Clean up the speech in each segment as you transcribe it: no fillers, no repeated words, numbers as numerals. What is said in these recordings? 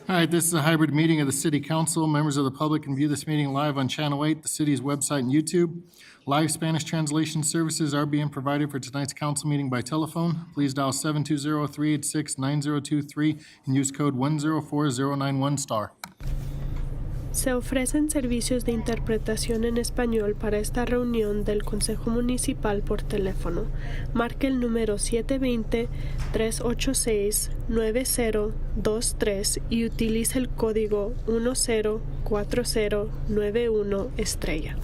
All right, this is a hybrid meeting of the City Council. Members of the public can view this meeting live on Channel 8, the city's website, and YouTube. Live Spanish translation services are being provided for tonight's council meeting by telephone. Please dial 720-386-9023 and use code 104091 *. Se ofrecen servicios de interpretación en español para esta reunión del Consejo Municipal por teléfono. Marque el número 720-386-9023 y utilice el código 104091 #.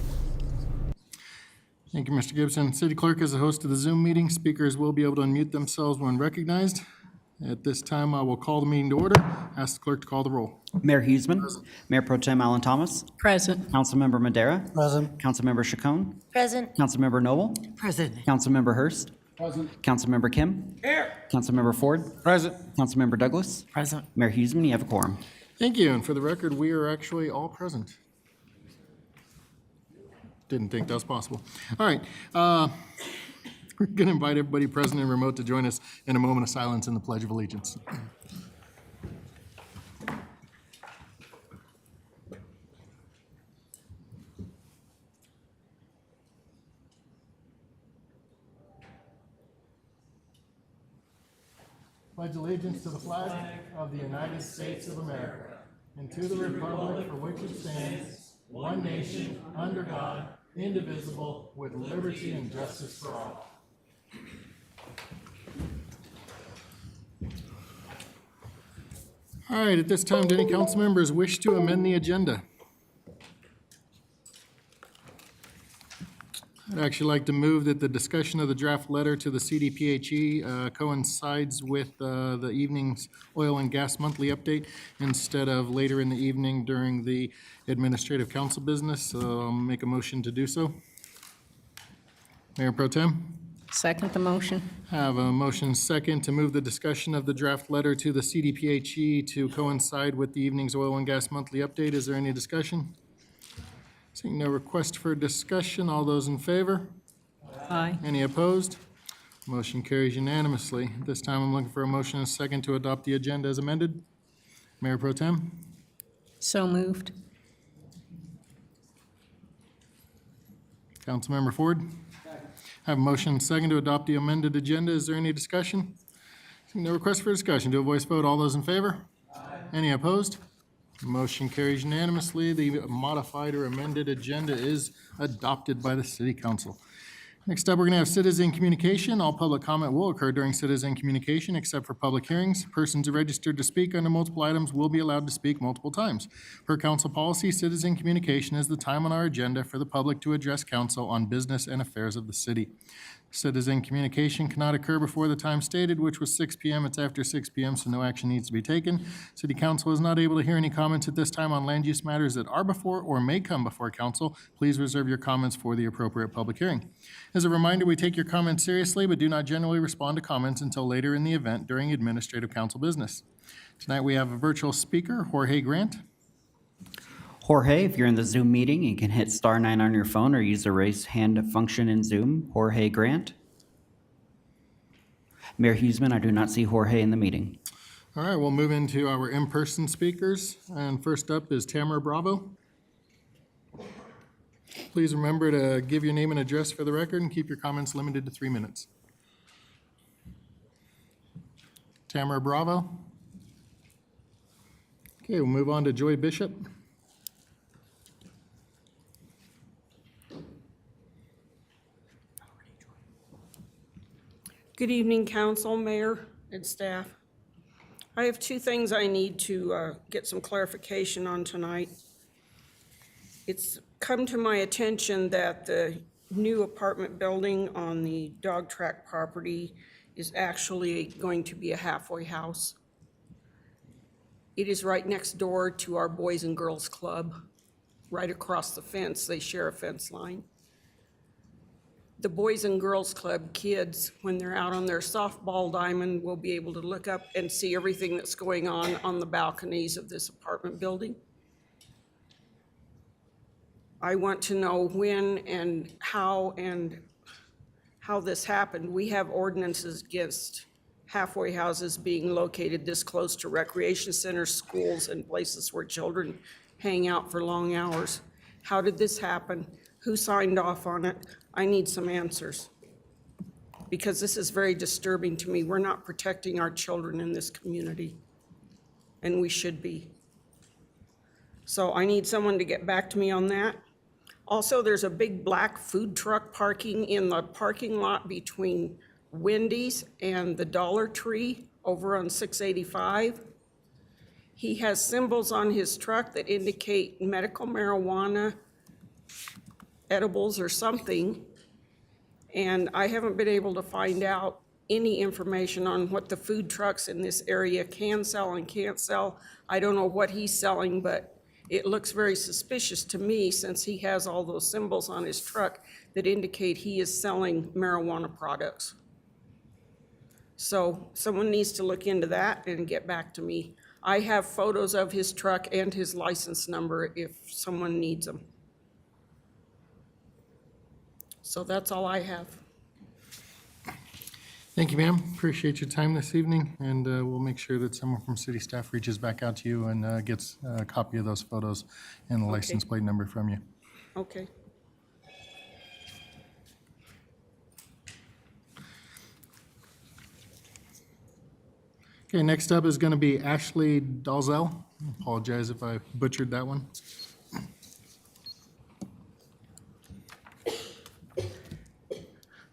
Thank you, Mr. Gibson. City Clerk is the host of the Zoom meeting. Speakers will be able to unmute themselves when recognized. At this time, I will call the meeting to order. Ask the clerk to call the roll. Mayor Huseman. Mayor Pro Tem Alan Thomas. Present. Councilmember Madera. Present. Councilmember Chacon. Present. Councilmember Noble. Present. Councilmember Hurst. Present. Councilmember Kim. Here. Councilmember Ford. Present. Councilmember Douglas. Present. Mayor Huseman, you have a quorum. Thank you, and for the record, we are actually all present. Didn't think that was possible. All right, we're going to invite everybody present and remote to join us in a moment of silence in the Pledge of Allegiance. Pledge allegiance to the flag of the United States of America and to the republic for which it stands, one nation, under God, indivisible, with liberty and justice for all. All right, at this time, do any council members wish to amend the agenda? I'd actually like to move that the discussion of the draft letter to the CDPHE coincides with the evening's oil and gas monthly update instead of later in the evening during the administrative council business. So I'll make a motion to do so. Mayor Pro Tem? Second the motion. I have a motion second to move the discussion of the draft letter to the CDPHE to coincide with the evening's oil and gas monthly update. Is there any discussion? Seeing no request for discussion, all those in favor? Aye. Any opposed? Motion carries unanimously. This time I'm looking for a motion and a second to adopt the agenda as amended. Mayor Pro Tem? So moved. Councilmember Ford? I have a motion and a second to adopt the amended agenda. Is there any discussion? Seeing no request for discussion, do a voice vote. All those in favor? Any opposed? Motion carries unanimously. The modified or amended agenda is adopted by the City Council. Next up, we're going to have citizen communication. All public comment will occur during citizen communication except for public hearings. Persons registered to speak under multiple items will be allowed to speak multiple times. Per council policy, citizen communication is the time on our agenda for the public to address council on business and affairs of the city. Citizen communication cannot occur before the time stated, which was 6 p.m. It's after 6 p.m., so no action needs to be taken. City Council is not able to hear any comments at this time on land use matters that are before or may come before council. Please reserve your comments for the appropriate public hearing. As a reminder, we take your comments seriously, but do not generally respond to comments until later in the event during administrative council business. Tonight, we have a virtual speaker, Jorge Grant. Jorge, if you're in the Zoom meeting, you can hit *9 on your phone or use the raise hand function in Zoom. Jorge Grant. Mayor Huseman, I do not see Jorge in the meeting. All right, we'll move into our in-person speakers. And first up is Tamara Bravo. Please remember to give your name and address for the record and keep your comments limited to 3 minutes. Tamara Bravo. Okay, we'll move on to Joy Bishop. Good evening, council, mayor, and staff. I have two things I need to get some clarification on tonight. It's come to my attention that the new apartment building on the dog track property is actually going to be a halfway house. It is right next door to our Boys and Girls Club, right across the fence. They share a fence line. The Boys and Girls Club kids, when they're out on their softball diamond, will be able to look up and see everything that's going on the balconies of this apartment building. I want to know when and how this happened. We have ordinances against halfway houses being located this close to recreation centers, schools, and places where children hang out for long hours. How did this happen? Who signed off on it? I need some answers, because this is very disturbing to me. We're not protecting our children in this community, and we should be. So I need someone to get back to me on that. Also, there's a big black food truck parking in the parking lot between Wendy's and the Dollar Tree over on 685. He has symbols on his truck that indicate medical marijuana, edibles or something, and I haven't been able to find out any information on what the food trucks in this area can sell and can't sell. I don't know what he's selling, but it looks very suspicious to me since he has all those symbols on his truck that indicate he is selling marijuana products. So someone needs to look into that and get back to me. I have photos of his truck and his license number if someone needs them. So that's all I have. Thank you, ma'am. Appreciate your time this evening, and we'll make sure that someone from city staff reaches back out to you and gets a copy of those photos and the license plate number from you. Okay. Okay, next up is going to be Ashley Dalzell. Apologize if I butchered that one.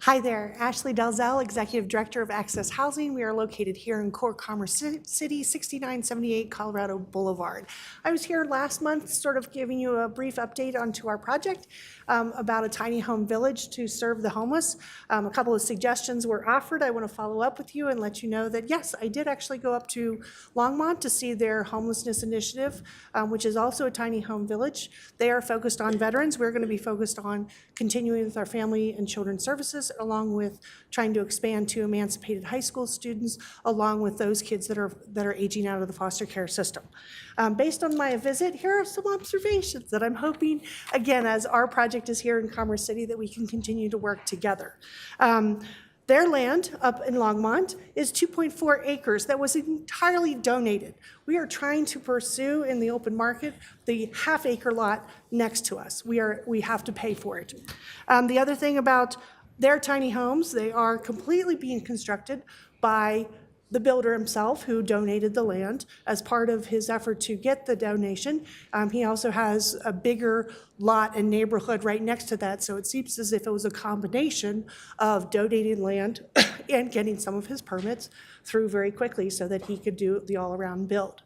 Hi there, Ashley Dalzell, Executive Director of Access Housing. We are located here in Core Commerce City, 6978 Colorado Boulevard. I was here last month sort of giving you a brief update onto our project about a tiny home village to serve the homeless. A couple of suggestions were offered. I want to follow up with you and let you know that, yes, I did actually go up to Longmont to see their homelessness initiative, which is also a tiny home village. They are focused on veterans. We're going to be focused on continuing with our family and children's services, along with trying to expand to emancipated high school students, along with those kids that are aging out of the foster care system. Based on my visit, here are some observations that I'm hoping, again, as our project is here in Commerce City, that we can continue to work together. Their land up in Longmont is 2.4 acres that was entirely donated. We are trying to pursue in the open market the half-acre lot next to us. We have to pay for it. The other thing about their tiny homes, they are completely being constructed by the builder himself, who donated the land as part of his effort to get the donation. He also has a bigger lot and neighborhood right next to that, so it seems as if it was a combination of donating land and getting some of his permits through very quickly so that he could do the all-around build.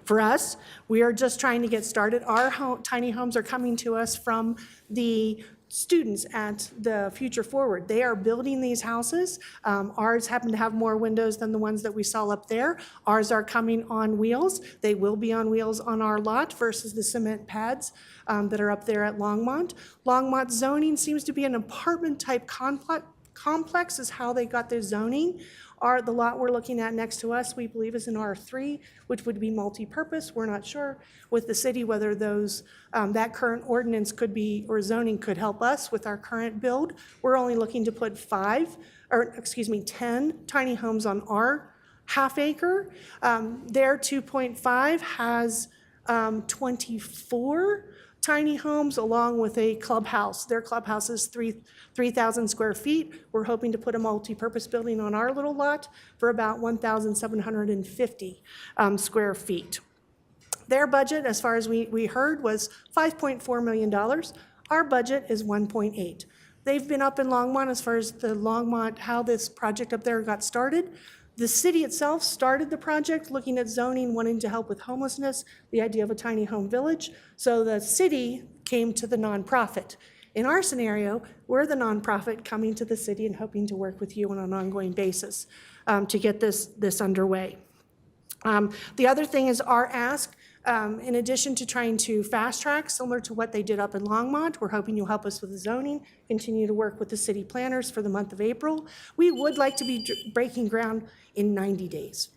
For us, we are just trying to get started. Our tiny homes are coming to us from the students at the Future Forward. They are building these houses. Ours happen to have more windows than the ones that we saw up there. Ours are coming on wheels. They will be on wheels on our lot versus the cement pads that are up there at Longmont. Longmont zoning seems to be an apartment-type complex is how they got their zoning. The lot we're looking at next to us, we believe, is an R3, which would be multi-purpose. We're not sure with the city whether those that current ordinance could be, or zoning could help us with our current build. We're only looking to put 10 tiny homes on our half acre. Their 2.5 has 24 tiny homes along with a clubhouse. Their clubhouse is 3,000 square feet. We're hoping to put a multi-purpose building on our little lot for about 1,750 square feet. Their budget, as far as we heard, was $5.4 million. Our budget is 1.8. They've been up in Longmont as far as the Longmont, how this project up there got started. The city itself started the project looking at zoning, wanting to help with homelessness, the idea of a tiny home village. So the city came to the nonprofit. In our scenario, we're the nonprofit coming to the city and hoping to work with you on an ongoing basis to get this underway. The other thing is our ask. In addition to trying to fast track, similar to what they did up in Longmont, we're hoping you'll help us with the zoning, continue to work with the city planners for the month of April. We would like to be breaking ground in 90 days.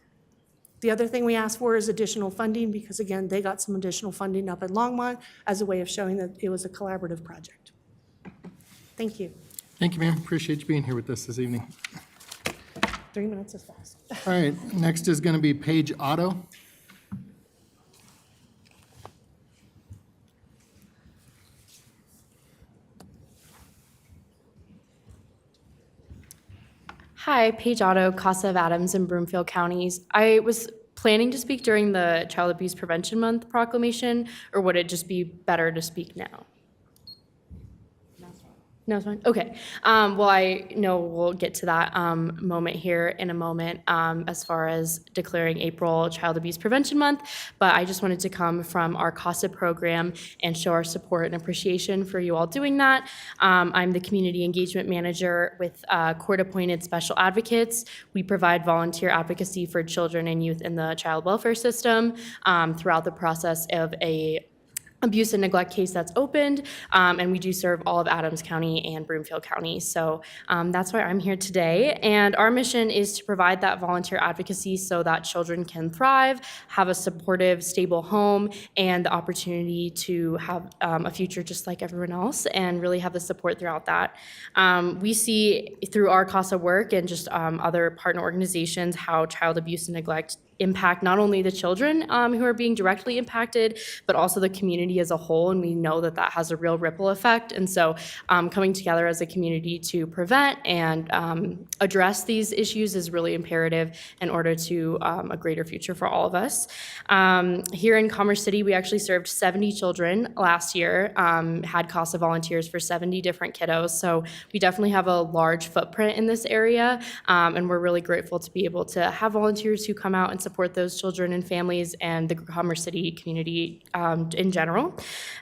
The other thing we asked for is additional funding because, again, they got some additional funding up in Longmont as a way of showing that it was a collaborative project. Thank you. Thank you, ma'am. Appreciate you being here with us this evening. 3 minutes is fast. All right, next is going to be Page Auto. Hi, Paige Otto, Casa of Adams in Broomfield counties. I was planning to speak during the Child Abuse Prevention Month proclamation, or would it just be better to speak now? No, it's fine. Okay. Well, I know we'll get to that moment here in a moment as far as declaring April Child Abuse Prevention Month. But I just wanted to come from our CASA program and show our support and appreciation for you all doing that. I'm the Community Engagement Manager with court-appointed special advocates. We provide volunteer advocacy for children and youth in the child welfare system throughout the process of a abuse and neglect case that's opened, and we do serve all of Adams County and Broomfield County. So that's why I'm here today. And our mission is to provide that volunteer advocacy so that children can thrive, have a supportive, stable home, and the opportunity to have a future just like everyone else, and really have the support throughout that. We see through our CASA work and just other partner organizations how child abuse and neglect impact not only the children who are being directly impacted, but also the community as a whole, and we know that that has a real ripple effect. And so coming together as a community to prevent and address these issues is really imperative in order to a greater future for all of us. Here in Commerce City, we actually served 70 children last year, had CASA volunteers for 70 different kiddos, so we definitely have a large footprint in this area, and we're really grateful to be able to have volunteers who come out and support those children and families and the Commerce City community in general.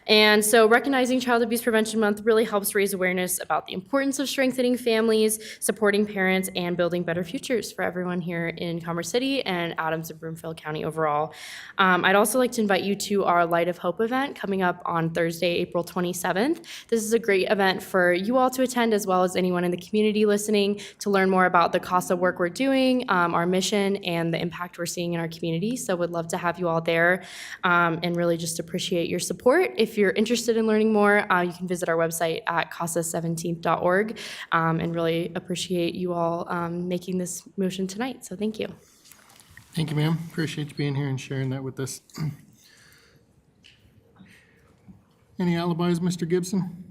And so recognizing Child Abuse Prevention Month really helps raise awareness about the importance of strengthening families, supporting parents, and building better futures for everyone here in Commerce City and Adams and Broomfield County overall. I'd also like to invite you to our Light of Hope event coming up on Thursday, April 27th. This is a great event for you all to attend, as well as anyone in the community listening, to learn more about the CASA work we're doing, our mission, and the impact we're seeing in our community. So would love to have you all there, and really just appreciate your support. If you're interested in learning more, you can visit our website at casa17th.org, and really appreciate you all making this motion tonight. So thank you. Thank you, ma'am. Appreciate you being here and sharing that with us. Any alibis, Mr. Gibson?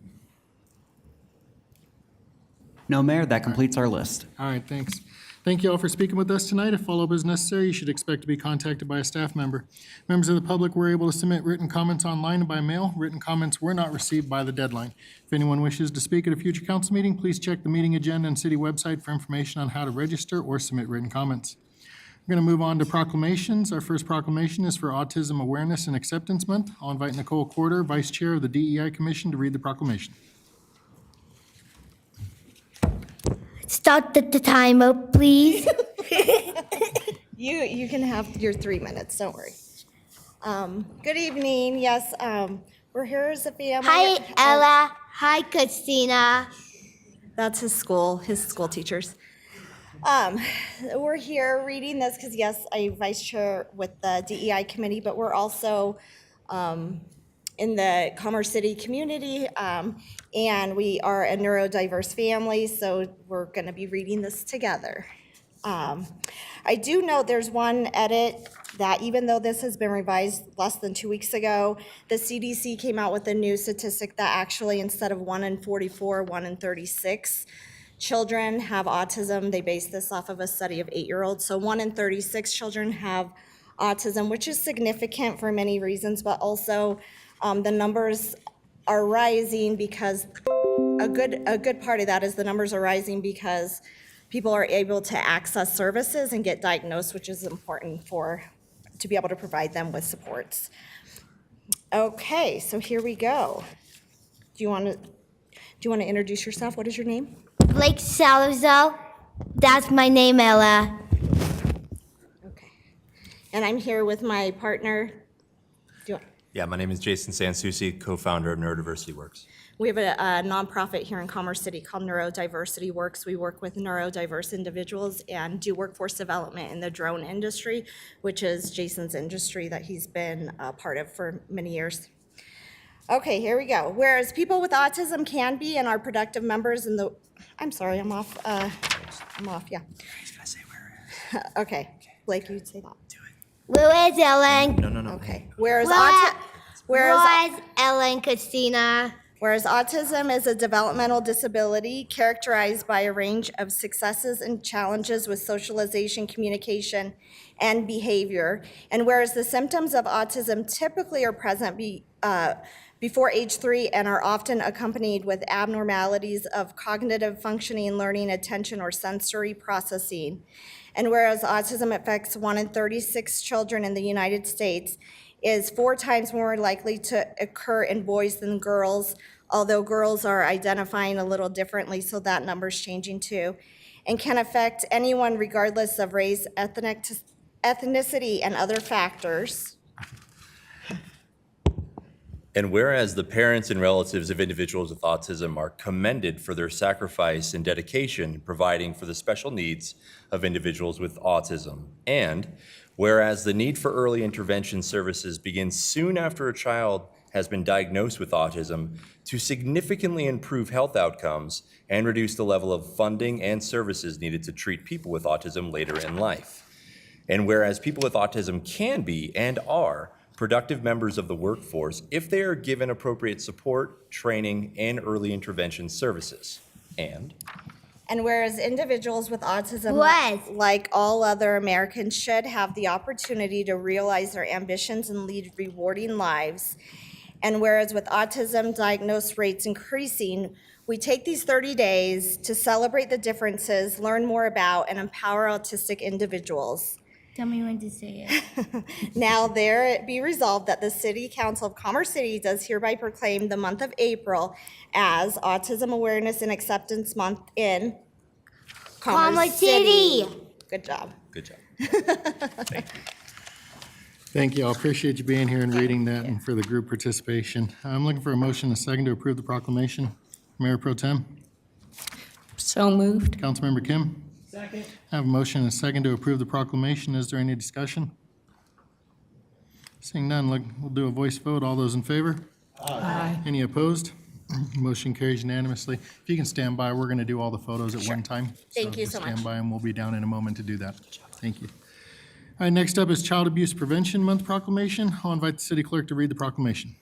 No, Mayor, that completes our list. All right, thanks. Thank you all for speaking with us tonight. If follow-up is necessary, you should expect to be contacted by a staff member. Members of the public were able to submit written comments online and by mail. Written comments were not received by the deadline. If anyone wishes to speak at a future council meeting, please check the meeting agenda and city website for information on how to register or submit written comments. We're going to move on to proclamations. Our first proclamation is for Autism Awareness and Acceptance Month. I'll invite Nicole Corder, Vice Chair of the DEI Commission, to read the proclamation. Start the timer, please. You can have your 3 minutes, don't worry. Good evening, yes, we're here as a family. Hi, Ella. Hi, Christina. That's his school teachers. We're here reading this because, yes, I'm vice chair with the DEI committee, but we're also in the Commerce City community, and we are a neurodiverse family, so we're going to be reading this together. I do note there's one edit that even though this has been revised less than 2 weeks ago, the CDC came out with a new statistic that actually instead of 1 in 44, 1 in 36 children have autism. They based this off of a study of 8-year-olds. So 1 in 36 children have autism, which is significant for many reasons, but also the numbers are rising because a good part of that is the numbers are rising because people are able to access services and get diagnosed, which is important to be able to provide them with supports. Okay, so here we go. Do you want to introduce yourself? What is your name? Blake Salazar. That's my name, Ella. Okay. And I'm here with my partner. Yeah, my name is Jason Sansucci, co-founder of Neurodiversity Works. We have a nonprofit here in Commerce City called Neurodiversity Works. We work with neurodiverse individuals and do workforce development in the drone industry, which is Jason's industry that he's been a part of for many years. Okay, here we go. Whereas people with autism can be and are productive members in the, I'm sorry, I'm off, yeah. He's gonna say where Okay, Blake, you'd say that. Whereas Ellen? No. Okay. Whereas Ellen Christina? Whereas autism is a developmental disability characterized by a range of successes and challenges with socialization, communication, and behavior, and whereas the symptoms of autism typically are present before age 3 and are often accompanied with abnormalities of cognitive functioning, learning, attention, or sensory processing, and whereas autism affects 1 in 36 children in the United States, is 4 times more likely to occur in boys than girls, although girls are identifying a little differently, so that number's changing too, and can affect anyone regardless of race, ethnicity, and other factors. And whereas the parents and relatives of individuals with autism are commended for their sacrifice and dedication in providing for the special needs of individuals with autism, and whereas the need for early intervention services begins soon after a child has been diagnosed with autism to significantly improve health outcomes and reduce the level of funding and services needed to treat people with autism later in life. And whereas people with autism can be and are productive members of the workforce if they are given appropriate support, training, and early intervention services. And whereas individuals with autism, Was. like all other Americans, should have the opportunity to realize their ambitions and lead rewarding lives. And whereas with autism diagnosis rates increasing, we take these 30 days to celebrate the differences, learn more about, and empower autistic individuals. Tell me when to say it. Now there it be resolved that the City Council of Commerce City does hereby proclaim the month of April as Autism Awareness and Acceptance Month in Commerce City. Good job. good job. Thank you. I appreciate you being here and reading that and for the group participation. I'm looking for a motion and a second to approve the proclamation. Mayor Pro Tem, So moved. Councilmember Kim. Second. I have a motion and a second to approve the proclamation. Is there any discussion? Seeing none, we'll do a voice vote. All those in favor? Aye. Any opposed? Motion carries unanimously. If you can stand by, we're going to do all the photos at one time. Thank you just so much. Stand by and we'll be down in a moment to do that. Thank you. All right, next up is Child Abuse Prevention Month proclamation. I'll invite the city clerk to read the proclamation.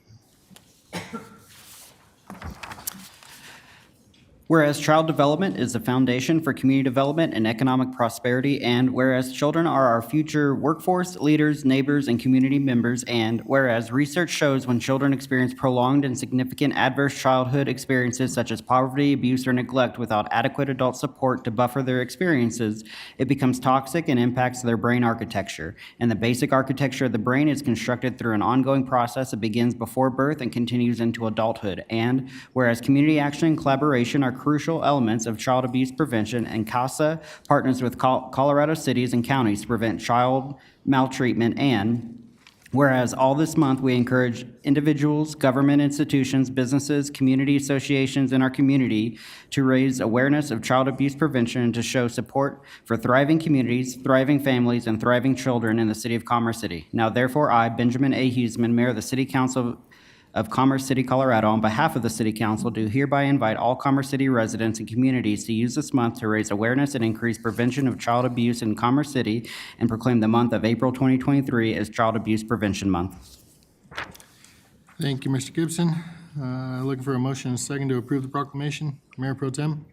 Whereas child development is the foundation for community development and economic prosperity, and whereas children are our future workforce, leaders, neighbors, and community members, and whereas research shows when children experience prolonged and significant adverse childhood experiences such as poverty, abuse, or neglect without adequate adult support to buffer their experiences, it becomes toxic and impacts their brain architecture. And the basic architecture of the brain is constructed through an ongoing process that begins before birth and continues into adulthood. And whereas community action and collaboration are crucial elements of child abuse prevention, and CASA partners with Colorado cities and counties to prevent child maltreatment, and whereas all this month we encourage individuals, government institutions, businesses, community associations in our community to raise awareness of child abuse prevention and to show support for thriving communities, thriving families, and thriving children in the city of Commerce City. Now therefore, I, Benjamin A. Huseman, Mayor of the City Council of Commerce City, Colorado, on behalf of the City Council, do hereby invite all Commerce City residents and communities to use this month to raise awareness and increase prevention of child abuse in Commerce City and proclaim the month of April 2023 as Child Abuse Prevention Month. Thank you, Mr. Gibson. Looking for a motion and a second to approve the proclamation. Mayor Pro Tem,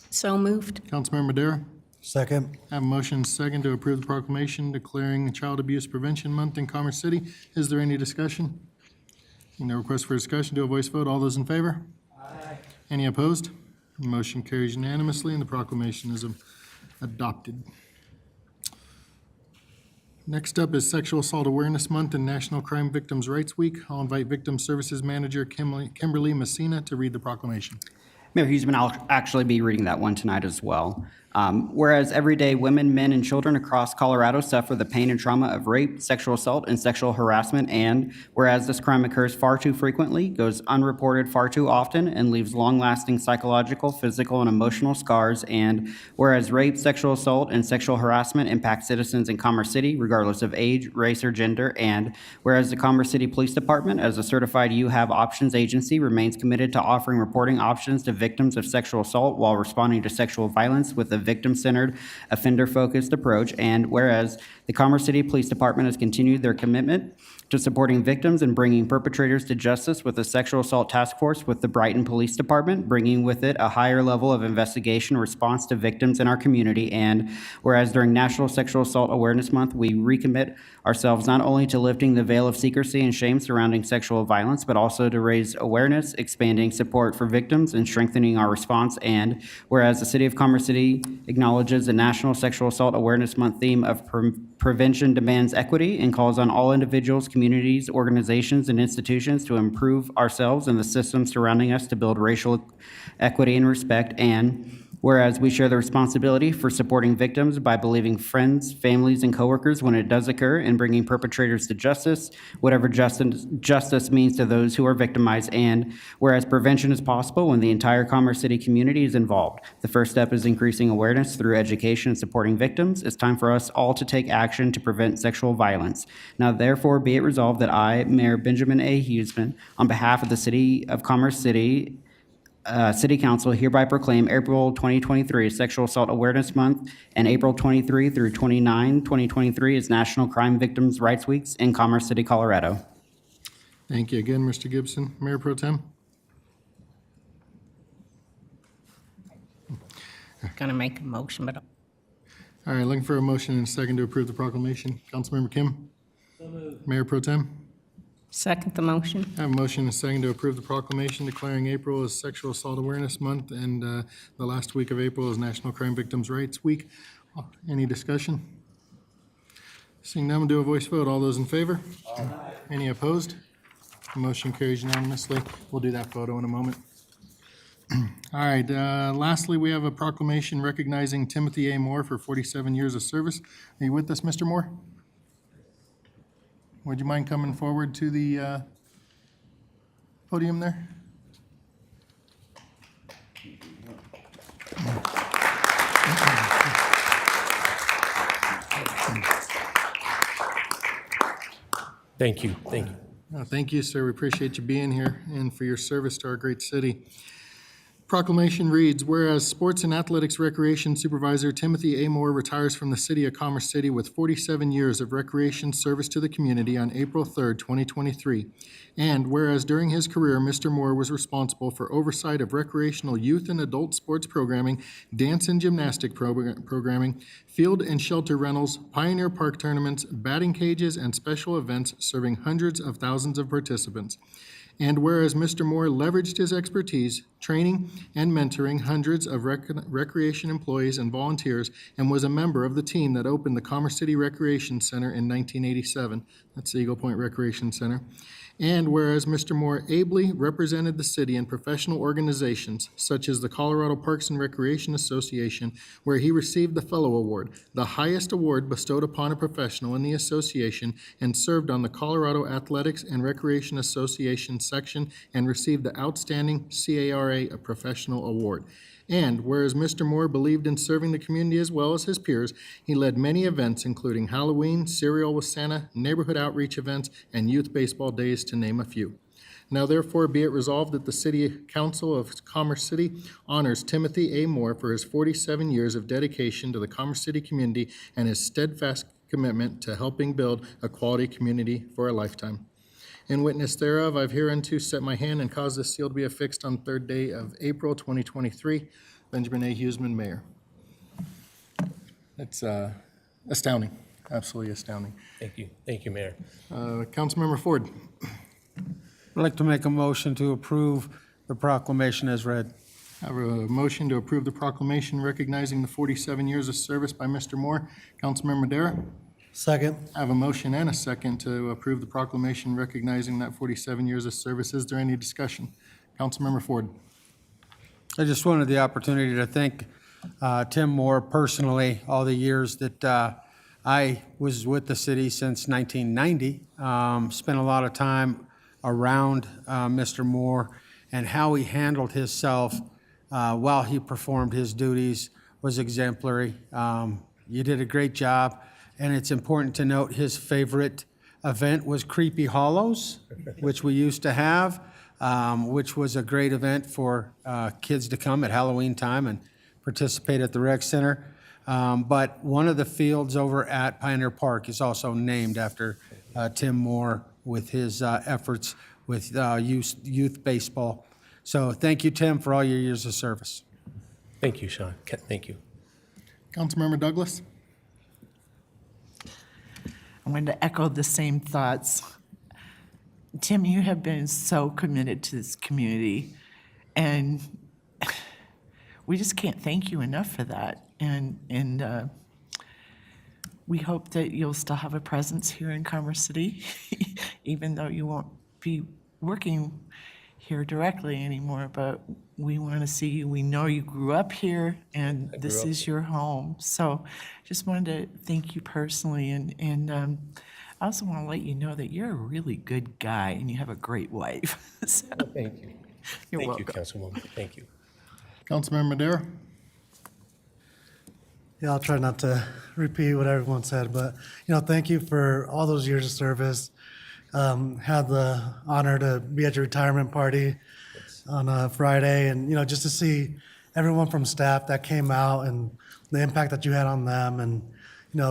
So moved. Councilmember Madera. Second. I have a motion and a second to approve the proclamation declaring Child Abuse Prevention Month in Commerce City. Is there any discussion? No request for discussion. Do a voice vote. All those in favor? Aye. Any opposed? Motion carries unanimously and the proclamation is adopted. Next up is Sexual Assault Awareness Month and National Crime Victims' Rights Week. I'll invite Victim Services Manager Kimberly Messina to read the proclamation. Mayor Huseman, I'll actually be reading that one tonight as well. Whereas every day women, men, and children across Colorado suffer the pain and trauma of rape, sexual assault, and sexual harassment, and whereas this crime occurs far too frequently, goes unreported far too often, and leaves long-lasting psychological, physical, and emotional scars, and whereas rape, sexual assault, and sexual harassment impact citizens in Commerce City regardless of age, race, or gender, and whereas the Commerce City Police Department, as a certified You Have Options agency, remains committed to offering reporting options to victims of sexual assault while responding to sexual violence with a victim-centered, offender-focused approach. And whereas the Commerce City Police Department has continued their commitment to supporting victims and bringing perpetrators to justice with a sexual assault task force with the Brighton Police Department, bringing with it a higher level of investigation response to victims in our community. And whereas during National Sexual Assault Awareness Month, we recommit ourselves not only to lifting the veil of secrecy and shame surrounding sexual violence, but also to raise awareness, expanding support for victims, and strengthening our response. And whereas the City of Commerce City acknowledges the National Sexual Assault Awareness Month theme of prevention demands equity and calls on all individuals, communities, organizations, and institutions to improve ourselves and the systems surrounding us to build racial equity and respect. And whereas we share the responsibility for supporting victims by believing friends, families, and coworkers when it does occur and bringing perpetrators to justice, whatever justice means to those who are victimized. And whereas prevention is possible when the entire Commerce City community is involved. The first step is increasing awareness through education and supporting victims. It's time for us all to take action to prevent sexual violence. Now, therefore, be it resolved that I, Mayor Benjamin A. Huesman, on behalf of the City of Commerce City, City Council hereby proclaim April 2023 as Sexual Assault Awareness Month and April 23 through 29, 2023 is National Crime Victims' Rights Weeks in Commerce City, Colorado. Thank you again, Mr. Gibson. Mayor Pro Tem? Gonna make a motion, but All right, looking for a motion and a second to approve the proclamation. Councilmember Kim? Mayor Pro Tem? second the motion. I have a motion and a second to approve the proclamation declaring April as Sexual Assault Awareness Month and the last week of April is National Crime Victims' Rights Week. Any discussion? Seeing none, we'll do a voice vote. All those in favor? Aye. Any opposed? Motion carries unanimously. We'll do that photo in a moment. All right, lastly, we have a proclamation recognizing Timothy A. Moore for 47 years of service. Are you with us, Mr. Moore? Would you mind coming forward to the podium there? Thank you, thank you. Thank you, sir. We appreciate you being here and for your service to our great city. Proclamation reads, whereas Sports and Athletics Recreation Supervisor Timothy A. Moore retires from the City of Commerce City with 47 years of recreation service to the community on April 3rd, 2023. And whereas during his career, Mr. Moore was responsible for oversight of recreational youth and adult sports programming, dance and gymnastic programming, field and shelter rentals, Pioneer Park tournaments, batting cages, and special events serving hundreds of thousands of participants. And whereas Mr. Moore leveraged his expertise, training, and mentoring hundreds of recreation employees and volunteers and was a member of the team that opened the Commerce City Recreation Center in 1987. That's the Eagle Point Recreation Center. And whereas Mr. Moore ably represented the city in professional organizations such as the Colorado Parks and Recreation Association, where he received the Fellow Award, the highest award bestowed upon a professional in the association, and served on the Colorado Athletics and Recreation Association section and received the Outstanding CARA Professional Award. And whereas Mr. Moore believed in serving the community as well as his peers, he led many events including Halloween, Cereal with Santa, neighborhood outreach events, and youth baseball days, to name a few. Now therefore be it resolved that the City Council of Commerce City honors Timothy A. Moore for his 47 years of dedication to the Commerce City community and his steadfast commitment to helping build a quality community for a lifetime. In witness thereof, I've hereunto set my hand and caused this seal to be affixed on the 3rd day of April 2023. Benjamin A. Huesman, Mayor. That's astounding, absolutely astounding. Thank you, Mayor. Councilmember Ford. I'd like to make a motion to approve the proclamation as read. I have a motion to approve the proclamation recognizing the 47 years of service by Mr. Moore. Councilmember Madera. Second. I have a motion and a second to approve the proclamation recognizing that 47 years of service. Is there any discussion? Councilmember Ford. I just wanted the opportunity to thank Tim Moore personally, all the years that I was with the city since 1990. Spent a lot of time around Mr. Moore, and how he handled himself while he performed his duties was exemplary. You did a great job. And it's important to note his favorite event was Creepy Hollows, which we used to have, which was a great event for kids to come at Halloween time and participate at the rec center. But one of the fields over at Pioneer Park is also named after Tim Moore with his efforts with youth baseball. So thank you, Tim, for all your years of service. Thank you, Sean. Thank you. Councilmember Douglas? I wanted to echo the same thoughts. Tim, you have been so committed to this community, and we just can't thank you enough for that. And we hope that you'll still have a presence here in Commerce City, even though you won't be working here directly anymore, but we want to see you. We know you grew up here, and this is your home. So just wanted to thank you personally, and I also want to let you know that you're a really good guy, and you have a great wife. So Thank you. you're Thank welcome. you, Councilwoman. Thank you. Councilmember Madera? Yeah, I'll try not to repeat what everyone said, but, thank you for all those years of service. Had the honor to be at your retirement party on Friday, and, just to see everyone from staff that came out and the impact that you had on them. And,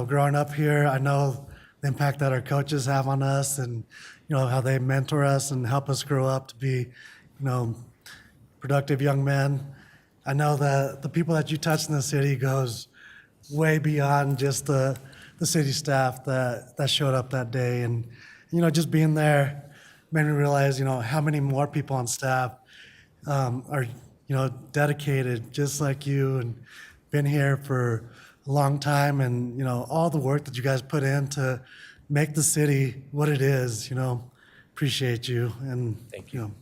growing up here, I know the impact that our coaches have on us, and, how they mentor us and help us grow up to be, productive young men. I know that the people that you touch in the city goes way beyond just the city staff that showed up that day. And, just being there made me realize, how many more people on staff are, dedicated just like you and been here for a long time. And, all the work that you guys put in to make the city what it is, appreciate you. And, Thank you.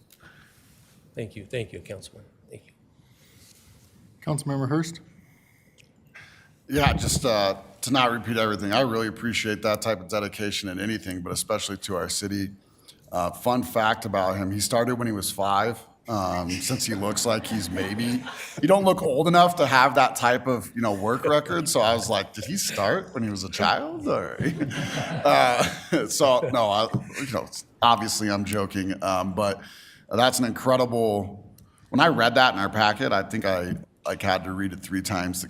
Thank you. Thank you, Councilman. Thank you. Councilmember Hurst? Yeah, just to not repeat everything, I really appreciate that type of dedication in anything, but especially to our city. Fun fact about him, he started when he was 5. Since he looks like he's maybe, you don't look old enough to have that type of, work record. So I was like, did he start when he was a child? Or so no, obviously I'm joking, but that's an incredible. When I read that in our packet, I think I had to read it 3 times.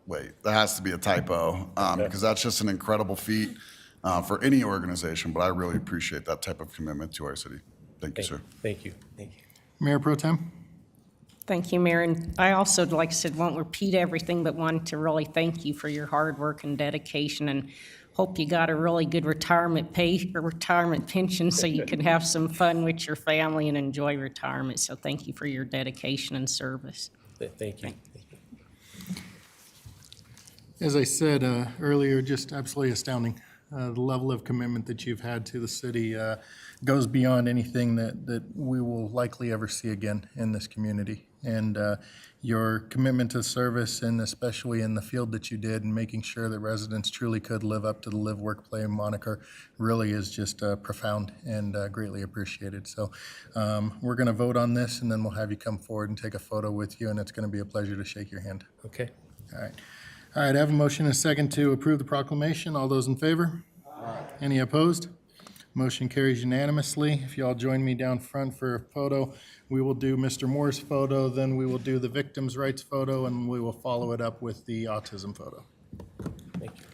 Wait, that has to be a typo, because that's just an incredible feat for any organization. But I really appreciate that type of commitment to our city. Thank you, sir. Thank you. Thank you. Mayor Pro Tem? Thank you, Mayor. And I also, like I said, won't repeat everything, but wanted to really thank you for your hard work and dedication, and hope you got a really good retirement pension so you can have some fun with your family and enjoy retirement. So thank you for your dedication and service. Thank you. As I said earlier, just absolutely astounding. The level of commitment that you've had to the city goes beyond anything that we will likely ever see again in this community. And your commitment to service, and especially in the field that you did, and making sure that residents truly could live up to the live, work, play moniker, really is just profound and greatly appreciated. So we're going to vote on this, and then we'll have you come forward and take a photo with you, and it's going to be a pleasure to shake your hand. Okay. All right. All right, I have a motion and a second to approve the proclamation. All those in favor? Aye. Any opposed? Motion carries unanimously. If you all join me down front for a photo, we will do Mr. Moore's photo, then we will do the victim's rights photo, and we will follow it up with the autism photo. Thank you.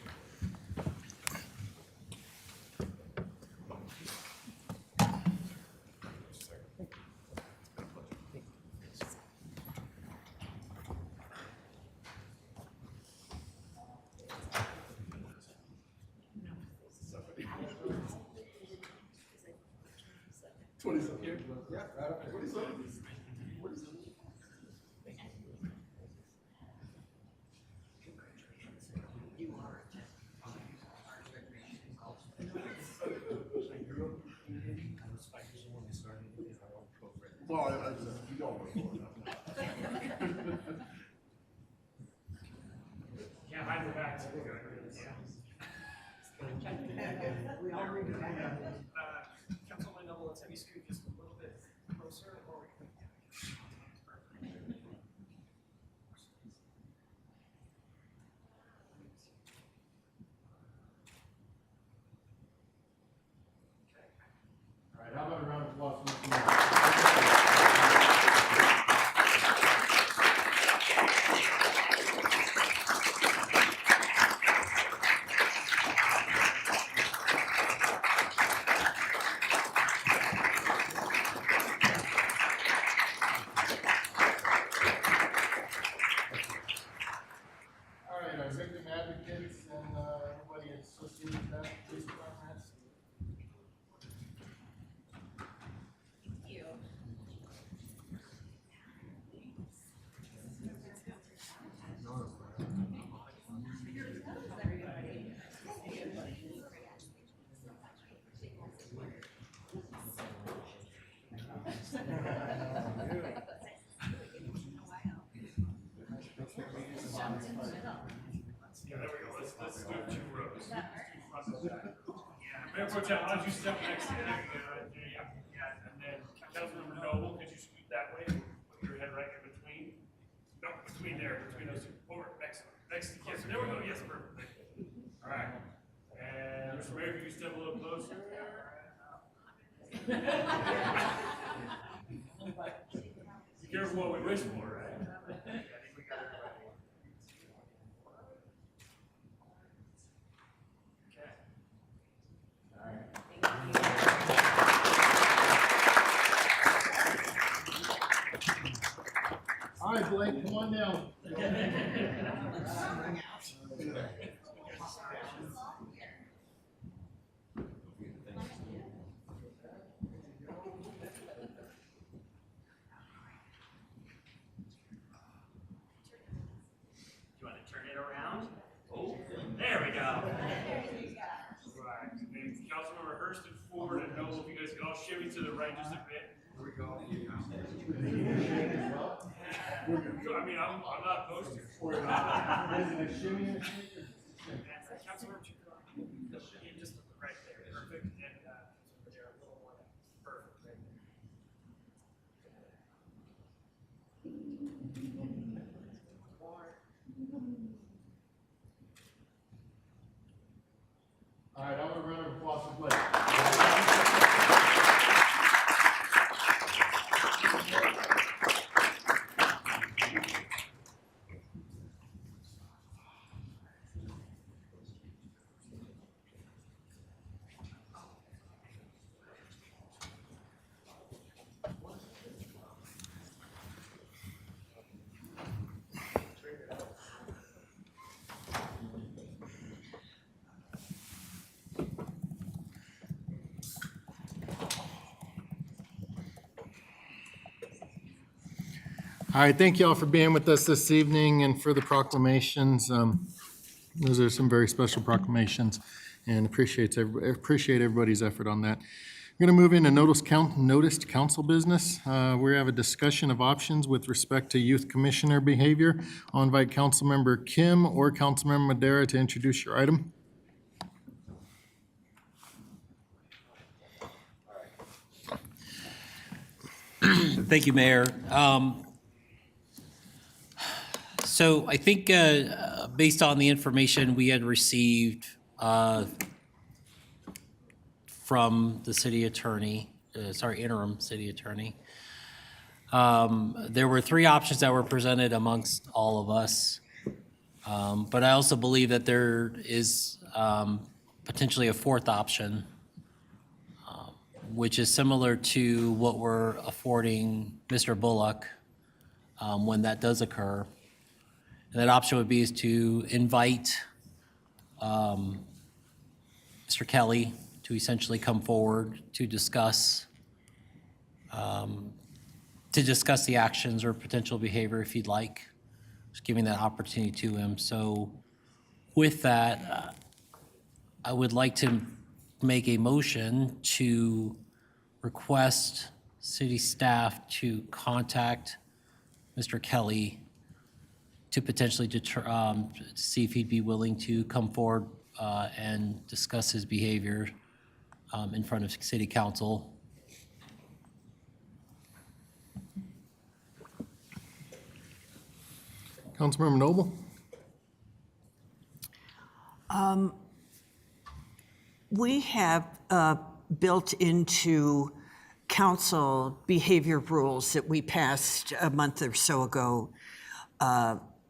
Councilman Noble, let's have you scoot just a little bit closer. All right, how about a round of applause for Mr. Moore? victim advocates and everybody associated with that, police department. Yeah, there we go. Let's do 2 rows. Front and back. Yeah, Mayor Pro Tem, why don't you step next to there? Yeah, and then Councilmember Noble, could you scoot that way? Put your head right in between. No, between those two. Forward, next, yes, there we go. Yes, perfect. Thank you. All right. And Mr. Mayor, if you could step a little closer. Be careful what we wish for, right? I think we got it right. All right, Blake, come on down. You want to turn it around? Oh, there we go. Right. And Councilmember Hurst and Ford and Noble, if you guys can all shimmy to the right just a bit. Here we go. I mean, I'm not opposed to it. Councilmember, just right there. Perfect. And there, a little more. Perfect. All right, I'm gonna run over applause for Blake. All right, thank you all for being with us this evening and for the proclamations. Those are some very special proclamations, and appreciate everybody's effort on that. We're going to move into noticed council business. We have a discussion of options with respect to youth commissioner behavior. I'll invite Councilmember Kim or Councilmember Madera to introduce your item. Thank you, Mayor. So I think based on the information we had received from the city attorney, interim city attorney, there were 3 options that were presented amongst all of us. But I also believe that there is potentially a 4th option, which is similar to what we're affording Mr. Bullock when that does occur. And that option would be is to invite Mr. Kelly to essentially come forward to discuss the actions or potential behavior if he'd like, just giving that opportunity to him. So with that, I would like to make a motion to request city staff to contact Mr. Kelly to potentially see if he'd be willing to come forward and discuss his behavior in front of city council. Councilmember Noble? We have built into council behavior rules that we passed a month or so ago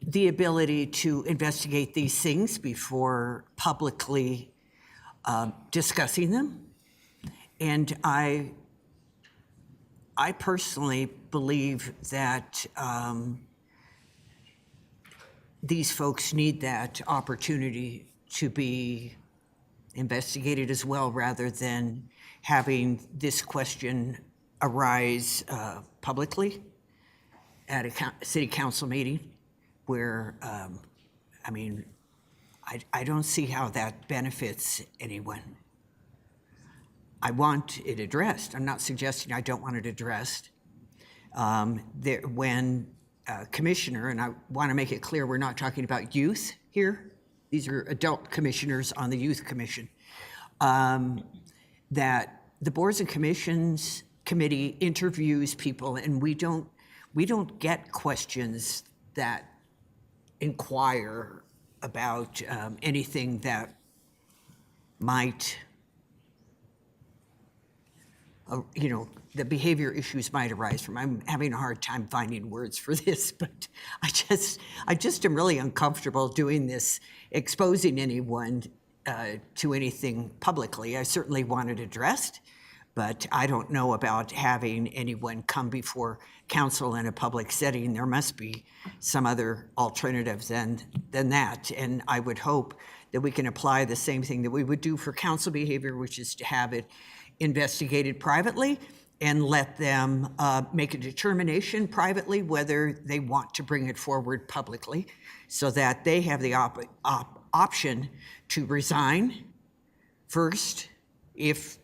the ability to investigate these things before publicly discussing them. And I personally believe that these folks need that opportunity to be investigated as well, rather than having this question arise publicly at a city council meeting where, I mean, I don't see how that benefits anyone. I want it addressed. I'm not suggesting I don't want it addressed. When commissioner, and I want to make it clear, we're not talking about youth here. These are adult commissioners on the youth commission. That the boards and commissions committee interviews people, and we don't get questions that inquire about anything that might, the behavior issues might arise from. I'm having a hard time finding words for this, but I just am really uncomfortable doing this, exposing anyone to anything publicly. I certainly want it addressed, but I don't know about having anyone come before council in a public setting. There must be some other alternative than that. And I would hope that we can apply the same thing that we would do for council behavior, which is to have it investigated privately and let them make a determination privately whether they want to bring it forward publicly, so that they have the option to resign first if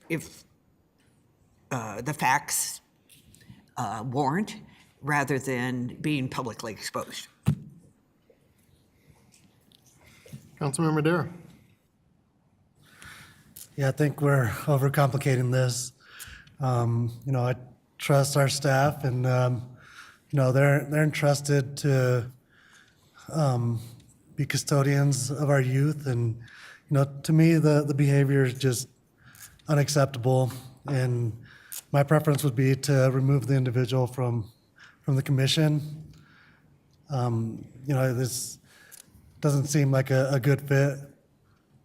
the facts warrant, rather than being publicly exposed. Councilmember Dara. Yeah, I think we're overcomplicating this. I trust our staff, and they're entrusted to be custodians of our youth, and to me the behavior is just unacceptable, and my preference would be to remove the individual from the commission. This doesn't seem like a good fit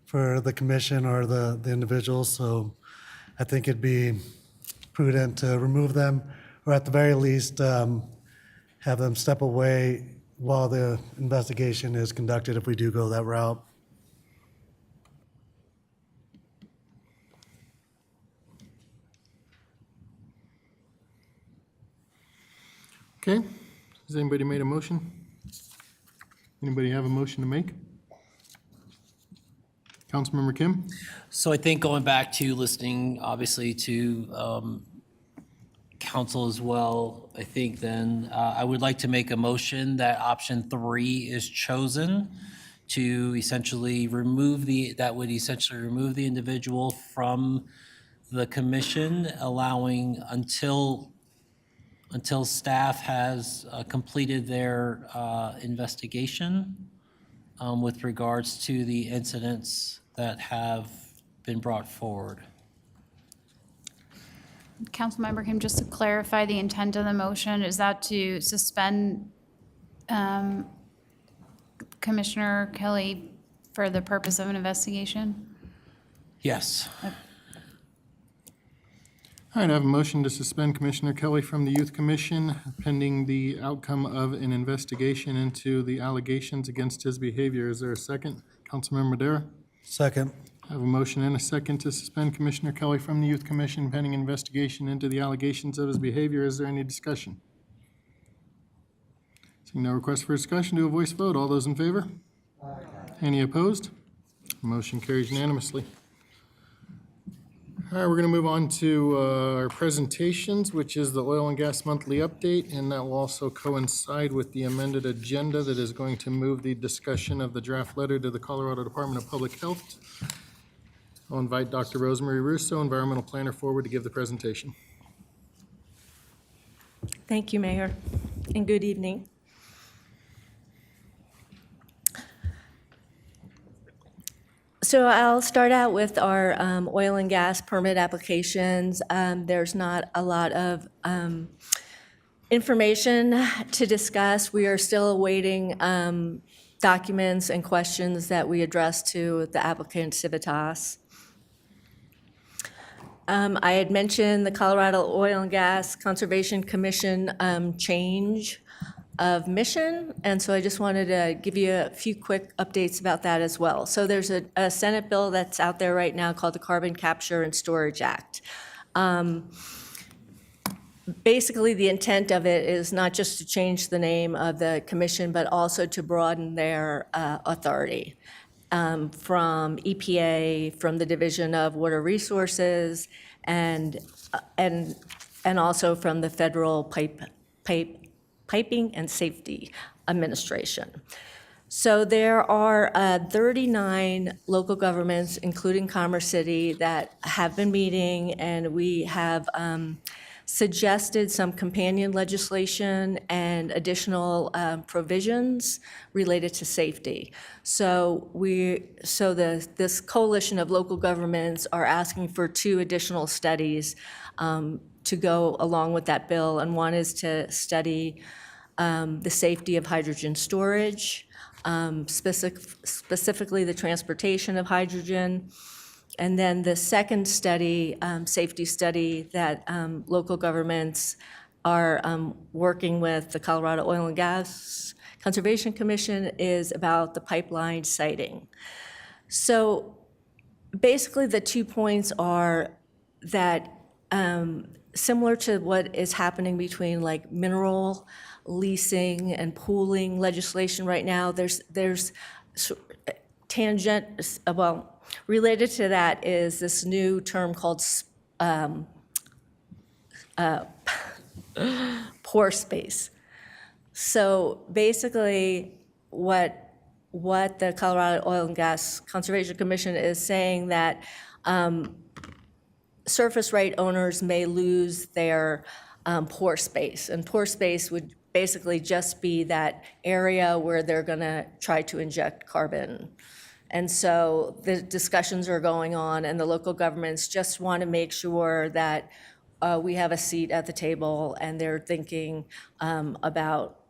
for the commission or the individuals, so I think it'd be prudent to remove them, or at the very least have them step away while the investigation is conducted if we do go that route. Okay, has anybody made a motion? Anybody have a motion to make? Councilmember Kim? So I think going back to listening, obviously, to council as well, I think then I would like to make a motion that option 3 is chosen to essentially remove the individual from the commission, allowing until staff has completed their investigation with regards to the incidents that have been brought forward. Councilmember Kim, just to clarify the intent of the motion, is that to suspend Commissioner Kelly for the purpose of an investigation? Yes. All right, I have a motion to suspend Commissioner Kelly from the Youth Commission pending the outcome of an investigation into the allegations against his behavior. Is there a second? Councilmember Dara? Second. I have a motion and a second to suspend Commissioner Kelly from the Youth Commission pending investigation into the allegations of his behavior. Is there any discussion? Seeing no request for discussion, do a voice vote. All those in favor? Aye. Any opposed? Motion carries unanimously. All right, we're going to move on to our presentations, which is the Oil and Gas Monthly Update, and that will also coincide with the amended agenda that is going to move the discussion of the draft letter to the Colorado Department of Public Health. I'll invite Dr. Rosemary Russo, Environmental Planner, forward to give the presentation. Thank you, Mayor, and good evening. So I'll start out with our oil and gas permit applications. There's not a lot of information to discuss. We are still awaiting documents and questions that we addressed to the applicant Civitas. I had mentioned the Colorado Oil and Gas Conservation Commission change. of mission, and so I just wanted to give you a few quick updates about that as well. So there's a Senate bill that's out there right now called the Carbon Capture and Storage Act. Basically, the intent of it is not just to change the name of the commission, but also to broaden their authority from EPA, from the Division of Water Resources, and also from the Federal Piping and Safety Administration. So there are 39 local governments, including Commerce City, that have been meeting, and we have suggested some companion legislation and additional provisions related to safety. So this coalition of local governments are asking for 2 additional studies to go along with that bill, and one is to study the safety of hydrogen storage, specifically the transportation of hydrogen. And then the second study, safety study that local governments are working with the Colorado Oil and Gas Conservation Commission is about the pipeline siting. So basically the 2 points are that similar to what is happening between like mineral leasing and pooling legislation right now, there's related to that is this new term called pore space. So basically, what the Colorado Oil and Gas Conservation Commission is saying that surface right owners may lose their pore space, and pore space would basically just be that area where they're going to try to inject carbon. And so the discussions are going on, and the local governments just want to make sure that we have a seat at the table, and they're thinking about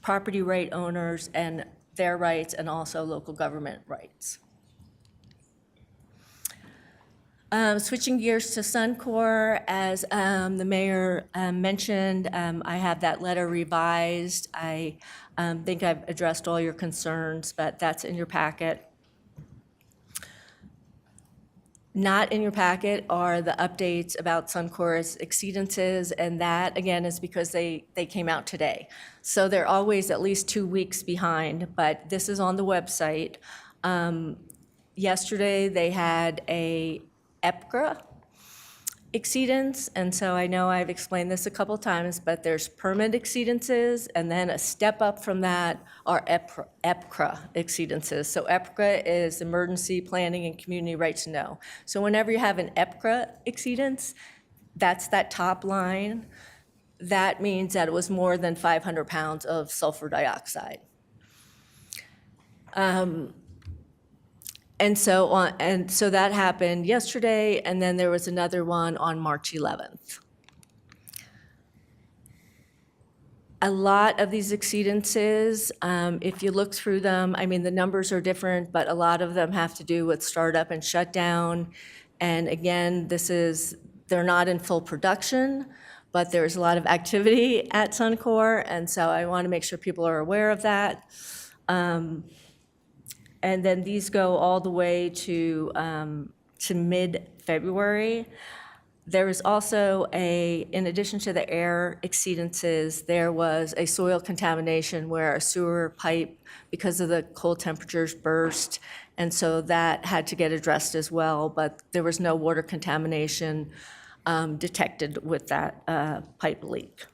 property right owners and their rights, and also local government rights. Switching gears to Suncor, as the mayor mentioned, I have that letter revised. I think I've addressed all your concerns, but that's in your packet. Not in your packet are the updates about Suncor's exceedances, and that, again, is because they came out today. So they're always at least 2 weeks behind, but this is on the website. Yesterday, they had a EPCRA exceedance, and so I know I've explained this a couple times, but there's permit exceedances, and then a step up from that are EPCRA exceedances. So EPCRA is Emergency Planning and Community Right to Know. So whenever you have an EPCRA exceedance, that's that top line. That means that it was more than 500 pounds of sulfur dioxide. And so that happened yesterday, and then there was another one on March 11th. A lot of these exceedances, if you look through them, I mean, the numbers are different, but a lot of them have to do with startup and shutdown. And again, they're not in full production, but there's a lot of activity at Suncor, and so I want to make sure people are aware of that. And then these go all the way to mid-February. There was also in addition to the air exceedances, there was a soil contamination where a sewer pipe, because of the cold temperatures, burst, and so that had to get addressed as well, but there was no water contamination detected with that pipe leak.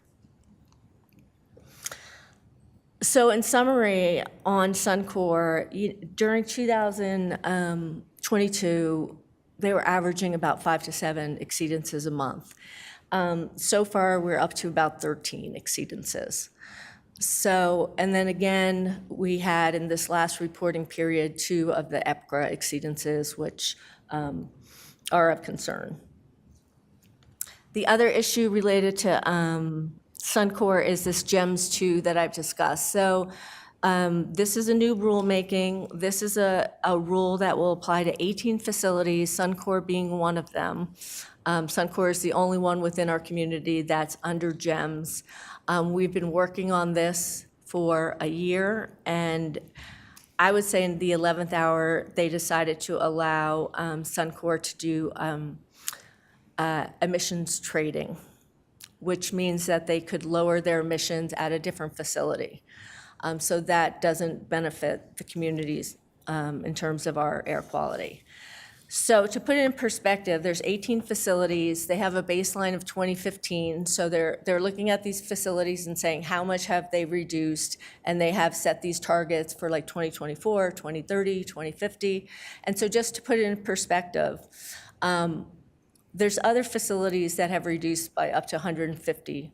So in summary, on Suncor, during 2022, they were averaging about 5 to 7 exceedances a month. So far, we're up to about 13 exceedances. So, and then again, we had in this last reporting period 2 of the EPCRA exceedances, which are of concern. The other issue related to Suncor is this GEMS 2 that I've discussed. So This is a new rulemaking. This is a rule that will apply to 18 facilities, Suncor being one of them. Suncor is the only one within our community that's under GEMS. We've been working on this for a year, and I would say in the 11th hour, they decided to allow Suncor to do emissions trading, which means that they could lower their emissions at a different facility. So that doesn't benefit the communities in terms of our air quality. So to put it in perspective, there's 18 facilities. They have a baseline of 2015. So they're looking at these facilities and saying, how much have they reduced? And they have set these targets for like 2024, 2030, 2050. And so just to put it in perspective, there's other facilities that have reduced by up to 150%.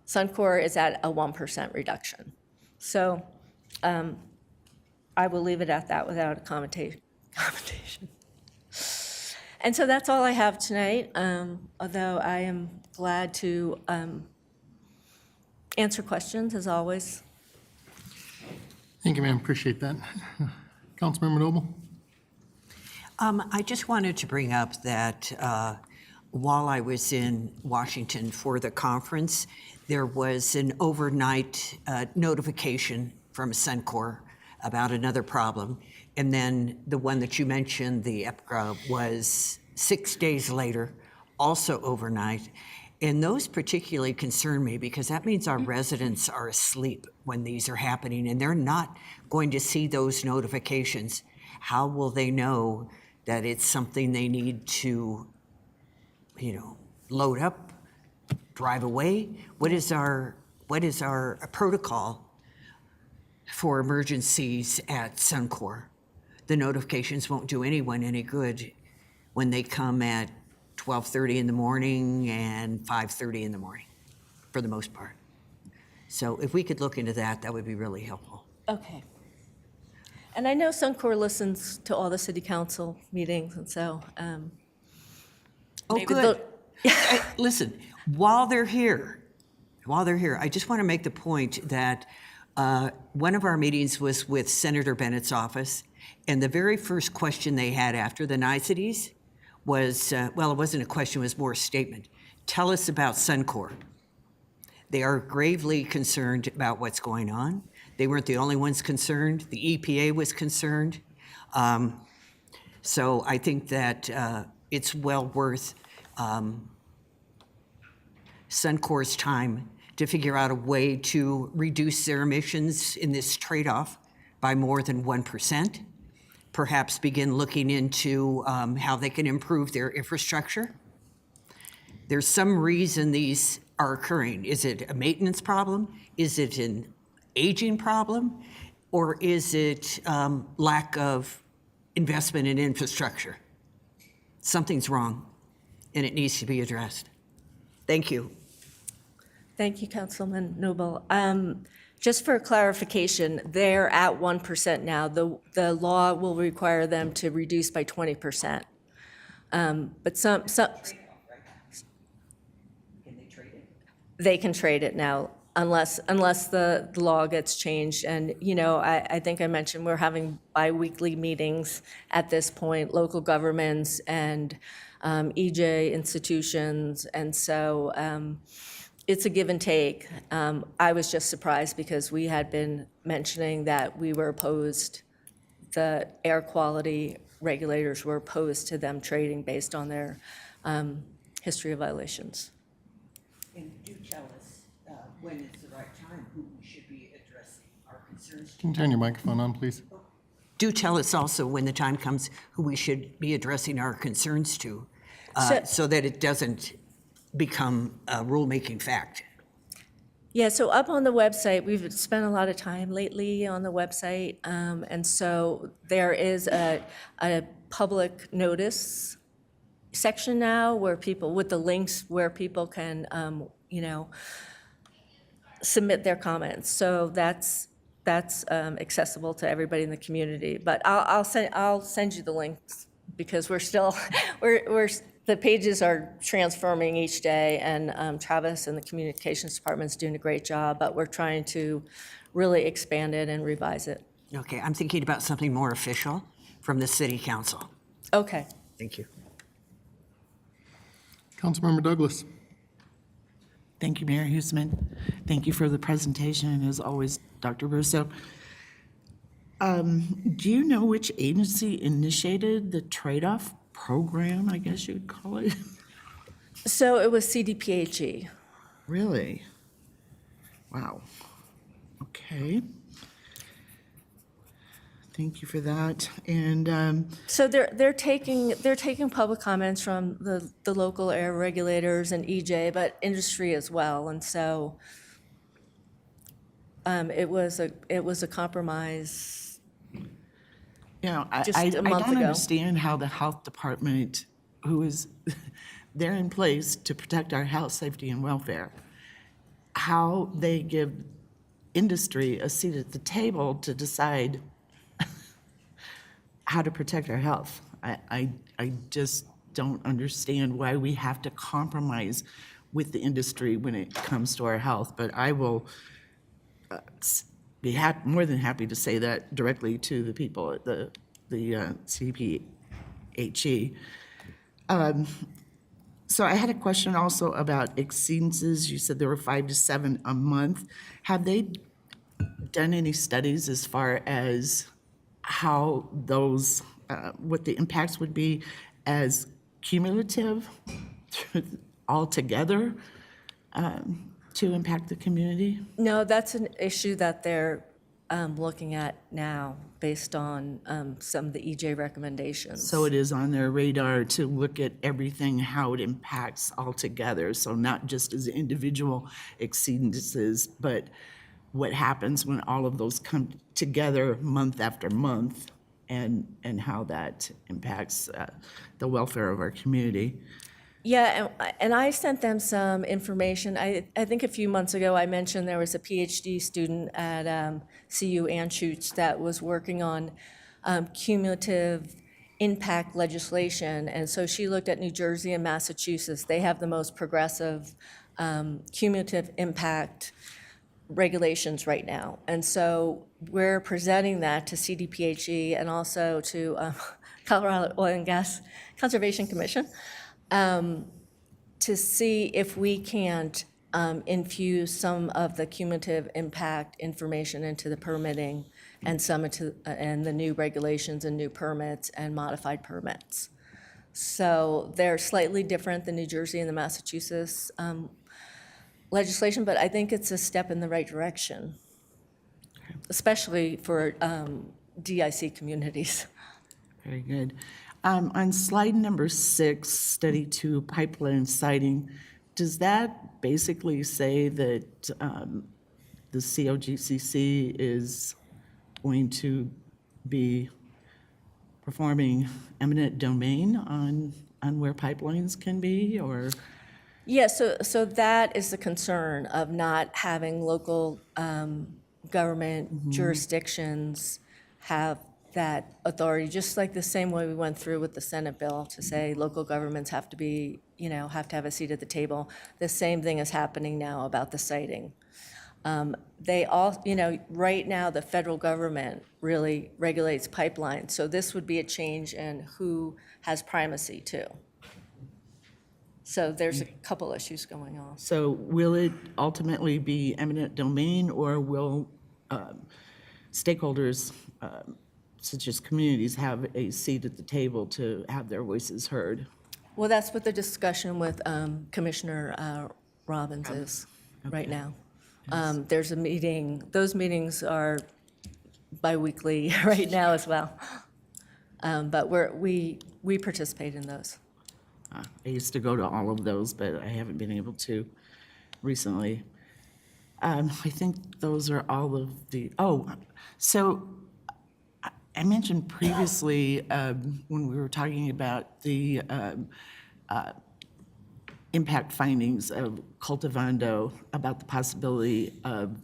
Suncor is at a 1% reduction. So I will leave it at that without a commentation. And so that's all I have tonight, although I am glad to answer questions, as always. Thank you, ma'am. Appreciate that. Councilmember Noble? I just wanted to bring up that while I was in Washington for the conference, there was an overnight notification from Suncor about another problem. And then the one that you mentioned, the EPCRA, was 6 days later, also overnight. And those particularly concern me because that means our residents are asleep when these are happening and they're not going to see those notifications. How will they know that it's something they need to, load up, drive away? What is our protocol for emergencies at Suncor? The notifications won't do anyone any good when they come at 12:30 in the morning and 5:30 in the morning, for the most part. So if we could look into that, that would be really helpful. Okay. And I know Suncor listens to all the city council meetings, and so. Oh, good. Listen, while they're here, I just want to make the point that one of our meetings was with Senator Bennett's office, and the very first question they had after the niceties was, it wasn't a question, it was more a statement. Tell us about Suncor. They are gravely concerned about what's going on. They weren't the only ones concerned. The EPA was concerned. So I think that it's well worth Suncor's time to figure out a way to reduce their emissions in this trade-off by more than 1%. Perhaps begin looking into how they can improve their infrastructure. There's some reason these are occurring. Is it a maintenance problem? Is it an aging problem? Or is it lack of investment in infrastructure? Something's wrong, and it needs to be addressed. Thank you. Thank you, Councilman Noble. Just for clarification, they're at 1% now. The law will require them to reduce by 20%. But some they can trade it now unless the law gets changed. And, I think I mentioned we're having biweekly meetings at this point, local governments and EJ institutions. And so it's a give and take. I was just surprised because we had been mentioning that we were opposed, the air quality regulators were opposed to them trading based on their history of violations. And do tell us when is the right time, who we should be addressing our concerns to. Can you turn your microphone on, please? Do tell us also when the time comes who we should be addressing our concerns to, so that it doesn't become a rulemaking fact. Yeah, so up on the website, we've spent a lot of time lately on the website, and so there is a public notice section now where people, with the links where people can, submit their comments. So that's accessible to everybody in the community. But I'll send you the links because we're still the pages are transforming each day, and Travis and the communications department's doing a great job, but we're trying to really expand it and revise it. Okay, I'm thinking about something more official from the city council. Okay. Thank you. Councilmember Douglas. Thank you, Mayor Huesman. Thank you for the presentation, and as always, Dr. Russo. Do you know which agency initiated the trade-off program, I guess you would call it? So it was CDPHE. Really? Wow. Okay. Thank you for that. And So they're taking public comments from the local air regulators and EJ, but industry as well. And so it was a compromise. you know, Just I a month don't ago. understand how the health department, who is there in place to protect our health, safety, and welfare, how they give industry a seat at the table to decide how to protect our health. I just don't understand why we have to compromise with the industry when it comes to our health. But I will be more than happy to say that directly to the people at the CDPHE. So I had a question also about exceedances. You said there were 5 to 7 a month. Have they done any studies as far as how those, what the impacts would be as cumulative altogether to impact the community? No, that's an issue that they're looking at now based on some of the EJ recommendations. So it is on their radar to look at everything, how it impacts altogether. So not just as individual exceedances, but what happens when all of those come together month after month and how that impacts the welfare of our community. Yeah, and I sent them some information. I think a few months ago, I mentioned there was a PhD student at CU Anschutz that was working on cumulative impact legislation. And so she looked at New Jersey and Massachusetts. They have the most progressive cumulative impact regulations right now. And so we're presenting that to CDPHE and also to Colorado Oil and Gas Conservation Commission. To see if we can't infuse some of the cumulative impact information into the permitting and some into and the new regulations and new permits and modified permits. So they're slightly different than New Jersey and the Massachusetts legislation, but I think it's a step in the right direction, especially for DIC communities. Very good. On slide number 6, study 2, pipeline siting, does that basically say that the COGCC is going to be performing eminent domain on where pipelines can be, or? Yeah, so that is the concern of not having local government jurisdictions have that authority, just like the same way we went through with the Senate bill to say local governments have to be, have to have a seat at the table. The same thing is happening now about the siting. They all, right now the federal government really regulates pipelines. So this would be a change in who has primacy too. So there's a couple issues going on. So will it ultimately be eminent domain, or will stakeholders, such as communities, have a seat at the table to have their voices heard? Well, that's what the discussion with Commissioner Robbins is right now. There's a meeting, those meetings are biweekly right now as well. But we participate in those. I used to go to all of those, but I haven't been able to recently. I think those are all of the, so I mentioned previously when we were talking about the impact findings of Cultivando about the possibility of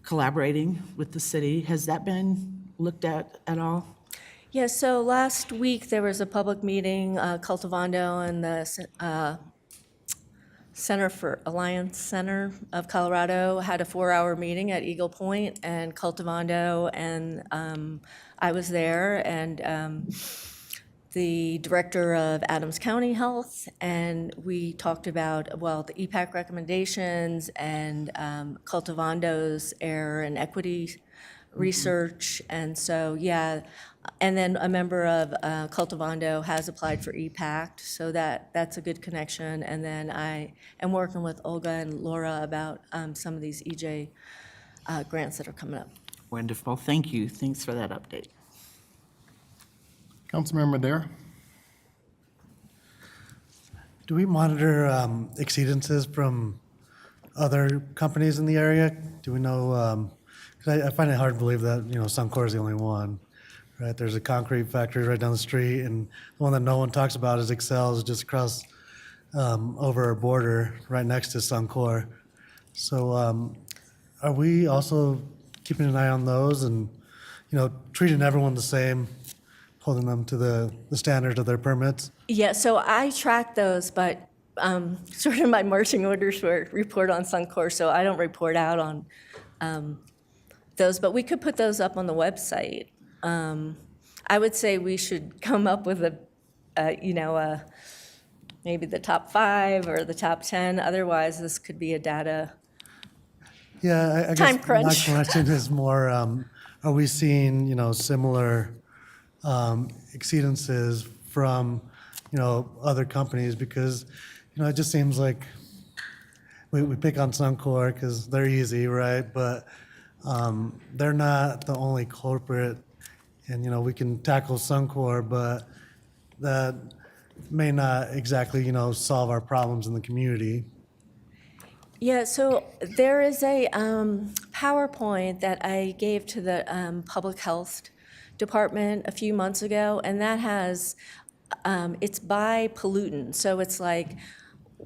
collaborating with the city. Has that been looked at all? Yeah, so last week there was a public meeting, Cultivando and the Center for Alliance Center of Colorado had a 4-hour meeting at Eagle Point and Cultivando, and I was there, and the director of Adams County Health, and we talked about, well, the EPAC recommendations and Cultivando's error and equity research. And so, yeah, and then a member of Cultivando has applied for EPAC, so that's a good connection. And then I am working with Olga and Laura about some of these EJ grants that are coming up. Wonderful. Thank you. Thanks for that update. Councilmember Dare? Do we monitor exceedances from other companies in the area? Do we know, 'cause I find it hard to believe that, Suncor is the only one, right? There's a concrete factory right down the street, and the one that no one talks about is Excel, just across over our border, right next to Suncor. So are we also keeping an eye on those and, treating everyone the same, holding them to the standards of their permits? Yeah, so I track those, but sort of my marching orders were report on Suncor, so I don't report out on those, but we could put those up on the website. I would say we should come up with maybe the top 5 or the top 10. Otherwise, this could be a data. Yeah, I Time guess crunch. my question is more, are we seeing, similar exceedances from, other companies? Because, it just seems like we pick on Suncor because they're easy, right? But they're not the only culprit. And, we can tackle Suncor, but that may not exactly, solve our problems in the community. Yeah, so there is a PowerPoint that I gave to the Public Health Department a few months ago, and that has, it's by pollutant. So it's like,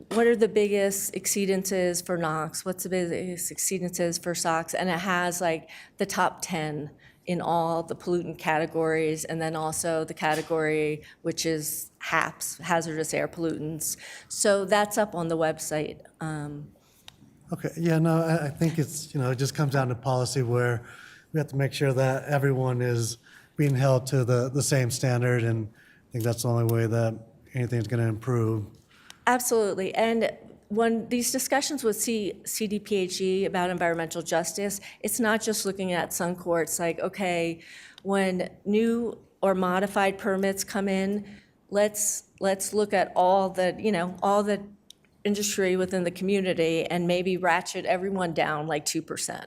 what are the biggest exceedances for NOx? What's the biggest exceedances for SOx? And it has like the top 10 in all the pollutant categories, and then also the category which is HAPs, hazardous air pollutants. So that's up on the website. Okay, yeah, no, I think it's, it just comes down to policy where we have to make sure that everyone is being held to the same standard, and I think that's the only way that anything's going to improve. Absolutely. And when these discussions with CDPHE about environmental justice, it's not just looking at Suncor. It's like, okay, when new or modified permits come in, let's look at all the industry within the community and maybe ratchet everyone down like 2%.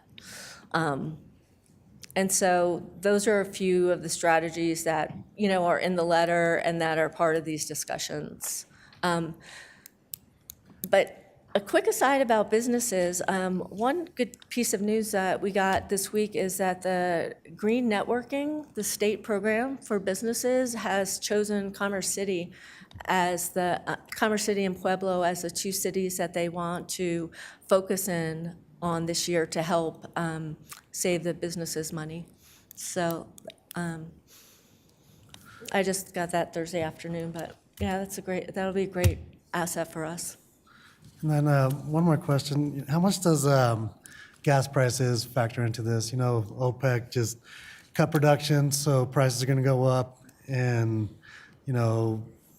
And so those are a few of the strategies that, are in the letter and that are part of these discussions. But a quick aside about businesses, one good piece of news that we got this week is that the Green Networking, the state program for businesses, has chosen Commerce City as Commerce City and Pueblo as the 2 cities that they want to focus in on this year to help save the businesses money. So I just got that Thursday afternoon, but yeah, that'll be a great asset for us. And then one more question. How much does gas prices factor into this? OPEC just cut production, so prices are going to go up. And,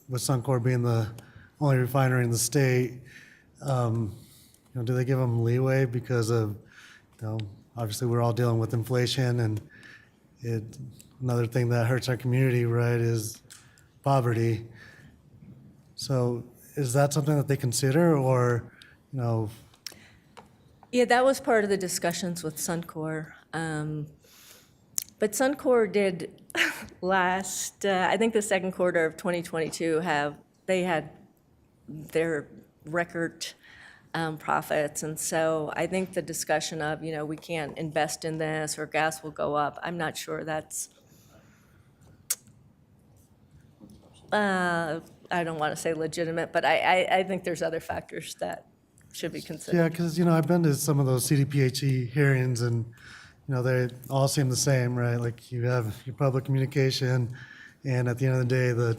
with Suncor being the only refinery in the state, do they give them leeway because of, obviously we're all dealing with inflation, and another thing that hurts our community, right, is poverty. So is that something that they consider, or, Yeah, that was part of the discussions with Suncor. But Suncor did last, I think the second quarter of 2022, they had their record profits. And so I think the discussion of, we can't invest in this or gas will go up, I'm not sure that's, I don't want to say legitimate, but I think there's other factors that should be considered. Yeah, because, I've been to some of those CDPHE hearings, and, they all seem the same, right? Like, you have your public communication, and at the end of the day, the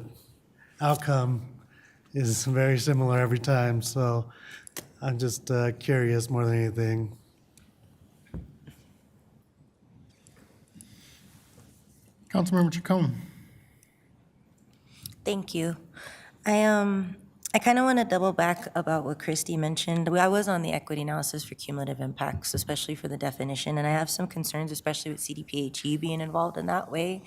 outcome is very similar every time. So I'm just curious more than anything. Councilmember Chacon. Thank you. I kind of want to double back about what Christy mentioned. I was on the equity analysis for cumulative impacts, especially for the definition, and I have some concerns, especially with CDPHE being involved in that way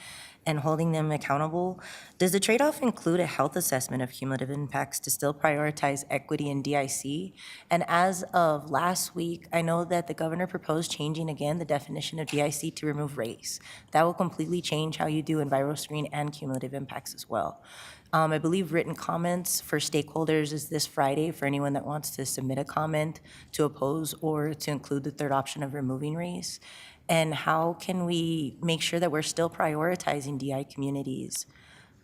and holding them accountable. Does the trade-off include a health assessment of cumulative impacts to still prioritize equity and DIC? And as of last week, I know that the governor proposed changing again the definition of DIC to remove race. That will completely change how you do EnviroScreen and cumulative impacts as well. I believe written comments for stakeholders is this Friday for anyone that wants to submit a comment to oppose or to include the third option of removing race. And how can we make sure that we're still prioritizing DI communities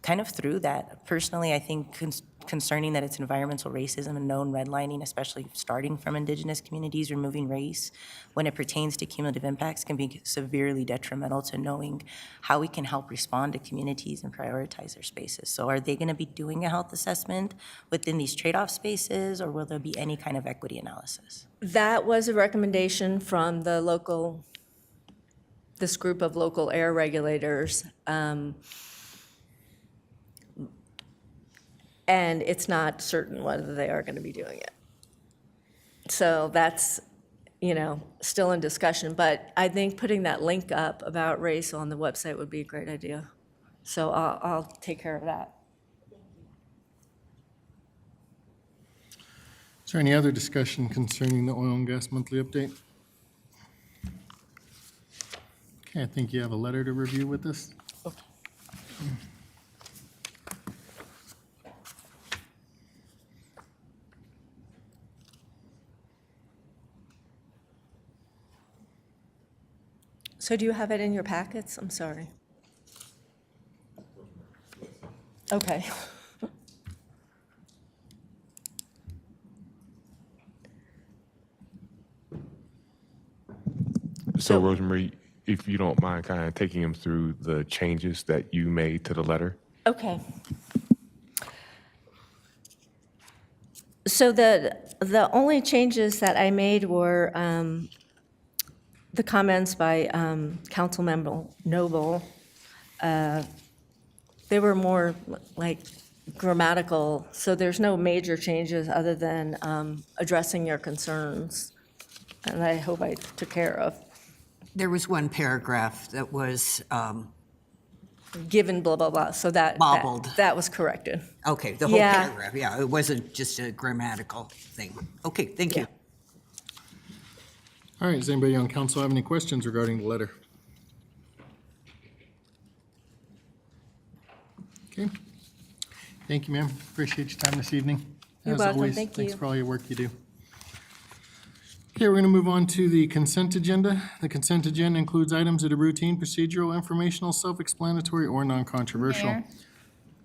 kind of through that? Personally, I think concerning that it's environmental racism and known redlining, especially starting from Indigenous communities, removing race when it pertains to cumulative impacts can be severely detrimental to knowing how we can help respond to communities and prioritize their spaces. So are they going to be doing a health assessment within these trade-off spaces, or will there be any kind of equity analysis? That was a recommendation from this group of local air regulators. And it's not certain whether they are going to be doing it. So that's, still in discussion. But I think putting that link up about race on the website would be a great idea. So I'll take care of that. Is there any other discussion concerning the oil and gas monthly update? Okay, I think you have a letter to review with us. So do you have it in your packets? I'm sorry. Okay. So Rosemary, if you don't mind kind of taking them through the changes that you made to the letter? Okay. So the only changes that I made were the comments by Councilmember Noble. They were more like grammatical, so there's no major changes other than addressing your concerns, and I hope I took care of. There was one paragraph that was Given blah, blah, blah, so that bobbled. that was corrected. Okay, the whole Yeah. paragraph, yeah, it wasn't just a grammatical thing. Okay, thank you. All right, does anybody on council have any questions regarding the letter? Okay. Thank you, ma'am. Appreciate your time this evening. You're As welcome. always, Thank thanks you. for all your work you do. Okay, we're going to move on to the consent agenda. The consent agenda includes items that are routine, procedural, informational, self-explanatory, or non-controversial. Mayor?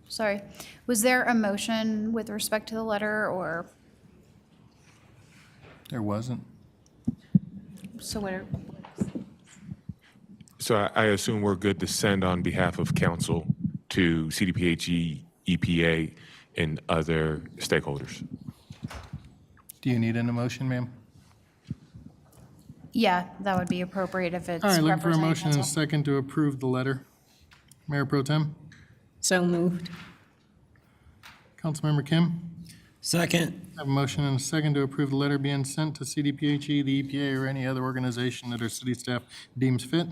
Sorry, was there a motion with respect to the letter, or, There wasn't. so what? So I assume we're good to send on behalf of council to CDPHE, EPA, and other stakeholders. Do you need an emotion, ma'am? Yeah, that would be appropriate if it's All right, looking for a representing motion and a council. second to approve the letter. Mayor Pro Tem? So moved. Councilmember Kim? Second. I have a motion and a second to approve the letter being sent to CDPHE, the EPA, or any other organization that our city staff deems fit.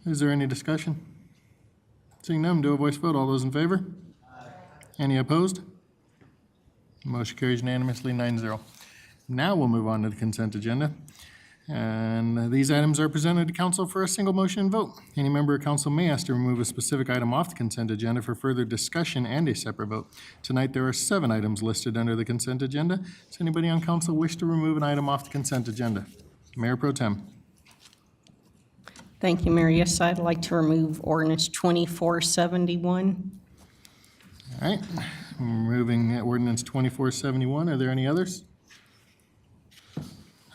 Is there any discussion? Seeing none, do a voice vote. All those in favor? Any opposed? Motion carries unanimously, 9-0. Now we'll move on to the consent agenda. And these items are presented to council for a single motion and vote. Any member of council may ask to remove a specific item off the consent agenda for further discussion and a separate vote. Tonight, there are 7 items listed under the consent agenda. Does anybody on council wish to remove an item off the consent agenda? Mayor Pro Tem. Thank you, Mayor. Yes, I'd like to remove ordinance 2471. All right, moving ordinance 2471. Are there any others?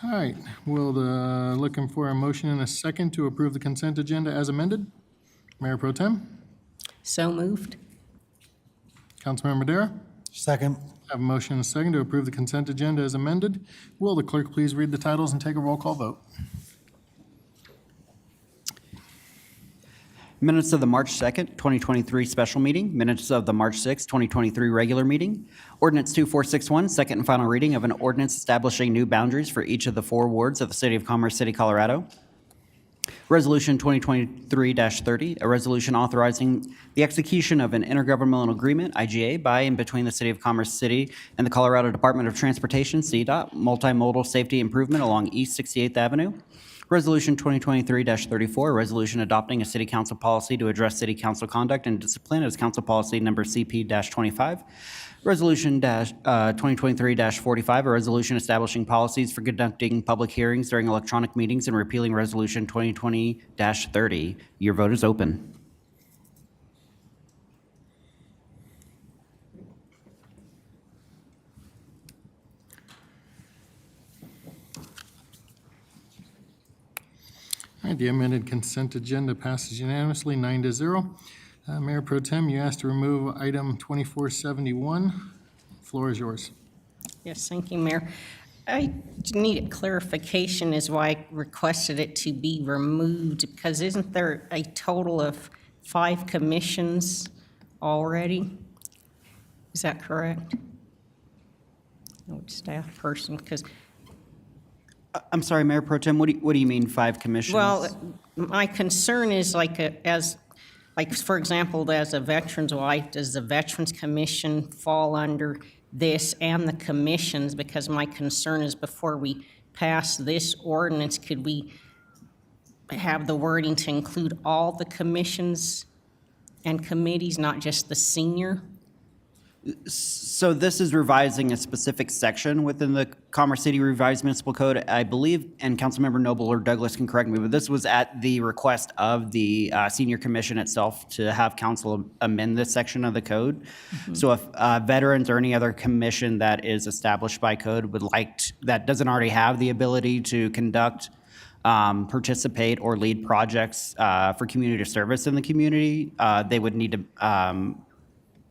All right, looking for a motion and a second to approve the consent agenda as amended. Mayor Pro Tem, So moved. Councilmember Madera, Second. I have a motion and a second to approve the consent agenda as amended. Will the clerk please read the titles and take a roll call vote? Minutes of the March 2nd, 2023 special meeting, minutes of the March 6th, 2023 regular meeting, ordinance 2461, second and final reading of an ordinance establishing new boundaries for each of the 4 wards of the City of Commerce City, Colorado. Resolution 2023-30, a resolution authorizing the execution of an intergovernmental agreement, IGA, by and between the City of Commerce City and the Colorado Department of Transportation, CDOT, multimodal safety improvement along East 68th Avenue. Resolution 2023-34, a resolution adopting a city council policy to address city council conduct and discipline as council policy number CP-25. Resolution 2023-45, a resolution establishing policies for conducting public hearings during electronic meetings and repealing Resolution 2020-30. Your vote is open. All right, the amended consent agenda passes unanimously, 9-0. Mayor Pro Tem, you asked to remove item 2471. Floor is yours. Yes, thank you, Mayor. I need a clarification as why I requested it to be removed, because isn't there a total of 5 commissions already? Is that correct? No, staff person, because, I'm sorry, Mayor Pro Tem, what do you mean 5 commissions? well, my concern is like, for example, as a veteran's wife, does the Veterans Commission fall under this and the commissions? Because my concern is before we pass this ordinance, could we have the wording to include all the commissions and committees, not just the senior? So this is revising a specific section within the Commerce City Revised Municipal Code, I believe, and Councilmember Noble or Douglas can correct me, but this was at the request of the Senior Commission itself to have council amend this section of the code. So if veterans or any other commission that is established by code would like, that doesn't already have the ability to conduct, participate, or lead projects for community service in the community, they would need to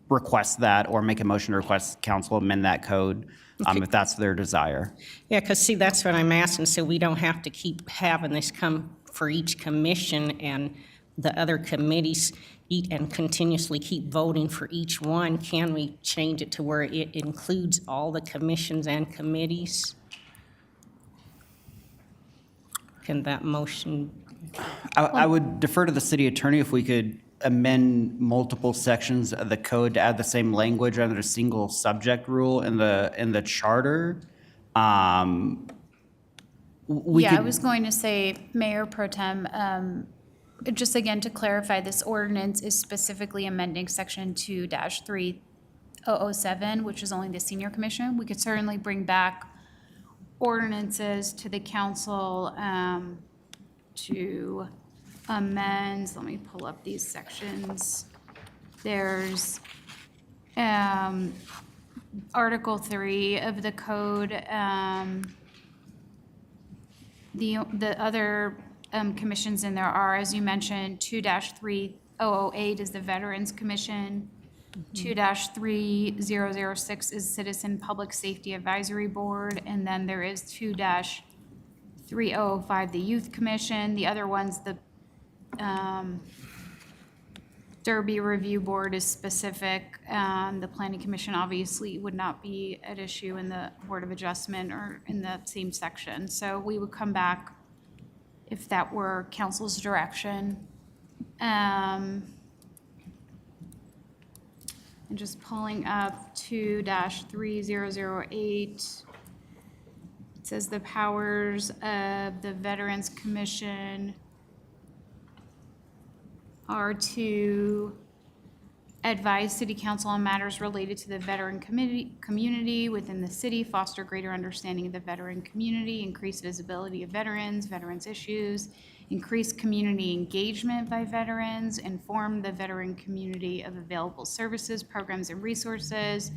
request that or make a motion to request council amend that code if that's their desire. Yeah, because see, that's what I'm asking, so we don't have to keep having this come for each commission and the other committees eat and continuously keep voting for each one. Can we change it to where it includes all the commissions and committees? Can that motion? I would defer to the city attorney if we could amend multiple sections of the code to add the same language under a single subject rule in the charter. I was going to say, Mayor Pro Tem, just again to clarify, this ordinance is specifically amending section 2-3007, which is only the senior commission. We could certainly bring back ordinances to the council to amend. Let me pull up these sections. There's Article 3 of the code. The other commissions in there are, as you mentioned, 2-3008 is the Veterans Commission. 2-3006 is Citizen Public Safety Advisory Board, and then there is 2-3005, the Youth Commission. The other ones, the Derby Review Board is specific. The Planning Commission obviously would not be at issue in the Board of Adjustment or in the same section. So we would come back if that were council's direction. And just pulling up 2-3008. It says the powers of the Veterans Commission are to advise city council on matters related to the veteran community within the city, foster greater understanding of the veteran community, increase visibility of veterans issues, increase community engagement by veterans, inform the veteran community of available services, programs, and resources,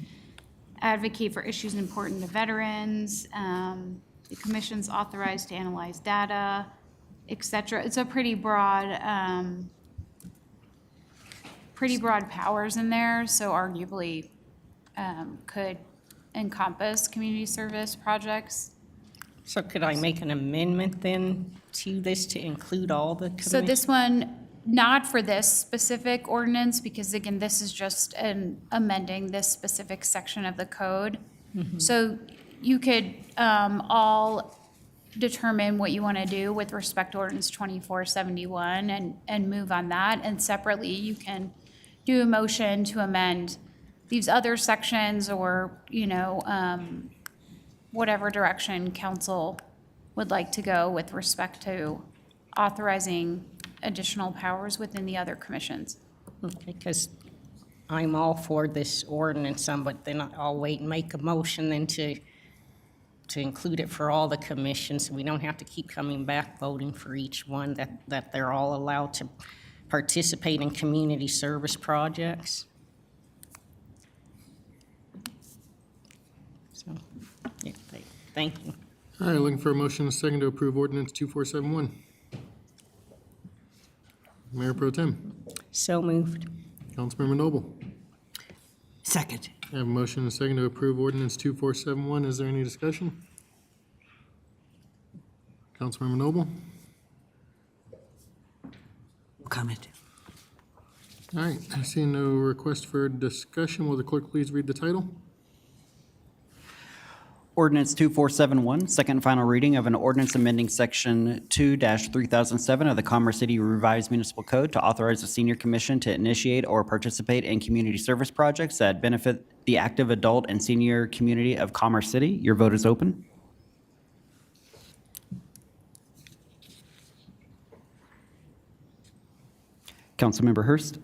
advocate for issues important to veterans. The commission's authorized to analyze data, et cetera. It's a pretty broad powers in there, so arguably could encompass community service projects. So could I make an amendment then to this to include all the commissions? So this one, not for this specific ordinance, because again, this is just amending this specific section of the code. So you could all determine what you want to do with respect to ordinance 2471 and move on that. And separately, you can do a motion to amend these other sections or, whatever direction council would like to go with respect to authorizing additional powers within the other commissions. Because I'm all for this ordinance, but then I'll wait and make a motion then to include it for all the commissions. So we don't have to keep coming back voting for each one, that they're all allowed to participate in community service projects. So, yeah, thank you. All right, looking for a motion and a second to approve ordinance 2471. Mayor Pro Tem. So moved. Councilmember Noble. Second. I have a motion and a second to approve ordinance 2471. Is there any discussion? Councilmember Noble. No comment. All right, I see no request for discussion. Will the clerk please read the title? Ordinance 2471, second and final reading of an ordinance amending Section 2-3007 of the Commerce City Revised Municipal Code to authorize the Senior Commission to initiate or participate in community service projects that benefit the active adult and senior community of Commerce City. Your vote is open. Councilmember Hurst.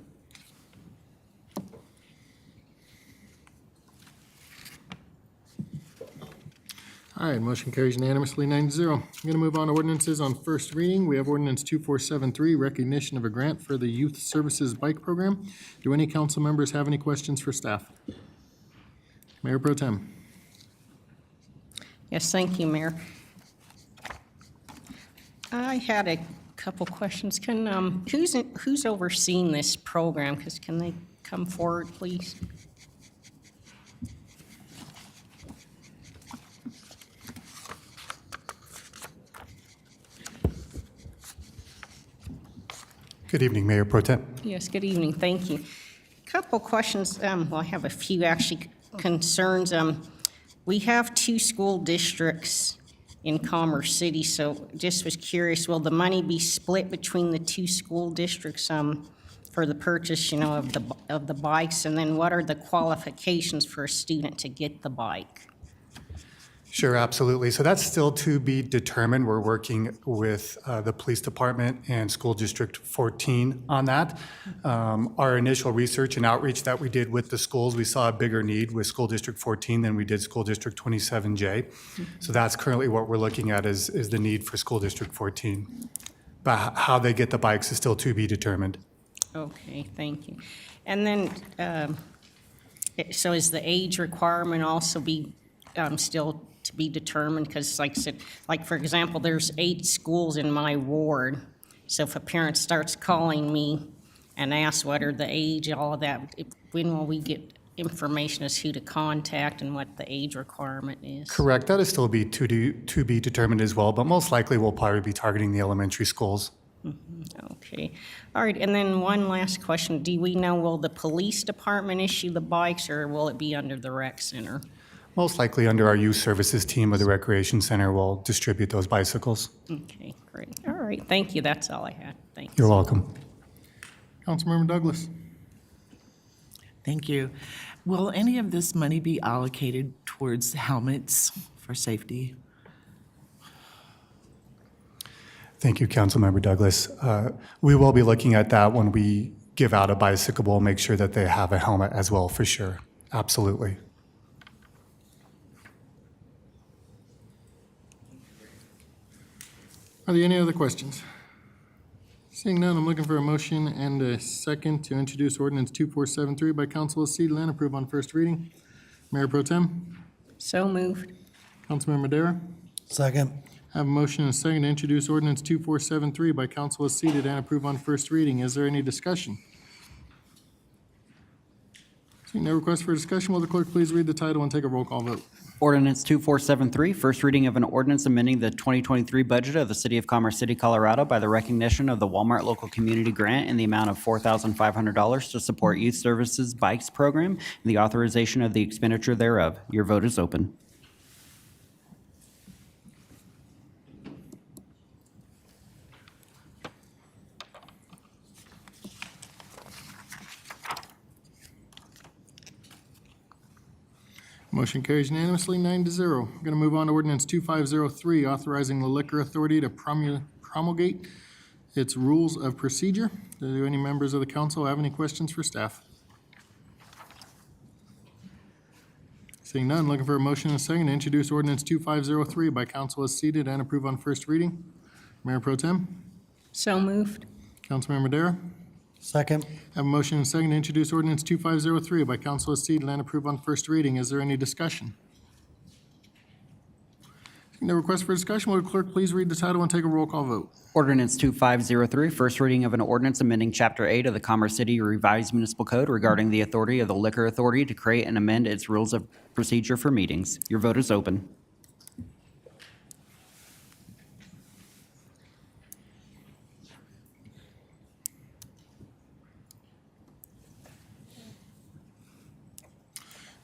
All right, motion carries unanimously 9-0. I'm going to move on to ordinances on first reading. We have ordinance 2473, recognition of a grant for the Youth Services Bike Program. Do any council members have any questions for staff? Mayor Pro Tem. Yes, thank you, Mayor. I had a couple questions. Who's overseeing this program? Because can they come forward, please? Good evening, Mayor Pro Tem. Yes, good evening, thank you. Couple questions, well, I have a few actually concerns. We have 2 school districts in Commerce City, so just was curious, will the money be split between the 2 school districts for the purchase, of the bikes? And then what are the qualifications for a student to get the bike? Sure, absolutely. So that's still to be determined. We're working with the police department and School District 14 on that. Our initial research and outreach that we did with the schools, we saw a bigger need with School District 14 than we did School District 27J. So that's currently what we're looking at is the need for School District 14. But how they get the bikes is still to be determined. Okay, thank you. And then, so is the age requirement also be still to be determined? Because like I said, like for example, there's 8 schools in my ward. So if a parent starts calling me and asks what are the age, all of that, when will we get information as who to contact and what the age requirement is? Correct. That is still to be determined as well, but most likely we'll probably be targeting the elementary schools. Okay. All right. And then one last question. Do we know, will the police department issue the bikes or will it be under the rec center? Most likely under our youth services team or the recreation center will distribute those bicycles. Okay, great. All right. Thank you. That's all I had. Thanks. You're welcome. Councilmember Douglas. Thank you. Will any of this money be allocated towards helmets for safety? Thank you, Councilmember Douglas. We will be looking at that when we give out a bicycle. We'll make sure that they have a helmet as well, for sure. Absolutely. Are there any other questions? Seeing none, I'm looking for a motion and a second to introduce ordinance 2473 by Councilor Seidel and approve on first reading. Mayor Pro Tem. So moved. Councilmember Madera. Second. I have a motion and a second to introduce ordinance 2473 by Councilor Seated and approve on first reading. Is there any discussion? Seeing no request for discussion, will the clerk please read the title and take a roll call vote? Ordinance 2473, first reading of an ordinance amending the 2023 budget of the City of Commerce City, Colorado by the recognition of the Walmart Local Community Grant in the amount of $4,500 to support Youth Services Bikes Program and the authorization of the expenditure thereof. Your vote is open. Motion carries unanimously, 9-0. We're going to move on to ordinance 2503, authorizing the Liquor Authority to promulgate its rules of procedure. Do any members of the council have any questions for staff? Seeing none, looking for a motion and a second to introduce ordinance 2503 by council as seated and approve on first reading. Mayor Pro Tem, So moved. Councilmember Madera. Second. Have a motion and a second to introduce ordinance 2503 by council as seated and approve on first reading. Is there any discussion? Seeing no request for discussion, will the clerk please read the title and take a roll call vote? Ordinance 2503, first reading of an ordinance amending Chapter 8 of the Commerce City Revised Municipal Code regarding the authority of the Liquor Authority to create and amend its rules of procedure for meetings. Your vote is open.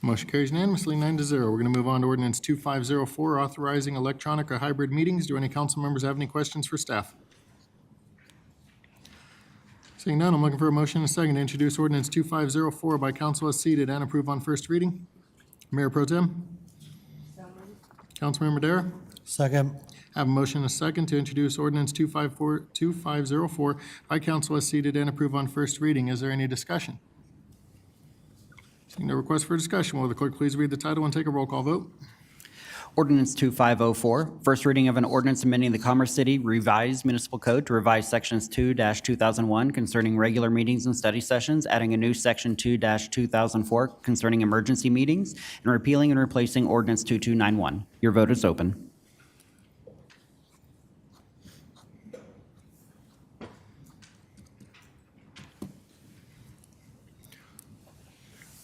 Motion carries unanimously, 9-0. We're going to move on to ordinance 2504, authorizing electronic or hybrid meetings. Do any council members have any questions for staff? Seeing none, I'm looking for a motion and a second to introduce ordinance 2504 by council as seated and approve on first reading. Mayor Pro Tem. Councilmember Madera. Second. Have a motion and a second to introduce ordinance 2504 by council as seated and approve on first reading. Is there any discussion? Seeing no request for discussion, will the clerk please read the title and take a roll call vote? Ordinance 2504, first reading of an ordinance amending the Commerce City Revised Municipal Code to revise sections 2-2001 concerning regular meetings and study sessions, adding a new section 2-2004 concerning emergency meetings, and repealing and replacing ordinance 2291. Your vote is open.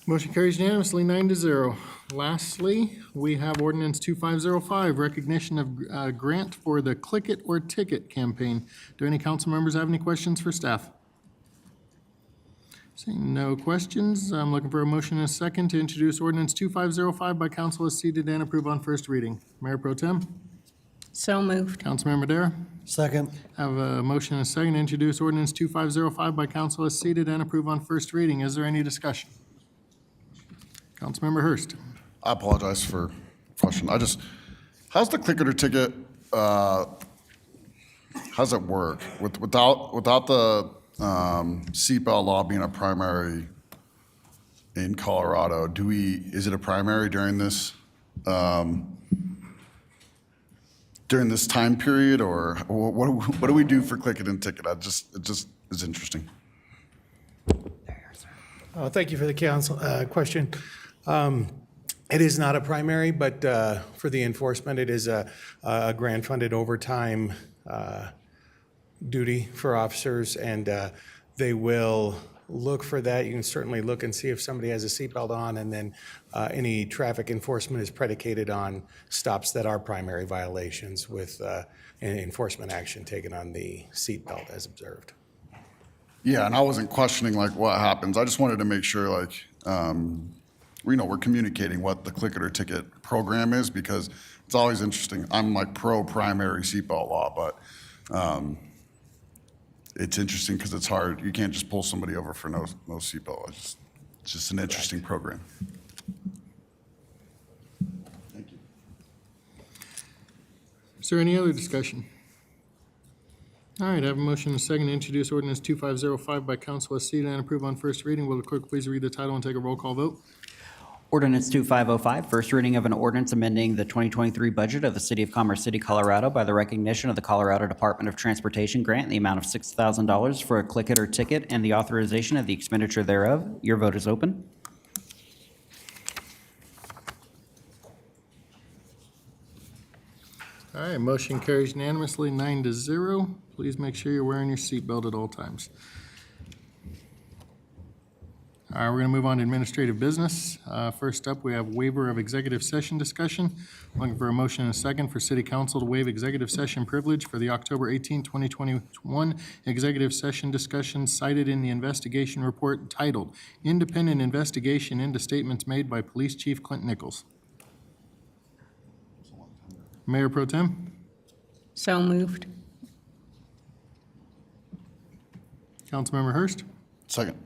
Motion carries unanimously, 9-0. Lastly, we have ordinance 2505, recognition of grant for the Click It or Ticket campaign. Do any council members have any questions for staff? Seeing no questions, I'm looking for a motion and a second to introduce ordinance 2505 by council as seated and approve on first reading. Mayor Pro Tem. So moved. Councilmember Madera. Second. Have a motion and a second to introduce ordinance 2505 by council as seated and approve on first reading. Is there any discussion? Councilmember Hurst. I apologize for question. How's the Click It or Ticket, how's it work? Without the seatbelt law being a primary in Colorado, is it a primary during this time period, or what do we do for Click It and Ticket? It just is interesting. Thank you for the council question. It is not a primary, but for the enforcement, it is a grant-funded overtime duty for officers, and they will look for that. You can certainly look and see if somebody has a seatbelt on, and then any traffic enforcement is predicated on stops that are primary violations with enforcement action taken on the seatbelt as observed. Yeah, and I wasn't questioning like what happens. I just wanted to make sure like, we're communicating what the Click It or Ticket program is, because it's always interesting. I'm like pro-primary seatbelt law, but it's interesting because it's hard. You can't just pull somebody over for no seatbelt. It's just an interesting program. Thank you. Is there any other discussion? All right, I have a motion and a second to introduce ordinance 2505 by council as seated and approve on first reading. Will the clerk please read the title and take a roll call vote? Ordinance 2505, first reading of an ordinance amending the 2023 budget of the City of Commerce City, Colorado by the recognition of the Colorado Department of Transportation grant in the amount of $6,000 for a Click It or Ticket and the authorization of the expenditure thereof. Your vote is open. All right, motion carries unanimously, 9-0. Please make sure you're wearing your seatbelt at all times. We're going to move on to administrative business. First up, we have waiver of executive session discussion. Looking for a motion and a second for City Council to waive executive session privilege for the October 18, 2021 executive session discussion cited in the investigation report titled Independent Investigation into Statements Made by Police Chief Clint Nichols. Mayor Pro Tem? So moved. Councilmember Hurst? Second.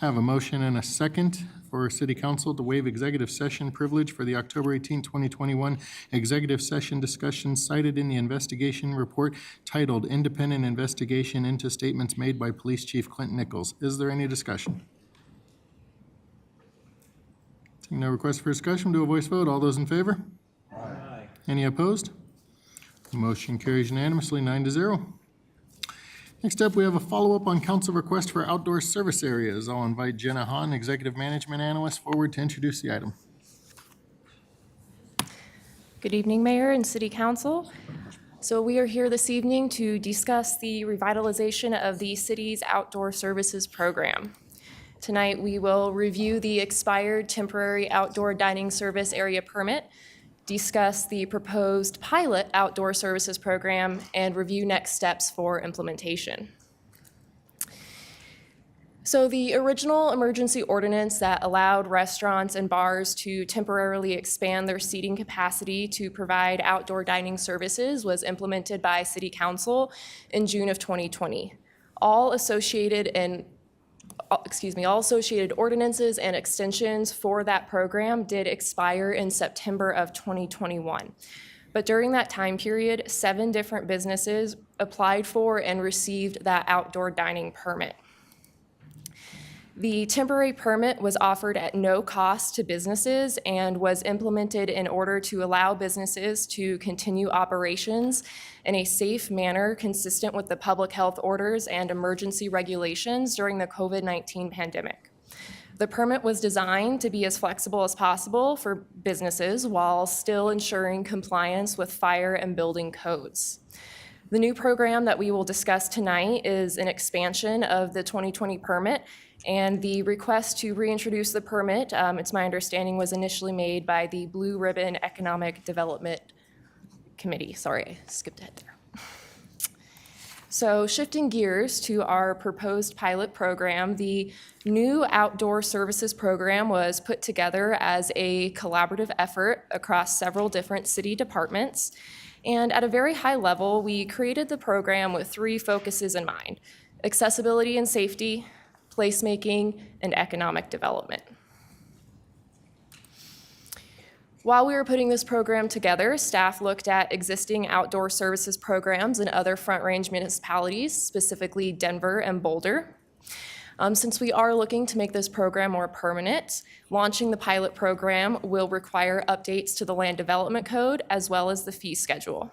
I have a motion and a second for City Council to waive executive session privilege for the October 18, 2021 executive session discussion cited in the investigation report titled Independent Investigation into Statements Made by Police Chief Clint Nichols. Is there any discussion? Seeing no request for discussion, do a voice vote. All those in favor? Aye. Any opposed? Motion carries unanimously, 9-0. Next up, we have a follow-up on council request for outdoor service areas. I'll invite Jenna Hahn, Executive Management Analyst, forward to introduce the item. Good evening, Mayor and City Council. So we are here this evening to discuss the revitalization of the city's outdoor services program. Tonight, we will review the expired temporary outdoor dining service area permit, discuss the proposed pilot outdoor services program, and review next steps for implementation. So the original emergency ordinance that allowed restaurants and bars to temporarily expand their seating capacity to provide outdoor dining services was implemented by City Council in June of 2020. All associated ordinances and extensions for that program did expire in September of 2021. But during that time period, 7 different businesses applied for and received that outdoor dining permit. The temporary permit was offered at no cost to businesses and was implemented in order to allow businesses to continue operations in a safe manner consistent with the public health orders and emergency regulations during the COVID-19 pandemic. The permit was designed to be as flexible as possible for businesses while still ensuring compliance with fire and building codes. The new program that we will discuss tonight is an expansion of the 2020 permit, and the request to reintroduce the permit, it's my understanding, was initially made by the Blue Ribbon Economic Development Committee. Sorry, I skipped ahead there. So shifting gears to our proposed pilot program, the new outdoor services program was put together as a collaborative effort across several different city departments. And at a very high level, we created the program with 3 focuses in mind: accessibility and safety, placemaking, and economic development. While we were putting this program together, staff looked at existing outdoor services programs in other Front Range municipalities, specifically Denver and Boulder. Since we are looking to make this program more permanent, launching the pilot program will require updates to the Land Development Code as well as the fee schedule.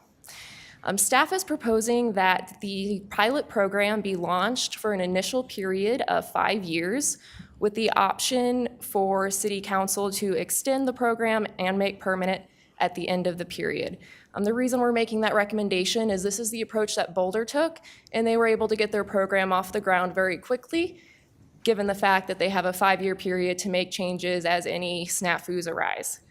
Staff is proposing that the pilot program be launched for an initial period of 5 years with the option for City Council to extend the program and make permanent at the end of the period. The reason we're making that recommendation is this is the approach that Boulder took, and they were able to get their program off the ground very quickly, given the fact that they have a 5-year period to make changes as any snafus arise.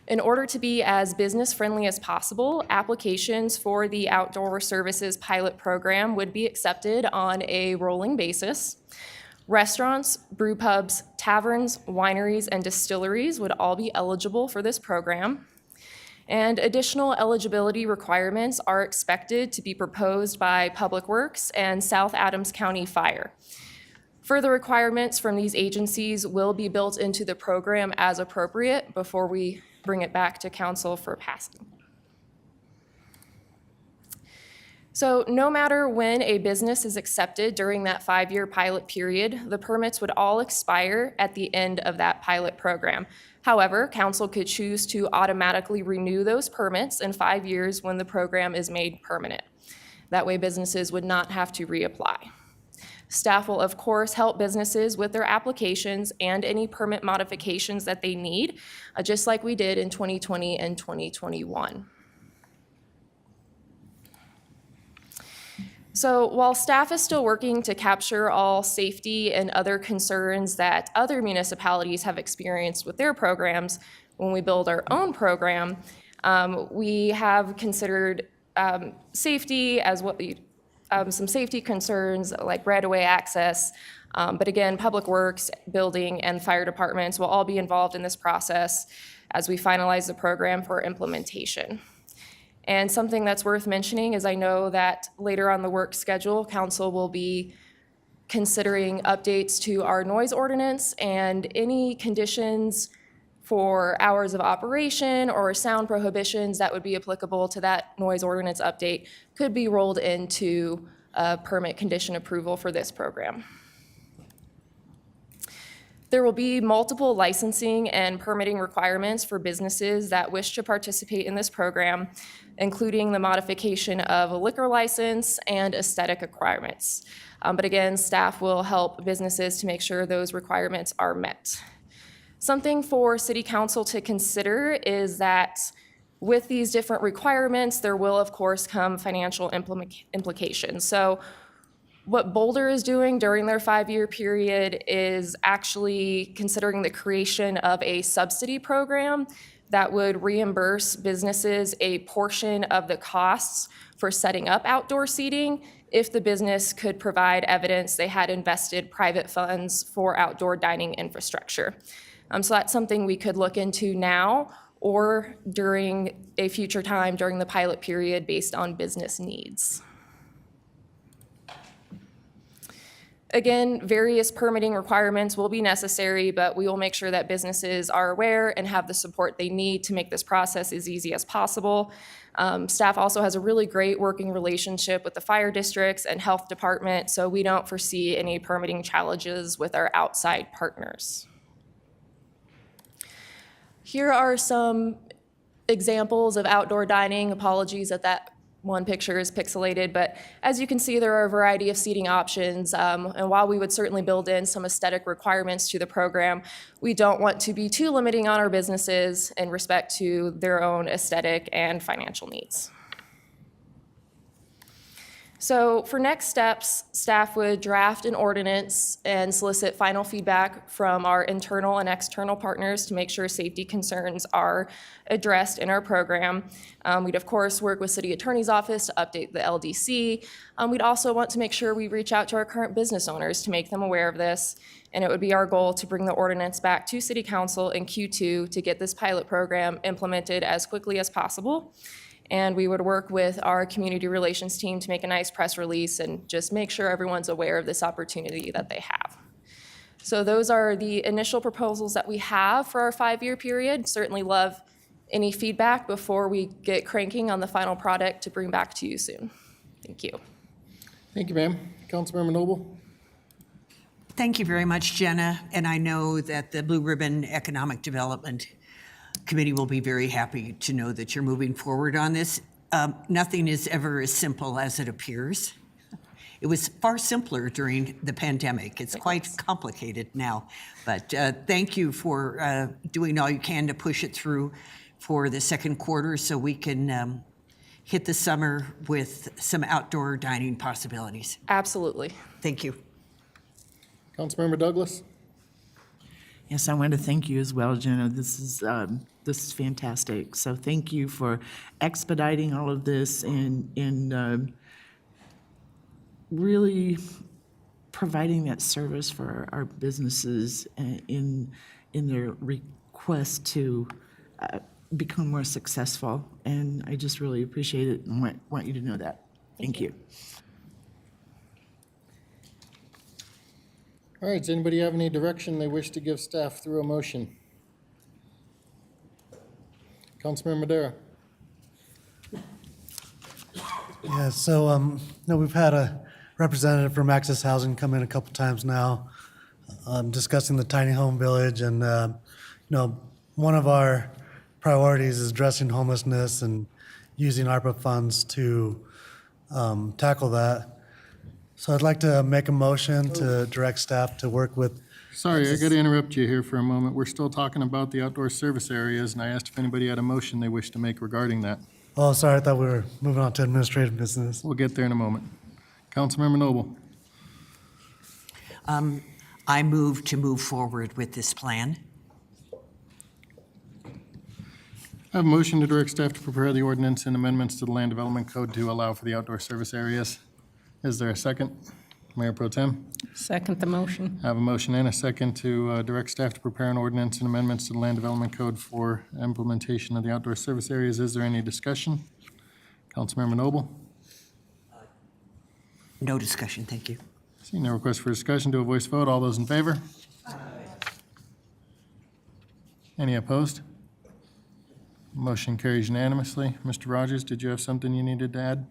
In order to be as business-friendly as possible, applications for the outdoor services pilot program would be accepted on a rolling basis. Restaurants, brew pubs, taverns, wineries, and distilleries would all be eligible for this program. And additional eligibility requirements are expected to be proposed by Public Works and South Adams County Fire. Further requirements from these agencies will be built into the program as appropriate before we bring it back to council for passing. So no matter when a business is accepted during that 5-year pilot period, the permits would all expire at the end of that pilot program. However, council could choose to automatically renew those permits in 5 years when the program is made permanent. That way businesses would not have to reapply. Staff will, of course, help businesses with their applications and any permit modifications that they need, just like we did in 2020 and 2021. So while staff is still working to capture all safety and other concerns that other municipalities have experienced with their programs, when we build our own program, we have considered safety as what some safety concerns like right-of-way access. But again, Public Works, Building, and Fire departments will all be involved in this process as we finalize the program for implementation. And something that's worth mentioning is I know that later on the work schedule, council will be considering updates to our noise ordinance, and any conditions for hours of operation or sound prohibitions that would be applicable to that noise ordinance update could be rolled into a permit condition approval for this program. There will be multiple licensing and permitting requirements for businesses that wish to participate in this program, including the modification of a liquor license and aesthetic requirements. But again, staff will help businesses to make sure those requirements are met. Something for City Council to consider is that with these different requirements, there will of course come financial implications. So what Boulder is doing during their 5-year period is actually considering the creation of a subsidy program that would reimburse businesses a portion of the costs for setting up outdoor seating if the business could provide evidence they had invested private funds for outdoor dining infrastructure. So that's something we could look into now or during a future time during the pilot period based on business needs. Again, various permitting requirements will be necessary, but we will make sure that businesses are aware and have the support they need to make this process as easy as possible. Staff also has a really great working relationship with the fire districts and health department, so we don't foresee any permitting challenges with our outside partners. Here are some examples of outdoor dining. Apologies that that one picture is pixelated, but as you can see, there are a variety of seating options. And while we would certainly build in some aesthetic requirements to the program, we don't want to be too limiting on our businesses in respect to their own aesthetic and financial needs. So for next steps, staff would draft an ordinance and solicit final feedback from our internal and external partners to make sure safety concerns are addressed in our program. We'd of course work with City Attorney's Office to update the LDC. We'd also want to make sure we reach out to our current business owners to make them aware of this. And it would be our goal to bring the ordinance back to City Council in Q2 to get this pilot program implemented as quickly as possible. And we would work with our community relations team to make a nice press release and just make sure everyone's aware of this opportunity that they have. So those are the initial proposals that we have for our 5-year period. Certainly love any feedback before we get cranking on the final product to bring back to you soon. Thank you. Thank you, ma'am. Councilmember Noble? Thank you very much, Jenna. And I know that the Blue Ribbon Economic Development Committee will be very happy to know that you're moving forward on this. Nothing is ever as simple as it appears. It was far simpler during the pandemic. It's quite complicated now. But thank you for doing all you can to push it through for the second quarter so we can hit the summer with some outdoor dining possibilities. Absolutely. Thank you. Councilmember Douglas? Yes, I want to thank you as well, Jenna. This is fantastic. So thank you for expediting all of this and really providing that service for our businesses in their request to become more successful. And I just really appreciate it and want you to know that. Thank you. All right, does anybody have any direction they wish to give staff through a motion? Councilmember Madera? Yeah, so we've had a representative from Access Housing come in a couple times now, discussing the tiny home village, and one of our priorities is addressing homelessness and using ARPA funds to tackle that. So I'd like to make a motion to direct staff to work with. Sorry, I got to interrupt you here for a moment. We're still talking about the outdoor service areas, and I asked if anybody had a motion they wish to make regarding that. Oh, sorry, I thought we were moving on to administrative business. We'll get there in a moment. Councilmember Noble. I move to move forward with this plan. I have a motion to direct staff to prepare the ordinance and amendments to the Land Development Code to allow for the outdoor service areas. Is there a second? Mayor Pro Tem? Second the motion. I have a motion and a second to direct staff to prepare an ordinance and amendments to the Land Development Code for implementation of the outdoor service areas. Is there any discussion? Councilmember Noble? No discussion, thank you. Seeing no request for discussion, do a voice vote. All those in favor? Any opposed? Motion carries unanimously. Mr. Rogers, did you have something you needed to add?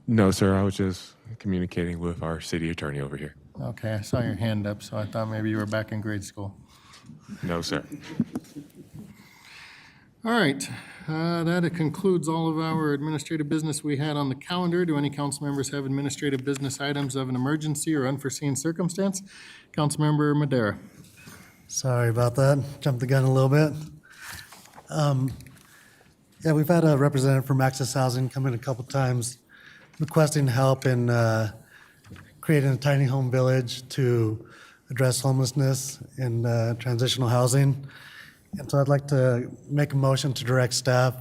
No, sir, I was just communicating with our city attorney over here. Okay, I saw your hand up, so I thought maybe you were back in grade school. No, sir. All right, that concludes all of our administrative business we had on the calendar. Do any council members have administrative business items of an emergency or unforeseen circumstance? Councilmember Madera. Sorry about that. Jumped the gun a little bit. Yeah, we've had a representative from Access Housing come in a couple times requesting help in creating a tiny home village to address homelessness in transitional housing. And so I'd like to make a motion to direct staff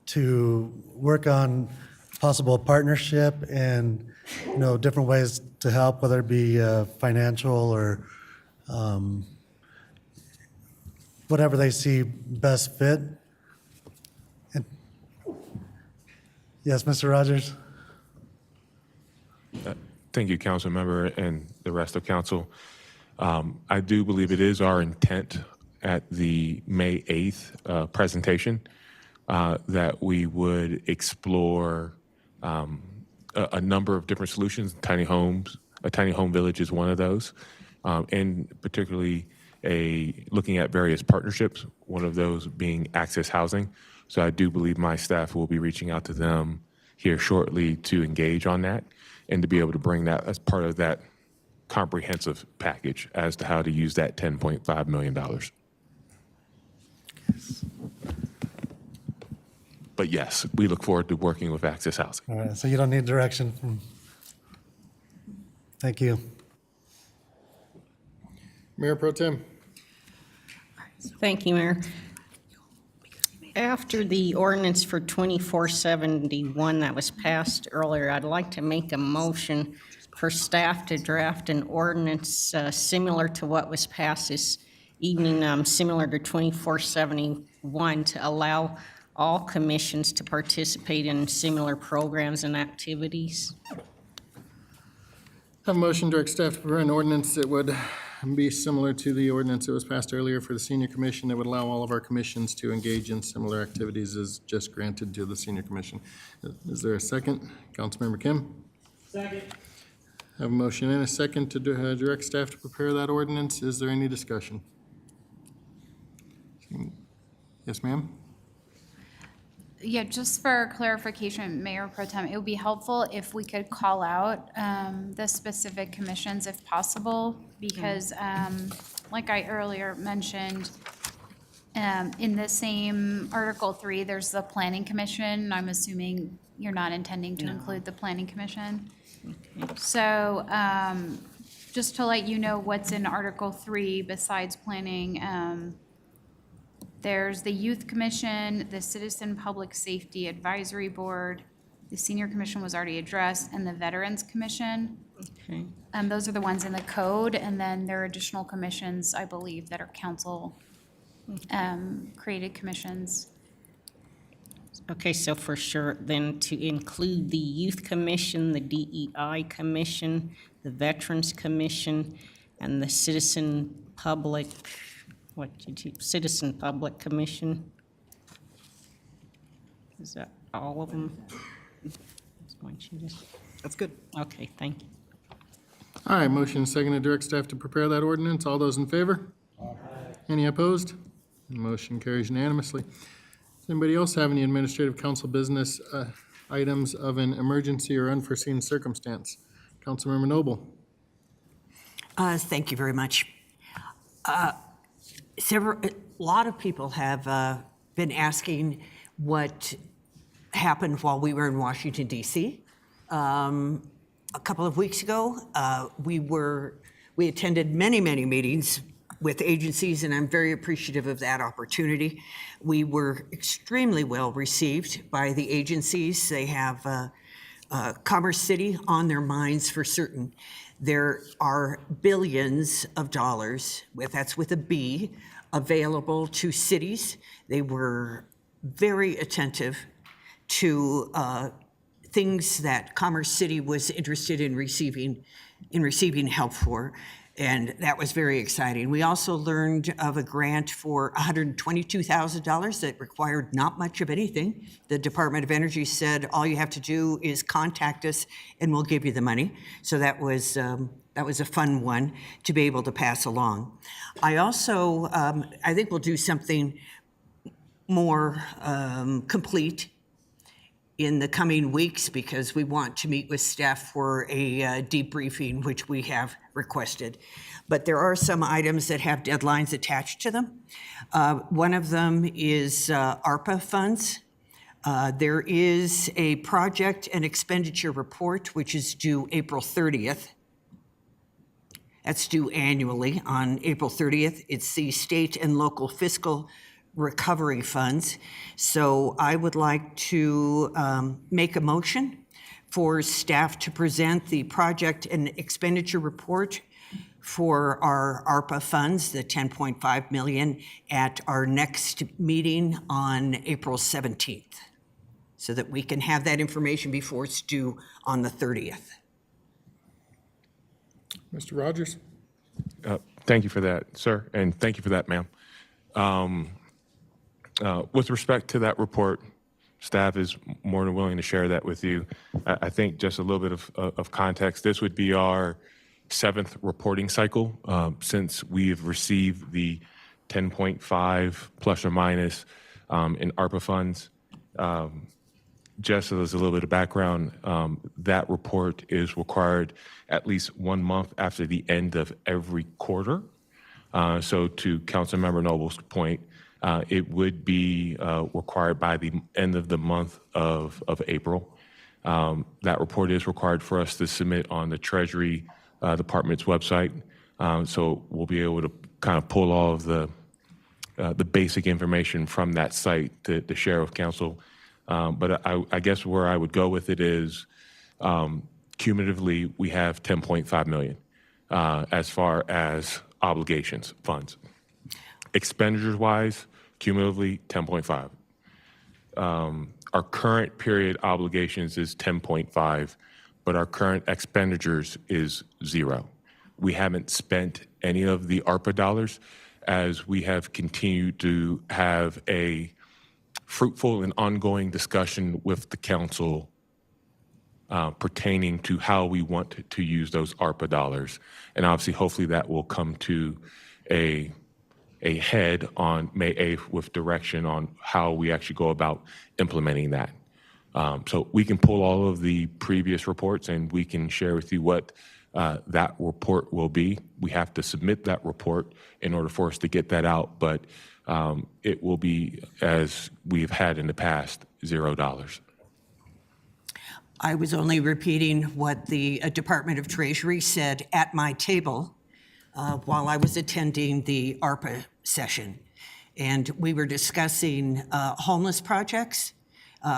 to work on possible partnership and, different ways to help, whether it be financial or whatever they see best fit. And yes, Mr. Rogers? Thank you, council member and the rest of council. I do believe it is our intent at the May 8th presentation that we would explore a number of different solutions. Tiny homes, a tiny home village is one of those, and particularly looking at various partnerships, one of those being Access Housing. So I do believe my staff will be reaching out to them here shortly to engage on that and to be able to bring that as part of that comprehensive package as to how to use that $10.5 million. But yes, we look forward to working with Access Housing. All right, so you don't need direction from, thank you. Mayor Pro Tem. Thank you, Mayor. After the ordinance for 2471 that was passed earlier, I'd like to make a motion for staff to draft an ordinance similar to what was passed this evening, similar to 2471, to allow all commissions to participate in similar programs and activities. Have a motion to direct staff to prepare an ordinance that would be similar to the ordinance that was passed earlier for the senior commission that would allow all of our commissions to engage in similar activities as just granted to the senior commission. Is there a second? Councilmember Kim? Second. Have a motion and a second to direct staff to prepare that ordinance. Is there any discussion? Yes, ma'am? Yeah, just for clarification, Mayor Pro Tem, it would be helpful if we could call out the specific commissions if possible, because like I earlier mentioned, in the same Article 3, there's the Planning Commission. I'm assuming you're not intending to include the Planning Commission. So just to let you know what's in Article 3 besides planning, there's the Youth Commission, the Citizen Public Safety Advisory Board, the Senior Commission was already addressed, and the Veterans Commission. Okay. Those are the ones in the code, and then there are additional commissions, I believe, that are council created commissions. Okay, so for sure, then to include the Youth Commission, the DEI Commission, the Veterans Commission, and the Citizen Public Commission? Is that all of them? That's good. Okay, thank you. All right, motion second to direct staff to prepare that ordinance. All those in favor? Any opposed? Motion carries unanimously. Does anybody else have any administrative council business items of an emergency or unforeseen circumstance? Councilmember Noble. Thank you very much. A lot of people have been asking what happened while we were in Washington, D.C. a couple of weeks ago. We attended many, many meetings with agencies, and I'm very appreciative of that opportunity. We were extremely well received by the agencies. They have Commerce City on their minds for certain. There are billions of dollars, that's with a B, available to cities. They were very attentive to things that Commerce City was interested in receiving help for, and that was very exciting. We also learned of a grant for $122,000 that required not much of anything. The Department of Energy said, all you have to do is contact us and we'll give you the money. So that was a fun one to be able to pass along. I also, I think we'll do something more complete in the coming weeks, because we want to meet with staff for a debriefing, which we have requested. But there are some items that have deadlines attached to them. One of them is ARPA funds. There is a project and expenditure report, which is due April 30th. That's due annually on April 30th. It's the state and local fiscal recovery funds. So I would like to make a motion for staff to present the project and expenditure report for our ARPA funds, the $10.5 million, at our next meeting on April 17th, so that we can have that information before it's due on the 30th. Mr. Rogers? Thank you for that, sir, and thank you for that, ma'am. With respect to that report, staff is more than willing to share that with you. I think just a little bit of context, this would be our 7th reporting cycle since we've received the 10.5 plus or minus in ARPA funds. Just as a little bit of background, that report is required at least 1 month after the end of every quarter. So to Councilmember Noble's point, it would be required by the end of the month of April. That report is required for us to submit on the Treasury Department's website. So we'll be able to kind of pull all of the basic information from that site to share with council. But I guess where I would go with it is cumulatively we have 10.5 million as far as obligations, funds. Expenditures-wise, cumulatively 10.5. Our current period obligations is 10.5, but our current expenditures is 0. We haven't spent any of the ARPA dollars, as we have continued to have a fruitful and ongoing discussion with the council pertaining to how we want to use those ARPA dollars. And obviously, hopefully that will come to a head on May 8th with direction on how we actually go about implementing that. So we can pull all of the previous reports and we can share with you what that report will be. We have to submit that report in order for us to get that out, but it will be, as we've had in the past, $0. I was only repeating what the Department of Treasury said at my table while I was attending the ARPA session. And we were discussing homeless projects.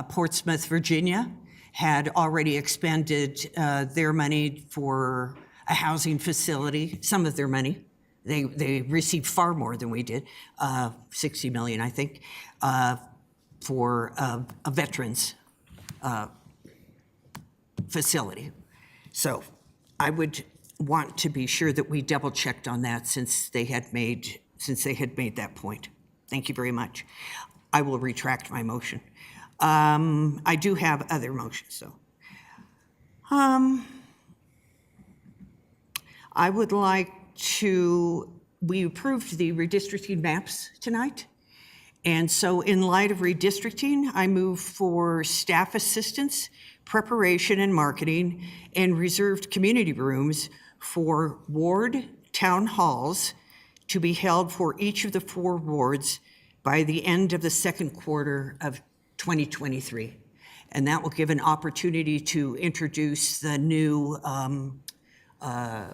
Portsmouth, Virginia had already expended their money for a housing facility, some of their money. They received far more than we did, 60 million, I think, for a veterans facility. So I would want to be sure that we double checked on that since they had made that point. Thank you very much. I will retract my motion. I do have other motions, so. I would like to, we approved the redistricting maps tonight. And so in light of redistricting, I move for staff assistance, preparation and marketing, and reserved community rooms for ward town halls to be held for each of the 4 wards by the end of the second quarter of 2023. And that will give an opportunity to introduce the new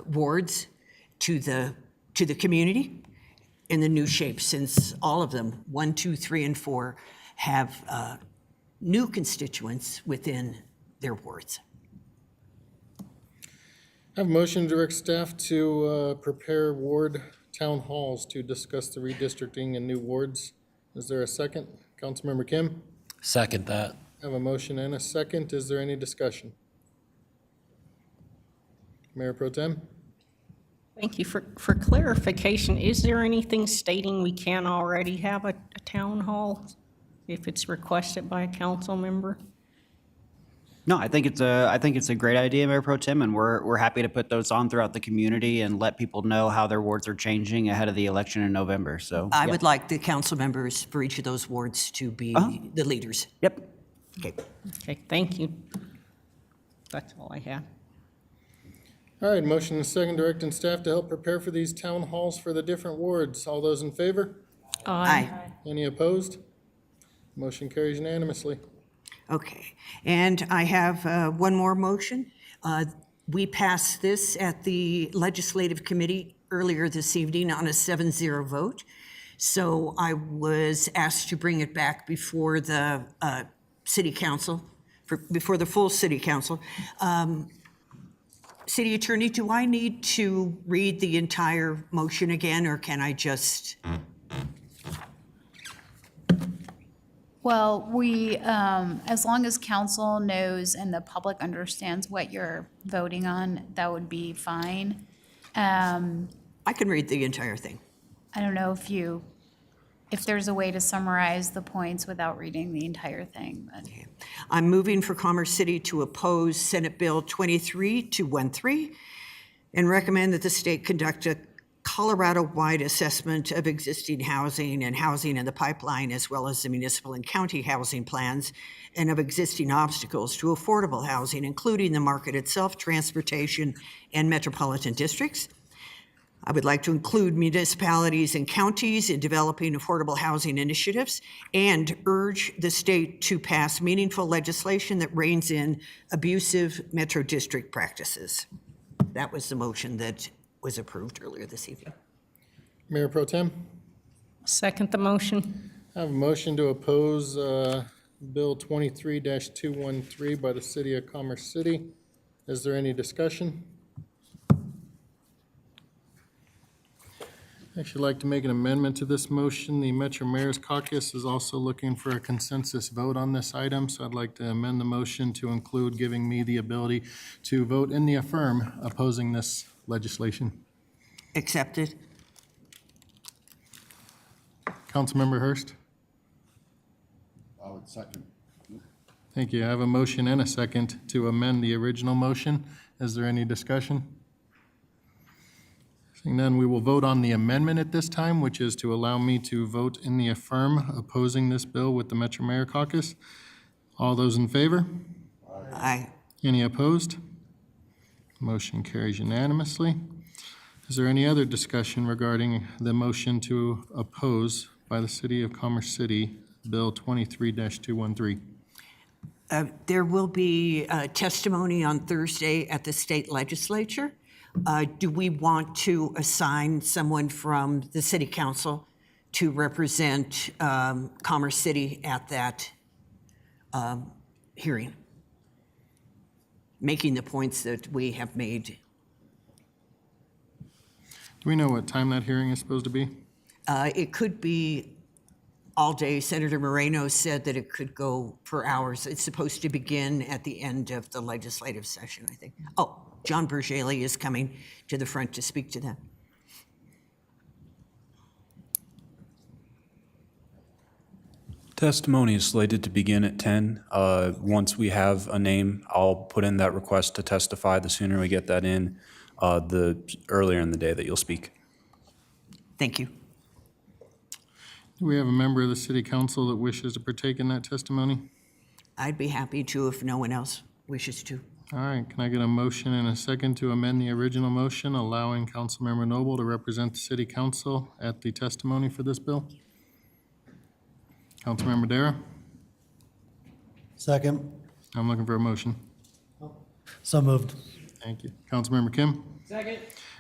wards to the community in the new shape, since all of them, 1, 2, 3, and 4, have new constituents within their wards. I have a motion to direct staff to prepare ward town halls to discuss the redistricting and new wards. Is there a second? Councilmember Kim? Second that. I have a motion and a second. Is there any discussion? Mayor Pro Tem? Thank you. For clarification, is there anything stating we can already have a town hall if it's requested by a council member? No, I think it's a great idea, Mayor Pro Tem, and we're happy to put those on throughout the community and let people know how their wards are changing ahead of the election in November. So I yeah. would like the council members for each of those wards to be the leaders. Yep. Okay. Okay, thank you. That's all I have. All right, motion and second directing staff to help prepare for these town halls for the different wards. All those in favor? Aye. Any opposed? Motion carries unanimously. Okay, and I have one more motion. We passed this at the Legislative Committee earlier this evening on a 7-0 vote. So I was asked to bring it back before the City Council, before the full City Council. City Attorney, do I need to read the entire motion again, or can I just? Well, we, as long as council knows and the public understands what you're voting on, that would be fine. I can read the entire thing. I don't know if there's a way to summarize the points without reading the entire thing, but. I'm moving for Commerce City to oppose Senate Bill 23-213 and recommend that the state conduct a Colorado-wide assessment of existing housing and housing in the pipeline, as well as the municipal and county housing plans, and of existing obstacles to affordable housing, including the market itself, transportation, and metropolitan districts. I would like to include municipalities and counties in developing affordable housing initiatives and urge the state to pass meaningful legislation that reins in abusive metro district practices. That was the motion that was approved earlier this evening. Mayor Pro Tem? Second the motion. I have a motion to oppose Bill 23-213 by the City of Commerce City. Is there any discussion? I'd actually like to make an amendment to this motion. The Metro Mayor's Caucus is also looking for a consensus vote on this item, so I'd like to amend the motion to include giving me the ability to vote in the affirm opposing this legislation. Accepted. Councilmember Hurst? I would second. Thank you. I have a motion and a second to amend the original motion. Is there any discussion? Seeing none, we will vote on the amendment at this time, which is to allow me to vote in the affirm opposing this bill with the Metro Mayor Caucus. All those in favor? Aye. Any opposed? Motion carries unanimously. Is there any other discussion regarding the motion to oppose by the City of Commerce City, Bill 23-213? There will be testimony on Thursday at the state legislature. Do we want to assign someone from the city council to represent Commerce City at that hearing, making the points that we have made? Do we know what time that hearing is supposed to be? It could be all day. Senator Moreno said that it could go for hours. It's supposed to begin at the end of the legislative session, I think. Oh, John Bergeli is coming to the front to speak to that. Testimony is slated to begin at 10. Once we have a name, I'll put in that request to testify. The sooner we get that in, the earlier in the day that you'll speak. Thank you. Do we have a member of the City Council that wishes to partake in that testimony? I'd be happy to if no one else wishes to. All right, can I get a motion and a second to amend the original motion, allowing Councilmember Noble to represent the City Council at the testimony for this bill? Councilmember Dara? Second. I'm looking for a motion. So moved. Thank you. Councilmember Kim? Second.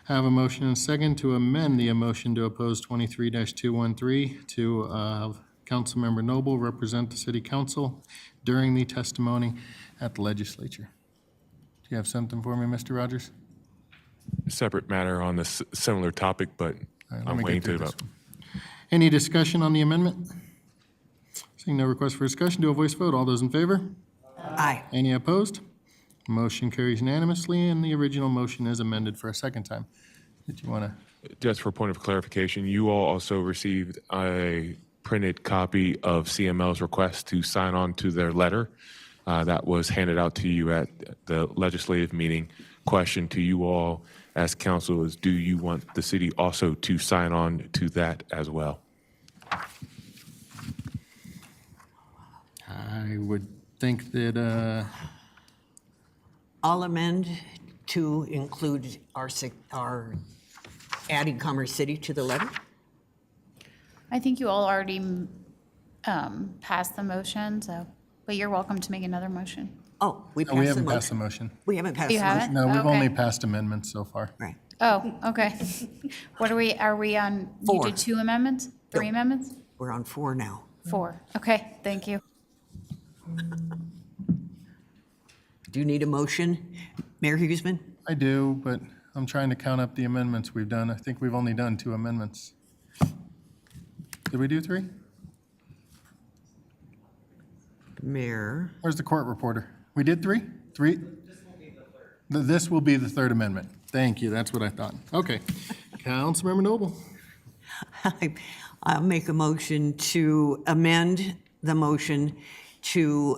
I have a motion and a second to amend the motion to oppose 23-213 to have Councilmember Noble represent the city council during the testimony at the legislature. Do you have something for me, Mr. Rogers? Separate matter on this similar topic, but All right, let I'm me waiting get through to this vote. one. Any discussion on the amendment? Seeing no request for discussion, do a voice vote. All those in favor? Aye. Any opposed? Motion carries unanimously, and the original motion is amended for a second time. Did you want to? Just for point of clarification, you all also received a printed copy of CML's request to sign on to their letter. That was handed out to you at the legislative meeting. Question to you all as council is, do you want the city also to sign on to that as well? I would think that, I'll amend to include our adding Commerce City to the letter. I think you all already passed the motion, so, but you're welcome to make another motion. Oh, we no, we passed the haven't passed the motion. motion. We haven't passed You the motion. haven't? No, we've only Okay. passed amendments so far. Right. Oh, okay. What are we on? You Four. did 2 amendments? 3 amendments? We're on 4 now. 4. Okay, thank you. Do you need a motion, Mayor Hughesman? I do, but I'm trying to count up the amendments we've done. I think we've only done 2 amendments. Did we do 3? Mayor, Where's the court reporter? We did 3? 3? This will be the third amendment. Thank you, that's what I thought. Okay. Councilmember Noble. I'll make a motion to amend the motion to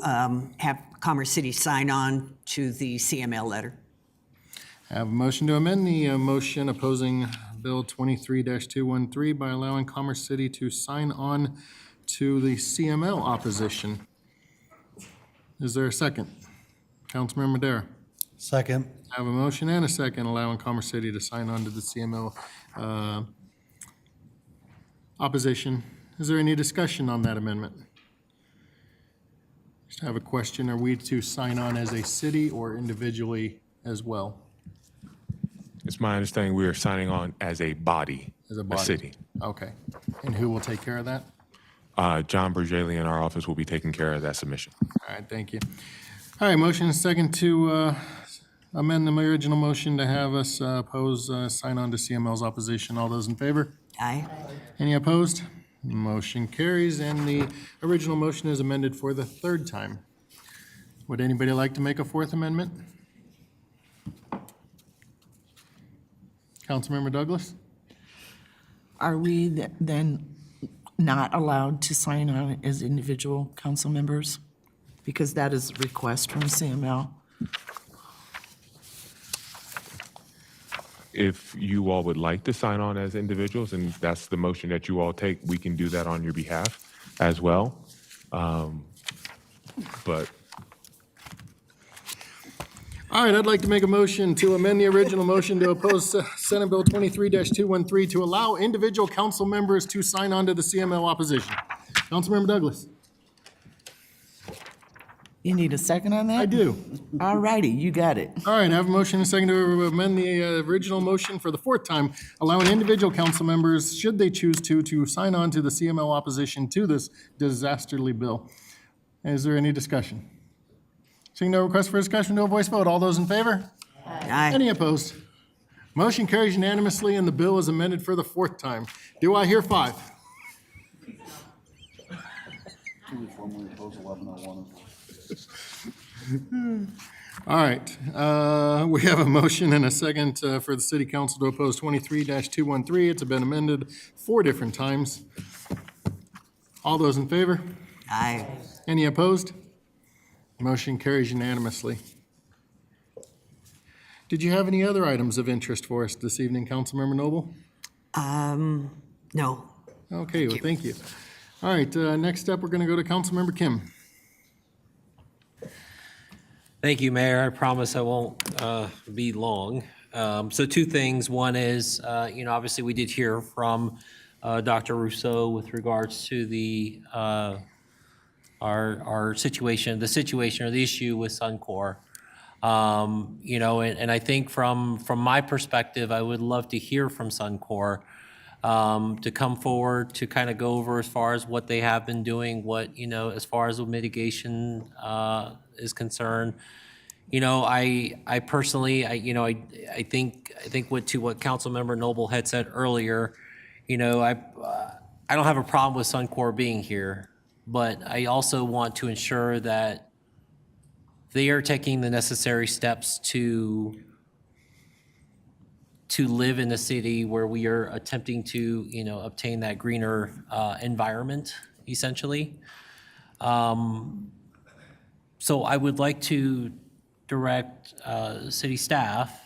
have Commerce City sign on to the CML letter. I have a motion to amend the motion opposing Bill 23-213 by allowing Commerce City to sign on to the CML opposition. Is there a second? Councilmember Madera. Second. I have a motion and a second allowing Commerce City to sign on to the CML opposition. Is there any discussion on that amendment? Just have a question. Are we to sign on as a city or individually as well? It's my understanding we are signing on as a body, As a body? city. Okay. And who will take care of that? John Bergeli in our office will be taking care of that submission. All right, thank you. All right, motion and second to amend the original motion to have us sign on to CML's opposition. All those in favor? Aye. Any opposed? Motion carries, and the original motion is amended for the third time. Would anybody like to make a fourth amendment? Councilmember Douglas? Are we then not allowed to sign on as individual council members? Because that is a request from CML. If you all would like to sign on as individuals, and that's the motion that you all take, we can do that on your behalf as well. But All right, I'd like to make a motion to amend the original motion to oppose Senate Bill 23-213 to allow individual council members to sign on to the CML opposition. Councilmember Douglas? You need a second on that? I do. All righty, you got it. All right, I have a motion and a second to amend the original motion for the fourth time, allowing individual council members, should they choose to sign on to the CML opposition to this disasterly bill. Is there any discussion? Seeing no request for discussion, no voice vote. All those in favor? Aye. Any opposed? Motion carries unanimously and the bill is amended for the fourth time. Do I hear 5? All right, we have a motion and a second for the city council to oppose 23-213. It's been amended 4 different times. All those in favor? Aye. Any opposed? Motion carries unanimously. Did you have any other items of interest for us this evening, Councilmember Noble? No. Okay, well, thank you. All right, next up, we're going to go to Councilmember Kim. Thank you, Mayor. I promise I won't be long. So 2 things. One is, obviously we did hear from Dr. Rousseau with regards to the our situation, the situation or the issue with Suncor. You know, and I think from my perspective, I would love to hear from Suncor to come forward to kind of go over as far as what they have been doing, what, you know, as far as the mitigation is concerned. You know, I personally, you know, I think what Councilmember Noble had said earlier, you know, I don't have a problem with Suncor being here, but I also want to ensure that they are taking the necessary steps to live in a city where we are attempting to, you know, obtain that greener environment, essentially. So I would like to direct city staff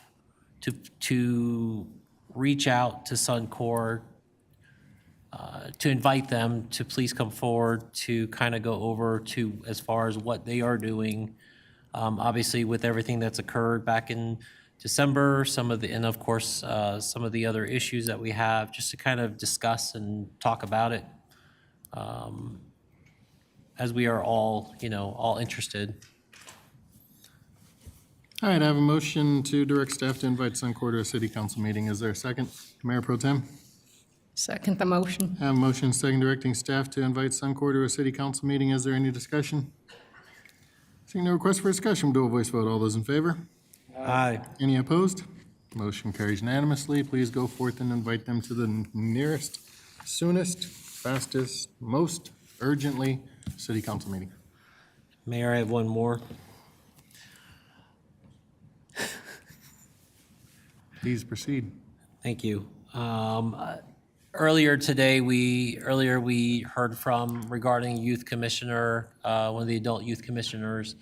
to reach out to Suncor, to invite them to please come forward to kind of go over to as far as what they are doing. Obviously, with everything that's occurred back in December, and of course, some of the other issues that we have, just to kind of discuss and talk about it, as we are all, you know, all interested. All right, I have a motion to direct staff to invite Suncor to a city council meeting. Is there a second? Mayor Pro Tem? Second the motion. I have a motion second directing staff to invite Suncor to a city council meeting. Is there any discussion? Seeing no request for discussion, we'll do a voice vote. All those in favor? Aye. Any opposed? Motion carries unanimously. Please go forth and invite them to the nearest, soonest, fastest, most urgently city council meeting. Mayor, I have one more. Please proceed. Thank you. Earlier today, we heard from regarding youth commissioner, one of the adult youth commissioners,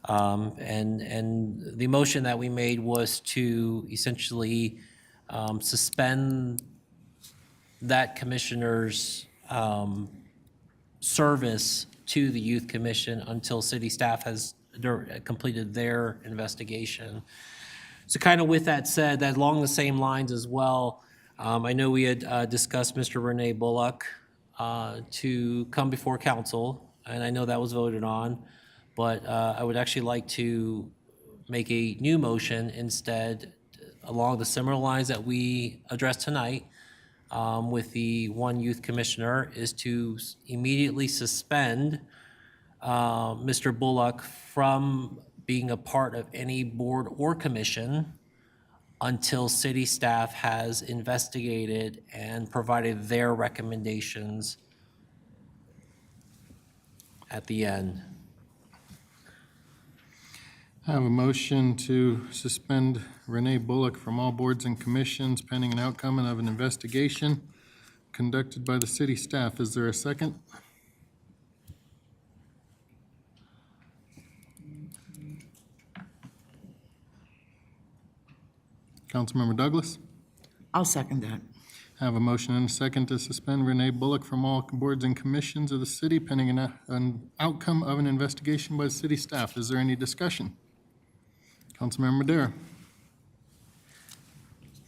and the motion that we made was to essentially suspend that commissioner's service to the youth commission until city staff has completed their investigation. So kind of with that said, that along the same lines as well, I know we had discussed Mr. Renee Bullock to come before council, and I know that was voted on, but I would actually like to make a new motion instead along the similar lines that we addressed tonight with the one youth commissioner, is to immediately suspend Mr. Bullock from being a part of any board or commission until city staff has investigated and provided their recommendations at the end. I have a motion to suspend Renee Bullock from all boards and commissions pending an outcome of an investigation conducted by the city staff. Is there a second? Councilmember Douglas? I'll second that. I have a motion and a second to suspend Renee Bullock from all boards and commissions of the city pending an outcome of an investigation by the city staff. Is there any discussion? Councilmember Madera?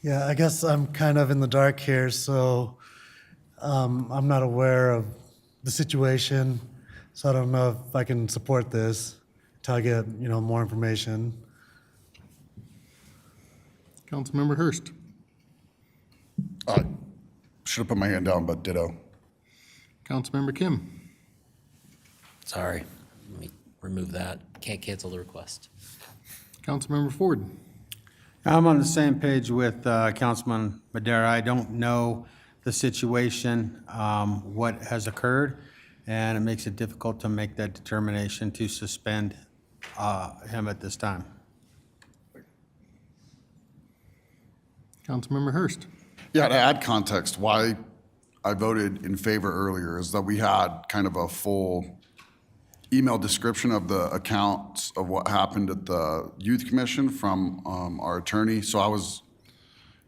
Yeah, I guess I'm kind of in the dark here, so I'm not aware of the situation, so I don't know if I can support this until I get, more information. Councilmember Hurst? I should have put my hand down, but ditto. Councilmember Kim? Sorry, let me remove that. Can't cancel the request. Councilmember Ford? I'm on the same page with Councilman Madera. I don't know the situation, what has occurred, and it makes it difficult to make that determination to suspend him at this time. Councilmember Hurst? Yeah, to add context, why I voted in favor earlier is that we had kind of a full email description of the accounts of what happened at the youth commission from our attorney. So I was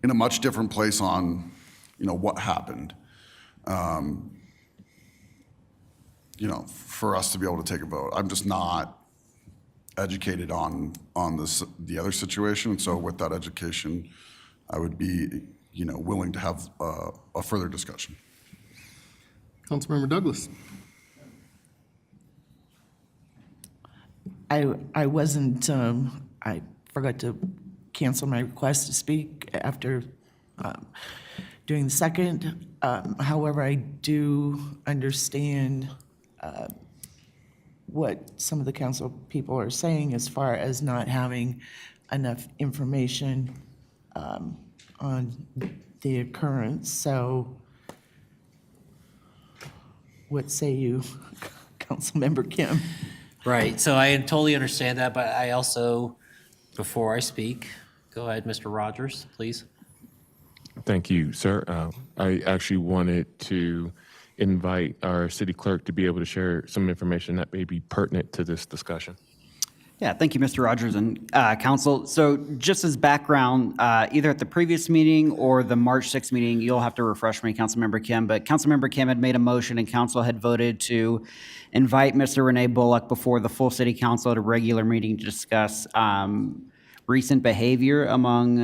in a much different place on, what happened. For us to be able to take a vote. I'm just not educated on the other situation. And so with that education, I would be, willing to have a further discussion. Councilmember Douglas? I wasn't, I forgot to cancel my request to speak after doing the second. However, I do understand what some of the council people are saying as far as not having enough information on the occurrence. So what say you, Councilmember Kim? Right, so I totally understand that, but I also, before I speak, go ahead, Mr. Rogers, please. Thank you, sir. I actually wanted to invite our city clerk to be able to share some information that may be pertinent to this discussion. Yeah, thank you, Mr. Rogers and council. So just as background, either at the previous meeting or the March 6th meeting, you'll have to refresh me, Councilmember Kim, but Councilmember Kim had made a motion and council had voted to invite Mr. Renee Bullock before the full city council at a regular meeting to discuss recent behavior among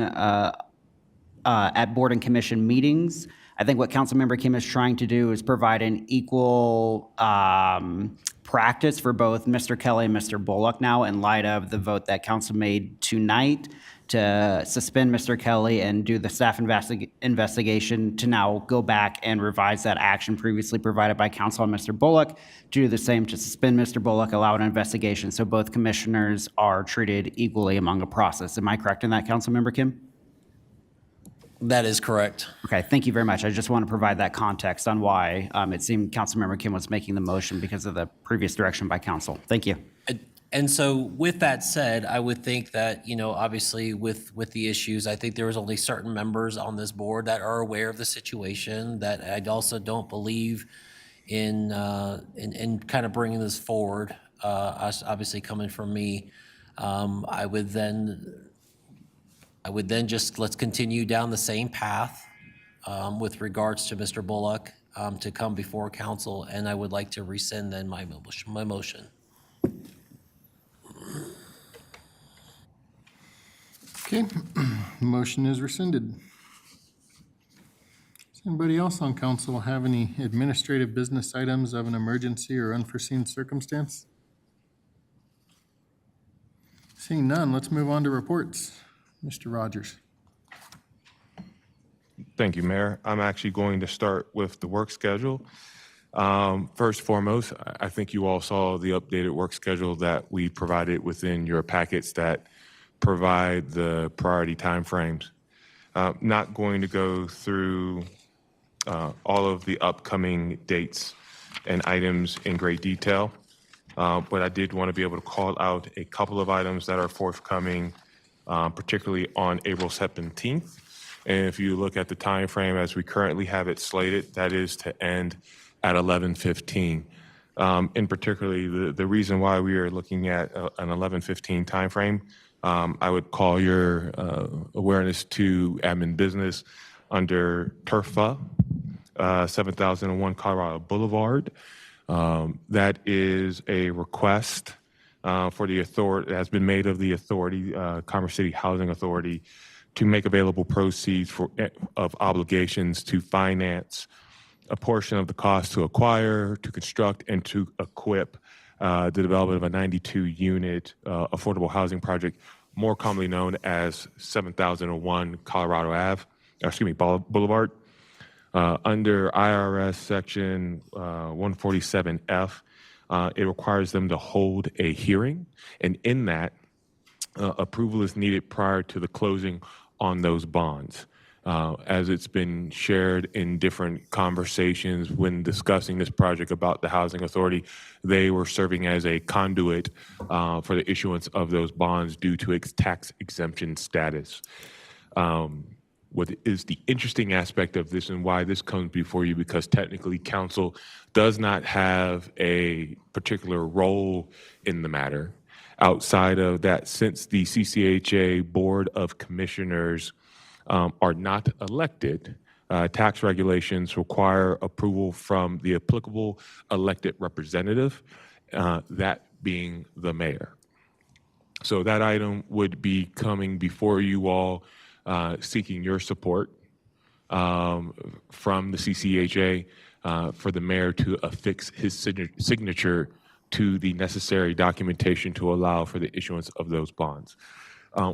at board and commission meetings. I think what Councilmember Kim is trying to do is provide an equal practice for both Mr. Kelly and Mr. Bullock now in light of the vote that council made tonight to suspend Mr. Kelly and do the staff investigation to now go back and revise that action previously provided by council on Mr. Bullock, to do the same to suspend Mr. Bullock, allow an investigation so both commissioners are treated equally among a process. Am I correct in that, Councilmember Kim? That is correct. Okay, thank you very much. I just want to provide that context on why it seemed Councilmember Kim was making the motion because of the previous direction by council. Thank you. And so with that said, I would think that, obviously with the issues, I think there was only certain members on this board that are aware of the situation, that I also don't believe in kind of bringing this forward, us obviously coming from me. I would then just, let's continue down the same path with regards to Mr. Bullock to come before council, and I would like to rescind then my motion. Okay, motion is rescinded. Does anybody else on council have any administrative business items of an emergency or unforeseen circumstance? Seeing none, let's move on to reports. Mr. Rogers. Thank you, Mayor. I'm actually going to start with the work schedule. First and foremost, I think you all saw the updated work schedule that we provided within your packets that provide the priority timeframes. Not going to go through all of the upcoming dates and items in great detail, but I did want to be able to call out a couple of items that are forthcoming, particularly on April 17th. And if you look at the time frame as we currently have it slated, that is to end at 11:15. In particularly, the reason why we are looking at an 11:15 timeframe, I would call your awareness to admin business under TURFA, 7001 Colorado Boulevard. That is a request for the authority, has been made of the authority, Commerce City Housing Authority, to make available proceeds of obligations to finance a portion of the cost to acquire, to construct, and to equip the development of a 92-unit affordable housing project, more commonly known as 7001 Colorado Boulevard. Under IRS Section 147F, it requires them to hold a hearing, and in that, approval is needed prior to the closing on those bonds. As it's been shared in different conversations when discussing this project about the Housing Authority, they were serving as a conduit for the issuance of those bonds due to its tax exemption status. What is the interesting aspect of this and why this comes before you, because technically council does not have a particular role in the matter. Outside of that, since the CCHA Board of Commissioners are not elected, tax regulations require approval from the applicable elected representative, that being the mayor. So that item would be coming before you all, seeking your support from the CCHA for the mayor to affix his signature to the necessary documentation to allow for the issuance of those bonds.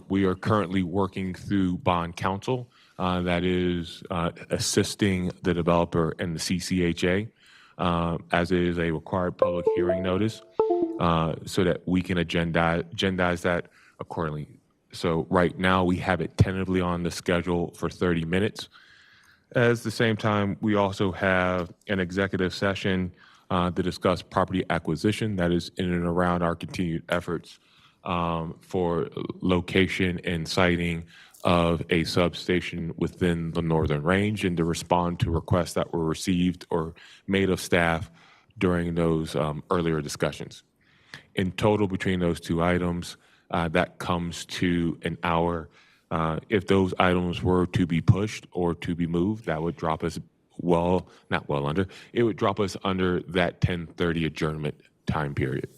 We are currently working through bond counsel that is assisting the developer and the CCHA as it is a required public hearing notice so that we can agendize that accordingly. So right now we have it tentatively on the schedule for 30 minutes. At the same time, we also have an executive session to discuss property acquisition that is in and around our continued efforts for location and siting of a substation within the Northern Range and to respond to requests that were received or made of staff during those earlier discussions. In total, between those two items, that comes to an hour. If those items were to be pushed or to be moved, that would drop us it would drop us under that 10:30 adjournment time period.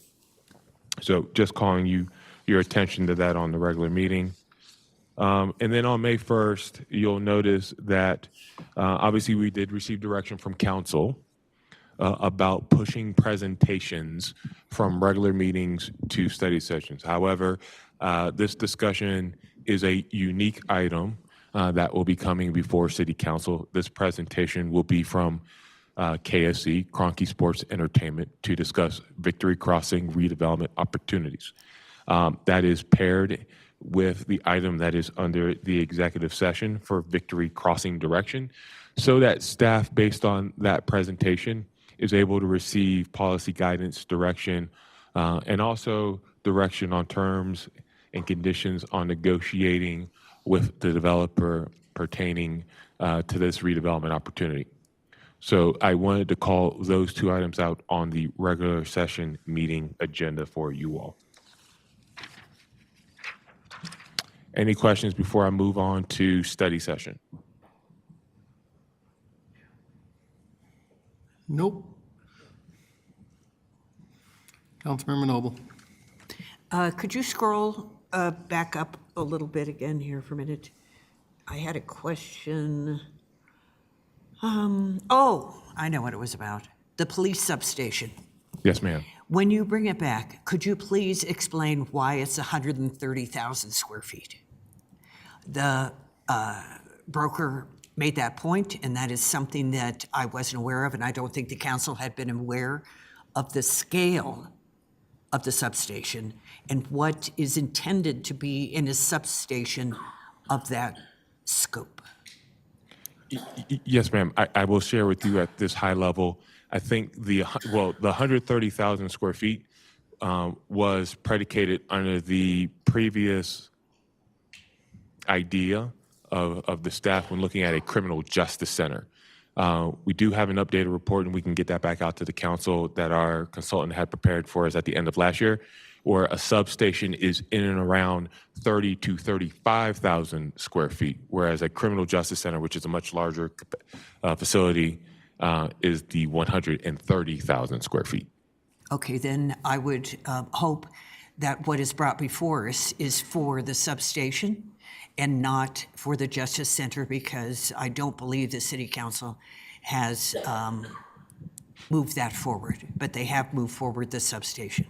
So just calling your attention to that on the regular meeting. And then on May 1st, you'll notice that obviously we did receive direction from council about pushing presentations from regular meetings to study sessions. However, this discussion is a unique item that will be coming before City Council. This presentation will be from KSE, Kroenke Sports Entertainment, to discuss Victory Crossing redevelopment opportunities. That is paired with the item that is under the executive session for Victory Crossing direction, so that staff, based on that presentation, is able to receive policy guidance, direction, and also direction on terms and conditions on negotiating with the developer pertaining to this redevelopment opportunity. So I wanted to call those two items out on the regular session meeting agenda for you all. Any questions before I move on to study session? Nope. Councilmember Noble. Could you scroll back up a little bit again here for a minute? I had a question. Oh, I know what it was about. The police substation. Yes, ma'am. When you bring it back, could you please explain why it's 130,000 square feet? The broker made that point, and that is something that I wasn't aware of, and I don't think the council had been aware of the scale of the substation and what is intended to be in a substation of that scope. Yes, ma'am. I will share with you at this high level. I think the 130,000 square feet was predicated under the previous idea of the staff when looking at a criminal justice center. We do have an updated report, and we can get that back out to the council that our consultant had prepared for us at the end of last year, where a substation is in and around 30 to 35,000 square feet, whereas a criminal justice center, which is a much larger facility, is the 130,000 square feet. Okay, then I would hope that what is brought before us is for the substation and not for the Justice Center, because I don't believe the City Council has moved that forward, but they have moved forward the substation.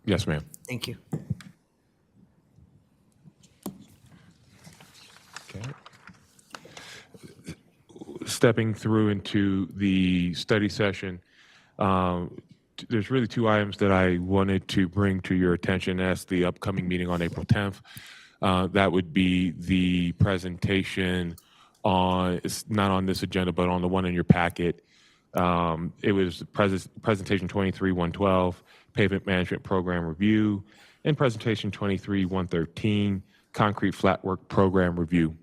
Yes, ma'am. Thank you. Okay. Stepping through into the study session, there's really two items that I wanted to bring to your attention as the upcoming meeting on April 10th. That would be the presentation on, it's not on this agenda, but on the one in your packet. It was presentation 23-112, Pavement Management Program Review, and presentation 23-113, Concrete Flatwork Program Review.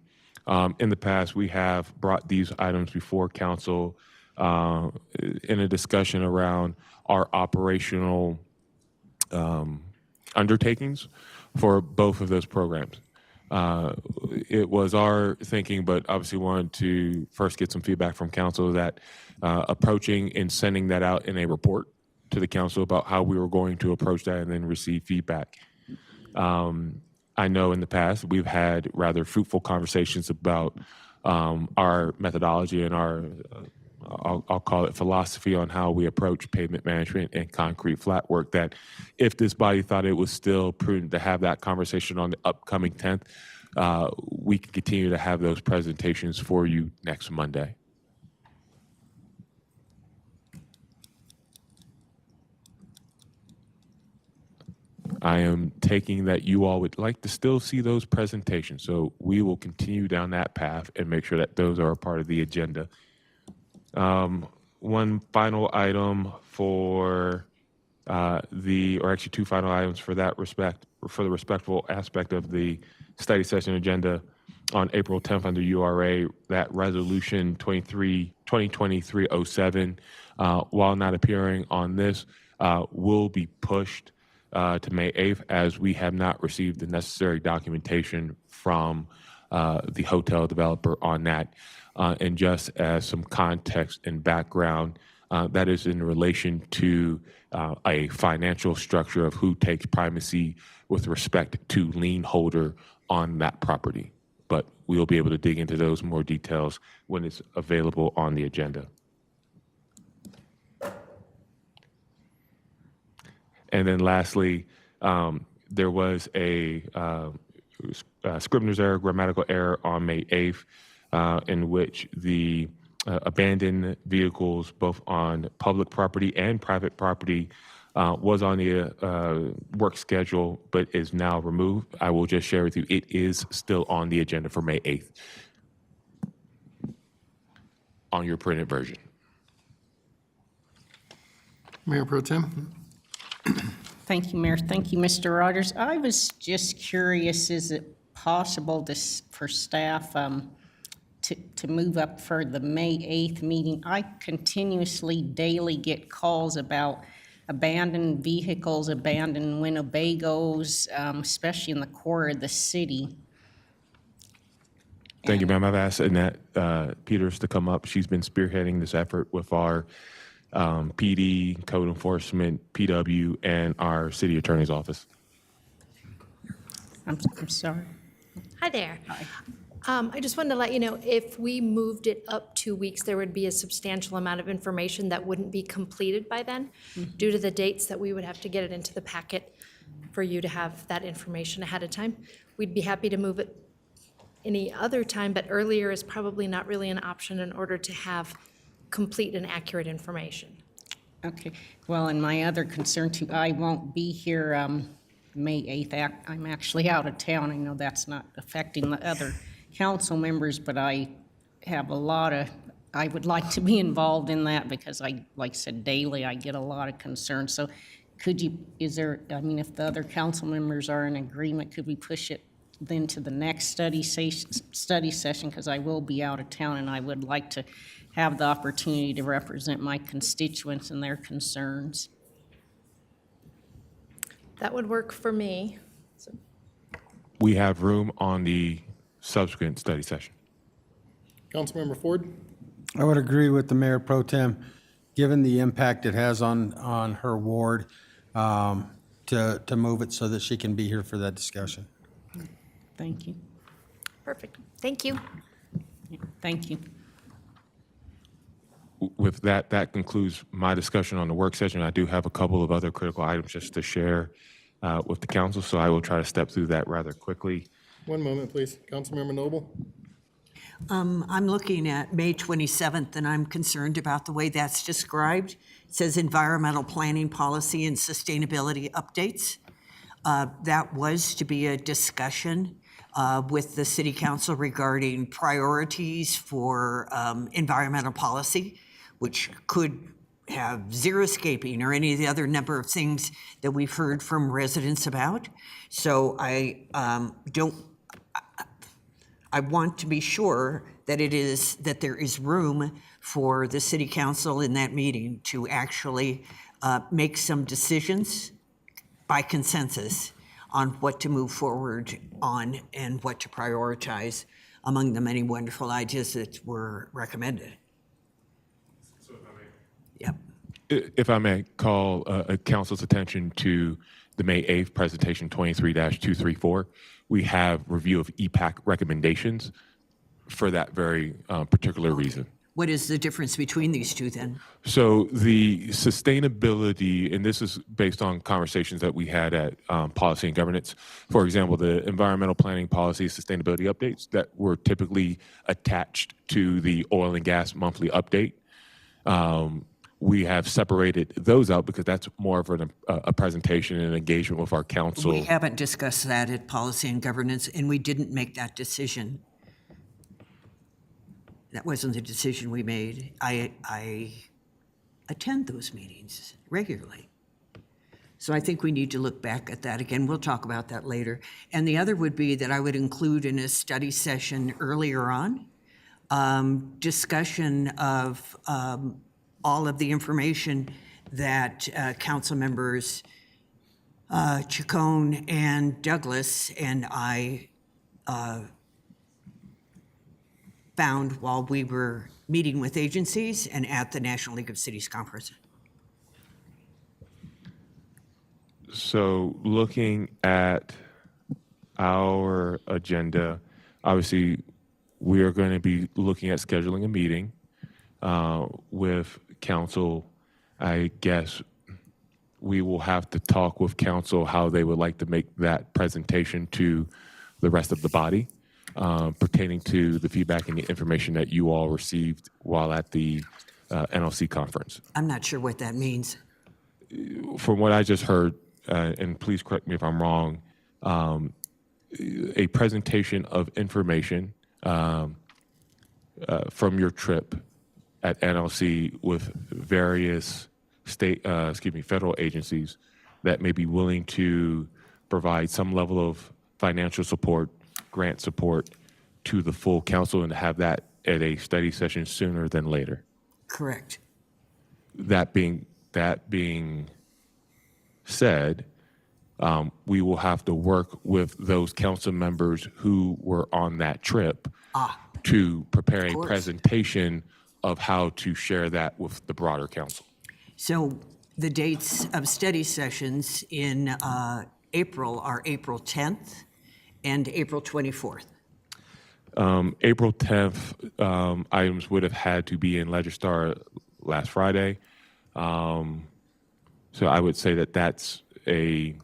In the past, we have brought these items before council in a discussion around our operational undertakings for both of those programs. It was our thinking, but obviously wanted to first get some feedback from council that approaching and sending that out in a report to the council about how we were going to approach that and then receive feedback. I know in the past we've had rather fruitful conversations about our methodology and our I'll call it philosophy on how we approach pavement management and concrete flat work, that if this body thought it was still prudent to have that conversation on the upcoming 10th, we can continue to have those presentations for you next Monday. I am taking that you all would like to still see those presentations, so we will continue down that path and make sure that those are a part of the agenda. One final item for or actually two final items for that respect, for the respectful aspect of the study session agenda on April 10th under URA, that resolution 2023-07, while not appearing on this, will be pushed to May 8th, as we have not received the necessary documentation from the hotel developer on that. And just as some context and background, that is in relation to a financial structure of who takes primacy with respect to lien holder on that property. But we'll be able to dig into those more details when it's available on the agenda. And then lastly, there was a Scribner's error, grammatical error on May 8th, in which the abandoned vehicles, both on public property and private property, was on the work schedule, but is now removed. I will just share with you, it is still on the agenda for May 8th on your printed version. Mayor Pro Tem? Thank you, Mayor. Thank you, Mr. Rogers. I was just curious, is it possible for staff to move up for the May 8th meeting? I continuously daily get calls about abandoned vehicles, abandoned Winnebagos, especially in the core of the city. Thank you, ma'am. I've asked Annette Peters to come up. She's been spearheading this effort with our PD, code enforcement, PW, and our city attorney's office. I'm sorry. Hi there. Hi. I just wanted to let you know, if we moved it up 2 weeks, there would be a substantial amount of information that wouldn't be completed by then, due to the dates that we would have to get it into the packet for you to have that information ahead of time. We'd be happy to move it any other time, but earlier is probably not really an option in order to have complete and accurate information. Okay. Well, and my other concern too, I won't be here May 8th. I'm actually out of town. I know that's not affecting the other council members, but I have I would like to be involved in that because like I said, daily I get a lot of concerns. So if the other council members are in agreement, could we push it then to the next study session? Because I will be out of town and I would like to have the opportunity to represent my constituents and their concerns. That would work for me. We have room on the subsequent study session. Councilmember Ford? I would agree with the Mayor Pro Tem, given the impact it has on her ward, to move it so that she can be here for that discussion. Thank you. Perfect. Thank you. Thank you. With that, that concludes my discussion on the work session. I do have a couple of other critical items just to share with the council, so I will try to step through that rather quickly. One moment, please. Councilmember Noble? I'm looking at May 27th, and I'm concerned about the way that's described. It says environmental planning policy and sustainability updates. That was to be a discussion with the city council regarding priorities for environmental policy, which could have xeriscaping or any of the other number of things that we've heard from residents about. So I want to be sure that there is room for the city council in that meeting to actually make some decisions by consensus on what to move forward on and what to prioritize among the many wonderful ideas that were recommended. Yep. If I may call council's attention to the May 8th presentation 23-234, we have review of EPAC recommendations for that very particular reason. What is the difference between these two then? So the sustainability, and this is based on conversations that we had at Policy and Governance. For example, the environmental planning policy sustainability updates that were typically attached to the oil and gas monthly update. We have separated those out because that's more of a presentation and engagement with our council. We haven't discussed that at Policy and Governance, and we didn't make that decision. That wasn't the decision we made. I attend those meetings regularly. So I think we need to look back at that again. We'll talk about that later. And the other would be that I would include in a study session earlier on, discussion of all of the information that council members Chacon and Douglas and I found while we were meeting with agencies and at the National League of Cities Conference. So looking at our agenda, obviously, we are going to be looking at scheduling a meeting with council. I guess we will have to talk with council how they would like to make that presentation to the rest of the body pertaining to the feedback and the information that you all received while at the NLC conference. I'm not sure what that means. From what I just heard, and please correct me if I'm wrong, a presentation of information from your trip at NLC with various federal agencies that may be willing to provide some level of financial support, grant support to the full council, and to have that at a study session sooner than later. Correct. That being said, we will have to work with those council members who were on that trip to prepare a presentation of how to share that with the broader council. So the dates of study sessions in April are April 10th and April 24th. April 10th, items would have had to be in Legistar last Friday. So I would say that that's a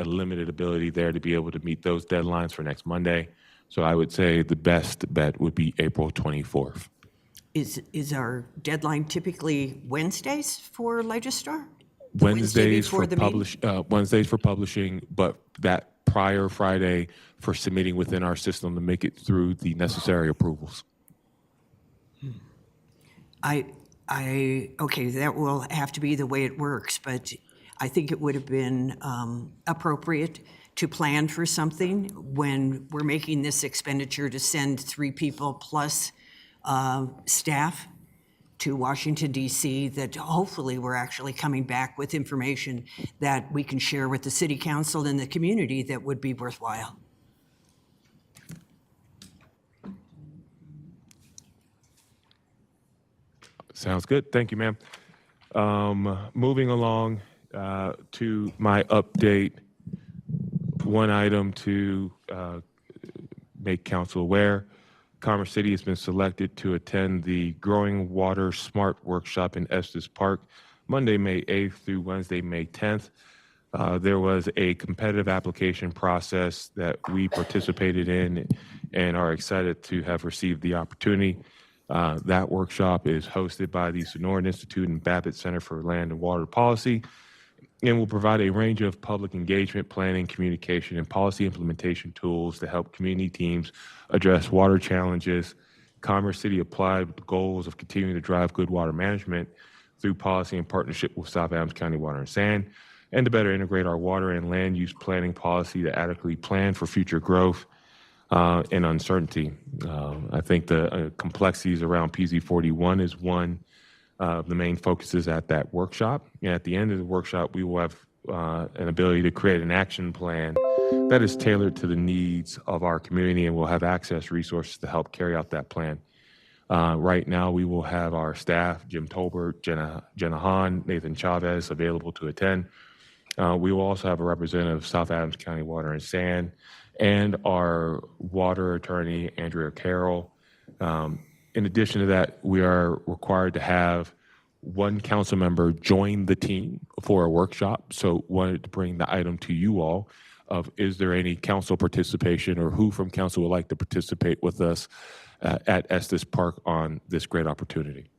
limited ability there to be able to meet those deadlines for next Monday. So I would say the best bet would be April 24th. Is our deadline typically Wednesdays for Legistar? Wednesdays for publishing, but that prior Friday for submitting within our system to make it through the necessary approvals. Okay, that will have to be the way it works, but I think it would have been appropriate to plan for something when we're making this expenditure to send 3 people plus staff to Washington, D.C., that hopefully we're actually coming back with information that we can share with the city council and the community that would be worthwhile. Sounds good. Thank you, ma'am. Moving along to my update, one item to make council aware. Commerce City has been selected to attend the Growing Water Smart Workshop in Estes Park, Monday, May 8th through Wednesday, May 10th. There was a competitive application process that we participated in and are excited to have received the opportunity. That workshop is hosted by the Sonoran Institute and Babbitt Center for Land and Water Policy, and will provide a range of public engagement, planning, communication, and policy implementation tools to help community teams address water challenges. Commerce City applied with the goals of continuing to drive good water management through policy and partnership with South Adams County Water and Sand, and to better integrate our water and land use planning policy to adequately plan for future growth and uncertainty. I think the complexities around PZ 41 is one of the main focuses at that workshop. And at the end of the workshop, we will have an ability to create an action plan that is tailored to the needs of our community, and we'll have access resources to help carry out that plan. Right now, we will have our staff, Jim Tolbert, Jenna Hahn, Nathan Chavez, available to attend. We will also have a representative of South Adams County Water and Sand, and our water attorney, Andrea Carroll, In addition to that, we are required to have one council member join the team for a workshop. So wanted to bring the item to you all of, is there any council participation or who from council would like to participate with us at Estes Park on this great opportunity?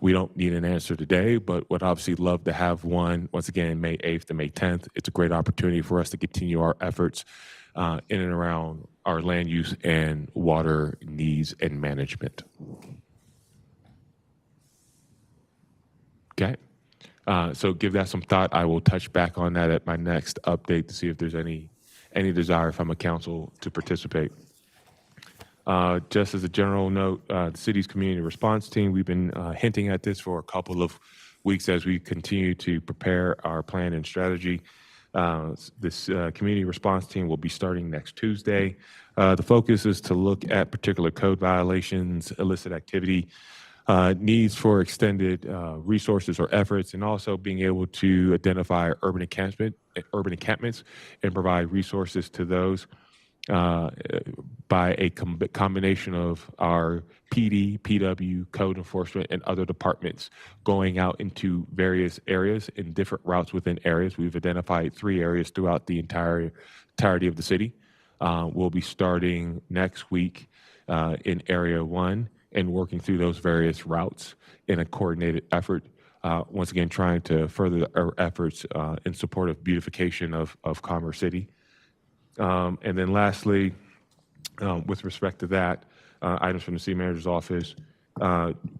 We don't need an answer today, but would obviously love to have one, once again, May 8th and May 10th. It's a great opportunity for us to continue our efforts in and around our land use and water needs and management. Okay. So give that some thought. I will touch back on that at my next update to see if there's any desire from a council to participate. Just as a general note, the city's community response team, we've been hinting at this for a couple of weeks as we continue to prepare our plan and strategy. This community response team will be starting next Tuesday. The focus is to look at particular code violations, illicit activity, needs for extended resources or efforts, and also being able to identify urban encampments and provide resources to those by a combination of our PD, PW, code enforcement, and other departments going out into various areas in different routes within areas. We've identified 3 areas throughout the entirety of the city. We'll be starting next week in Area 1 and working through those various routes in a coordinated effort. Once again, trying to further our efforts in support of beautification of Commerce City. And then lastly, with respect to that, items from the city manager's office,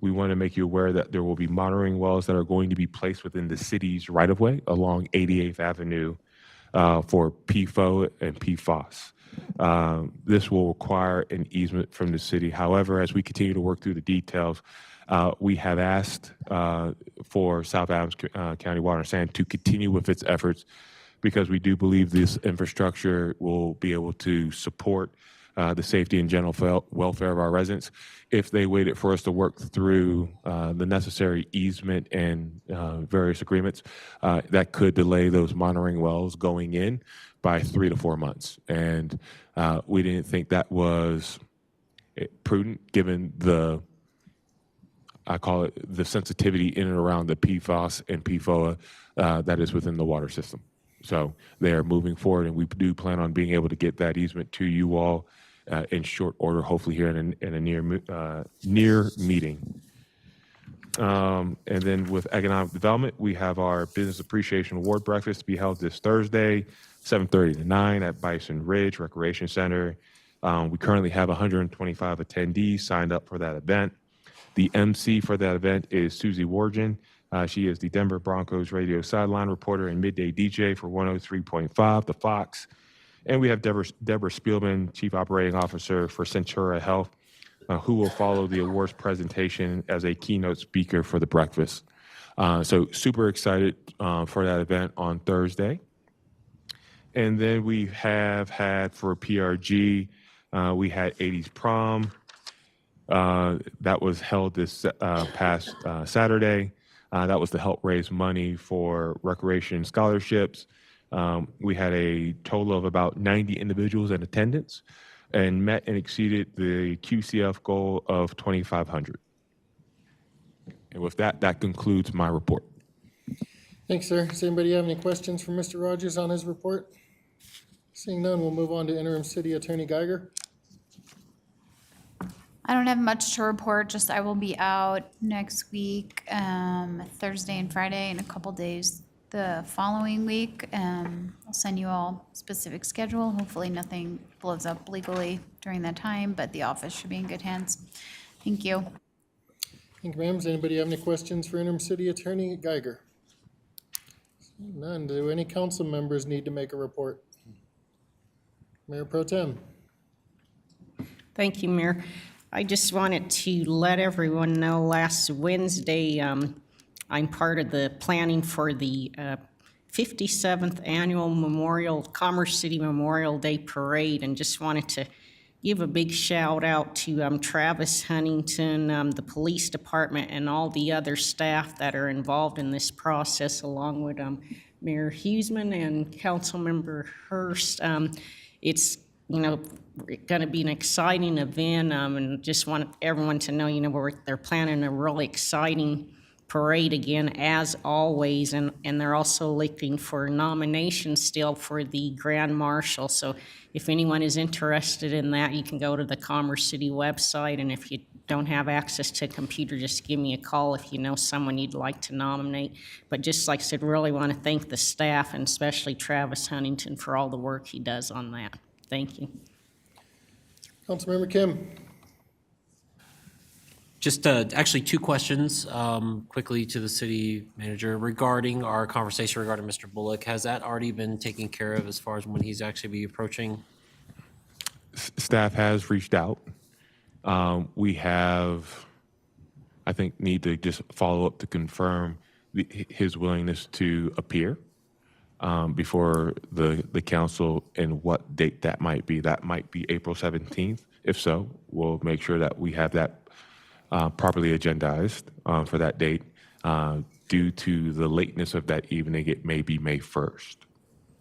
we want to make you aware that there will be monitoring wells that are going to be placed within the city's right-of-way along 88th Avenue for PFOA and PFOS. This will require an easement from the city. However, as we continue to work through the details, we have asked for South Adams County Water and Sand to continue with its efforts because we do believe this infrastructure will be able to support the safety and general welfare of our residents. If they waited for us to work through the necessary easement and various agreements, that could delay those monitoring wells going in by 3 to 4 months. And we didn't think that was prudent given the, I call it the sensitivity in and around the PFOS and PFOA that is within the water system. So they are moving forward, and we do plan on being able to get that easement to you all in short order, hopefully here in a near meeting. And then with economic development, we have our Business Appreciation Award Breakfast to be held this Thursday, 7:30 to 9 at Bison Ridge Recreation Center. We currently have 125 attendees signed up for that event. The MC for that event is Susie Wargen. She is the Denver Broncos radio sideline reporter and midday DJ for 103.5, The Fox. And we have Deborah Spielman, Chief Operating Officer for Centura Health, who will follow the awards presentation as a keynote speaker for the breakfast. So super excited for that event on Thursday. And then we have had for PRG, we had 80s prom. That was held this past Saturday. That was to help raise money for recreation scholarships. We had a total of about 90 individuals in attendance and met and exceeded the QCF goal of 2,500. And with that, that concludes my report. Thanks, sir. Does anybody have any questions for Mr. Rogers on his report? Seeing none, we'll move on to Interim City Attorney Geiger. I don't have much to report, just I will be out next week, Thursday and Friday, and a couple days the following week. I'll send you all specific schedule. Hopefully nothing blows up legally during that time, but the office should be in good hands. Thank you. Thank you, ma'am. Does anybody have any questions for Interim City Attorney Geiger? None. Do any council members need to make a report? Mayor Pro Tem. Thank you, Mayor. I just wanted to let everyone know last Wednesday, I'm part of the planning for the 57th Annual Commerce City Memorial Day Parade, and just wanted to give a big shout out to Travis Huntington, the police department, and all the other staff that are involved in this process, along with Mayor Huseman and Councilmember Hurst. It's, you know, going to be an exciting event, and just want everyone to know, you know, they're planning a really exciting parade again, as always, and they're also looking for nominations still for the Grand Marshal. So if anyone is interested in that, you can go to the Commerce City website, and if you don't have access to a computer, just give me a call if you know someone you'd like to nominate. But just like I said, really want to thank the staff, and especially Travis Huntington, for all the work he does on that. Thank you. Councilmember Kim. Just actually two questions quickly to the city manager regarding our conversation regarding Mr. Bullock. Has that already been taken care of as far as when he's actually be approaching? Staff has reached out. We have, I think, need to just follow up to confirm his willingness to appear before the council, and what date that might be. That might be April 17th. If so, we'll make sure that we have that properly agendized for that date. Due to the lateness of that evening, it may be May 1st.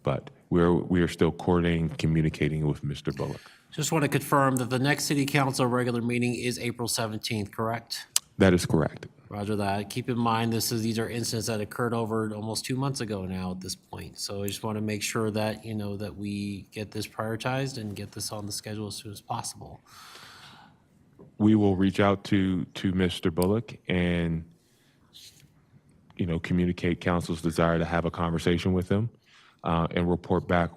But we are still coordinating, communicating with Mr. Bullock. Just want to confirm that the next city council regular meeting is April 17th, correct? That is correct. Roger that. Keep in mind, these are incidents that occurred over almost 2 months ago now at this point. So I just want to make sure that, you know, that we get this prioritized and get this on the schedule as soon as possible. We will reach out to Mr. Bullock and, you know, communicate council's desire to have a conversation with him and report back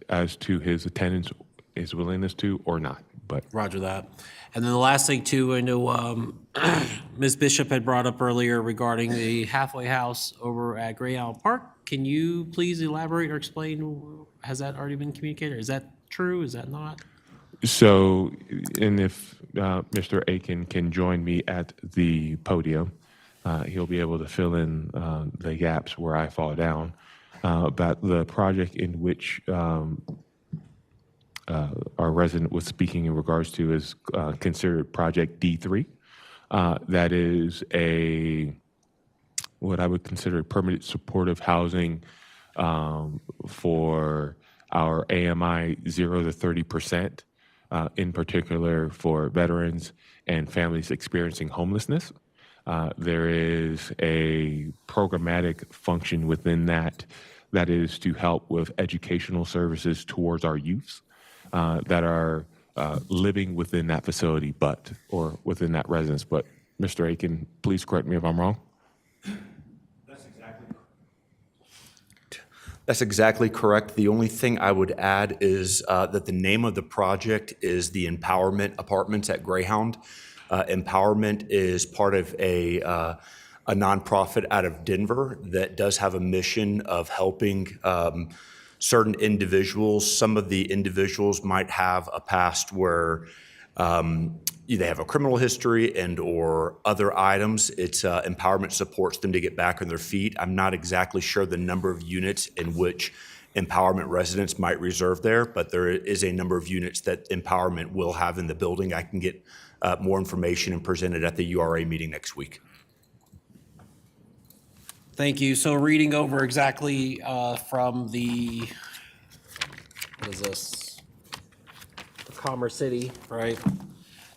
as to his attendance, his willingness to or not. But Roger that. And then the last thing too, I know Ms. Bishop had brought up earlier regarding the halfway house over at Greyhound Park. Can you please elaborate or explain, has that already been communicated? Is that true? Is that not? so, and if Mr. Aiken can join me at the podium, he'll be able to fill in the gaps where I fall down about the project in which our resident was speaking in regards to is considered Project D3. That is what I would consider permanent supportive housing for our AMI 0 to 30%, in particular for veterans and families experiencing homelessness. There is a programmatic function within that is to help with educational services towards our youths that are living within that facility, or within that residence. But Mr. Aiken, please correct me if I'm wrong. That's exactly correct. The only thing I would add is that the name of the project is the Empowerment Apartments at Greyhound. Empowerment is part of a nonprofit out of Denver that does have a mission of helping certain individuals. Some of the individuals might have a past where they have a criminal history and or other items. It's Empowerment supports them to get back on their feet. I'm not exactly sure the number of units in which Empowerment residents might reserve there, but there is a number of units that Empowerment will have in the building. I can get more information and present it at the URA meeting next week. Thank you. So reading over exactly from the, what is this? The Commerce City, right?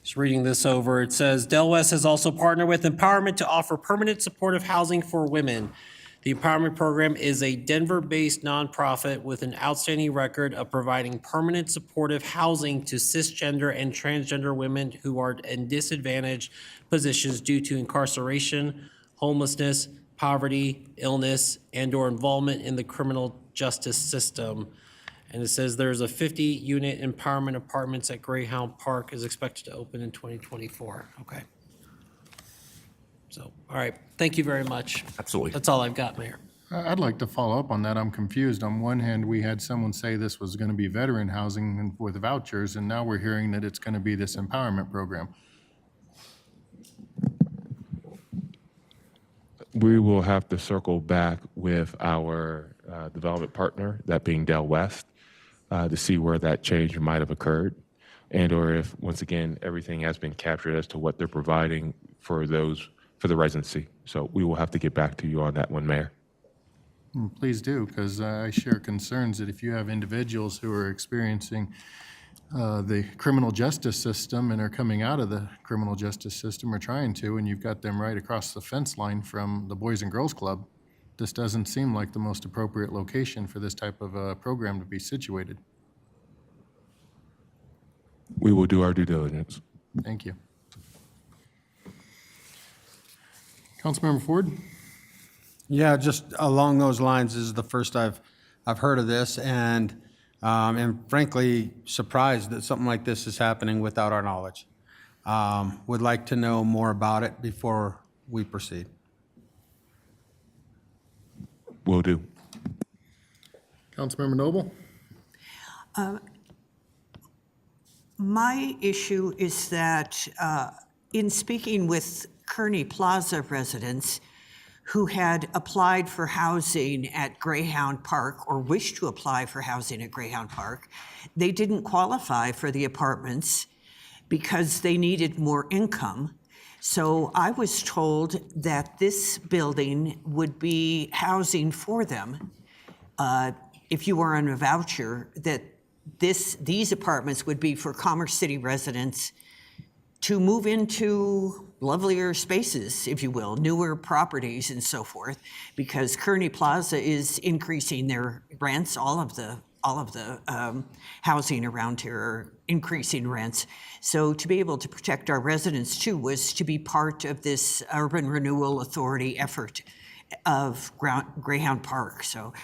Just reading this over, it says, Del West has also partnered with Empowerment to offer permanent supportive housing for women. The Empowerment Program is a Denver-based nonprofit with an outstanding record of providing permanent supportive housing to cisgender and transgender women who are in disadvantaged positions due to incarceration, homelessness, poverty, illness, and/or involvement in the criminal justice system. And it says there's a 50-unit Empowerment Apartments at Greyhound Park is expected to open in 2024. Okay. So, all right. Thank you very much. Absolutely. That's all I've got, Mayor. I'd like to follow up on that. I'm confused. On one hand, we had someone say this was going to be veteran housing with vouchers, and now we're hearing that it's going to be this empowerment program. We will have to circle back with our development partner, that being Del West, to see where that change might have occurred, and or if, once again, everything has been captured as to what they're providing for the residency. So we will have to get back to you on that one, Mayor. Please do, because I share concerns that if you have individuals who are experiencing the criminal justice system and are coming out of the criminal justice system or trying to, and you've got them right across the fence line from the Boys and Girls Club. This doesn't seem like the most appropriate location for this type of program to be situated. We will do our due diligence. Thank you. Councilmember Ford? Yeah, just along those lines, this is the first I've heard of this, and frankly surprised that something like this is happening without our knowledge. Would like to know more about it before we proceed. Will do. Councilmember Noble? My issue is that in speaking with Kearney Plaza residents who had applied for housing at Greyhound Park or wished to apply for housing at Greyhound Park, they didn't qualify for the apartments because they needed more income. So I was told that this building would be housing for them. If you were on a voucher, that these apartments would be for Commerce City residents to move into lovelier spaces, if you will, newer properties and so forth, because Kearney Plaza is increasing their rents. All of the housing around here are increasing rents. So to be able to protect our residents too was to be part of this Urban Renewal Authority effort of Greyhound Park. So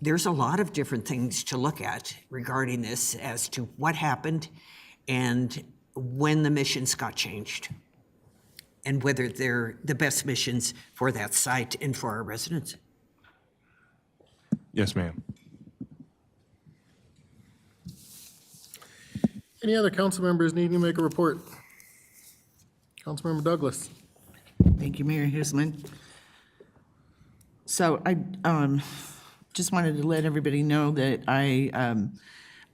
there's a lot of different things to look at regarding this as to what happened and when the missions got changed and whether they're the best missions for that site and for our residents. Yes, ma'am. Any other council members needing to make a report? Councilmember Douglas? Thank you, Mayor Hisman. So I just wanted to let everybody know that I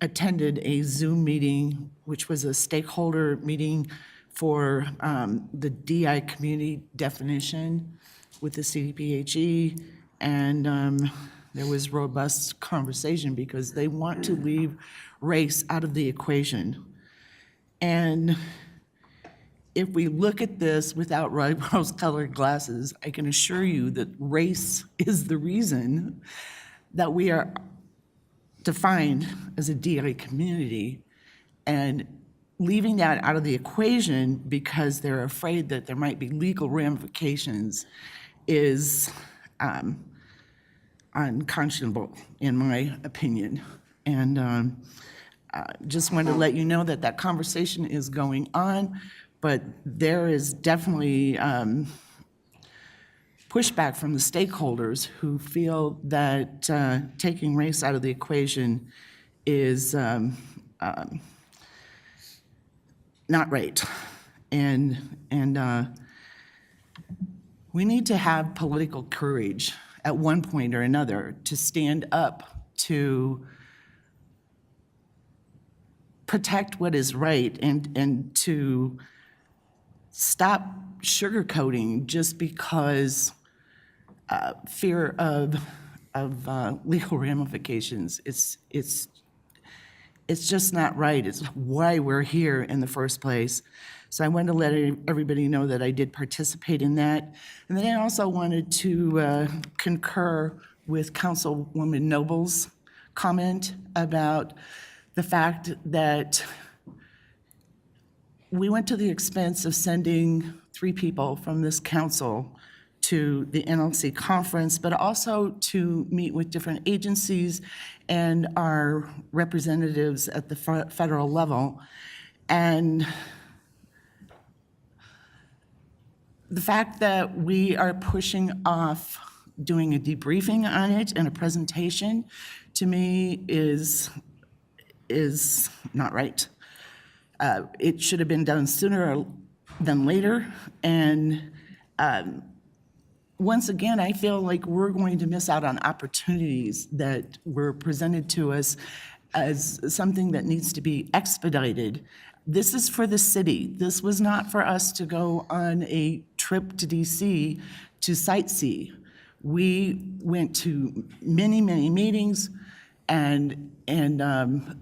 attended a Zoom meeting, which was a stakeholder meeting for the DI community definition with the CDPHE, and there was robust conversation because they want to leave race out of the equation. And if we look at this without rose-colored glasses, I can assure you that race is the reason that we are defined as a DI community, and leaving that out of the equation because they're afraid that there might be legal ramifications is unconscionable, in my opinion. And just wanted to let you know that that conversation is going on, but there is definitely pushback from the stakeholders who feel that taking race out of the equation is not right. And we need to have political courage at one point or another to stand up to protect what is right and to stop sugarcoating just because fear of legal ramifications. It's just not right. It's why we're here in the first place. So I wanted to let everybody know that I did participate in that. And then I also wanted to concur with Councilwoman Noble's comment about the fact that we went to the expense of sending 3 people from this council to the NLC conference, but also to meet with different agencies and our representatives at the federal level. And the fact that we are pushing off doing a debriefing on it and a presentation, to me, is not right. It should have been done sooner than later. And once again, I feel like we're going to miss out on opportunities that were presented to us as something that needs to be expedited. This is for the city. This was not for us to go on a trip to DC to sightsee. We went to many, many meetings and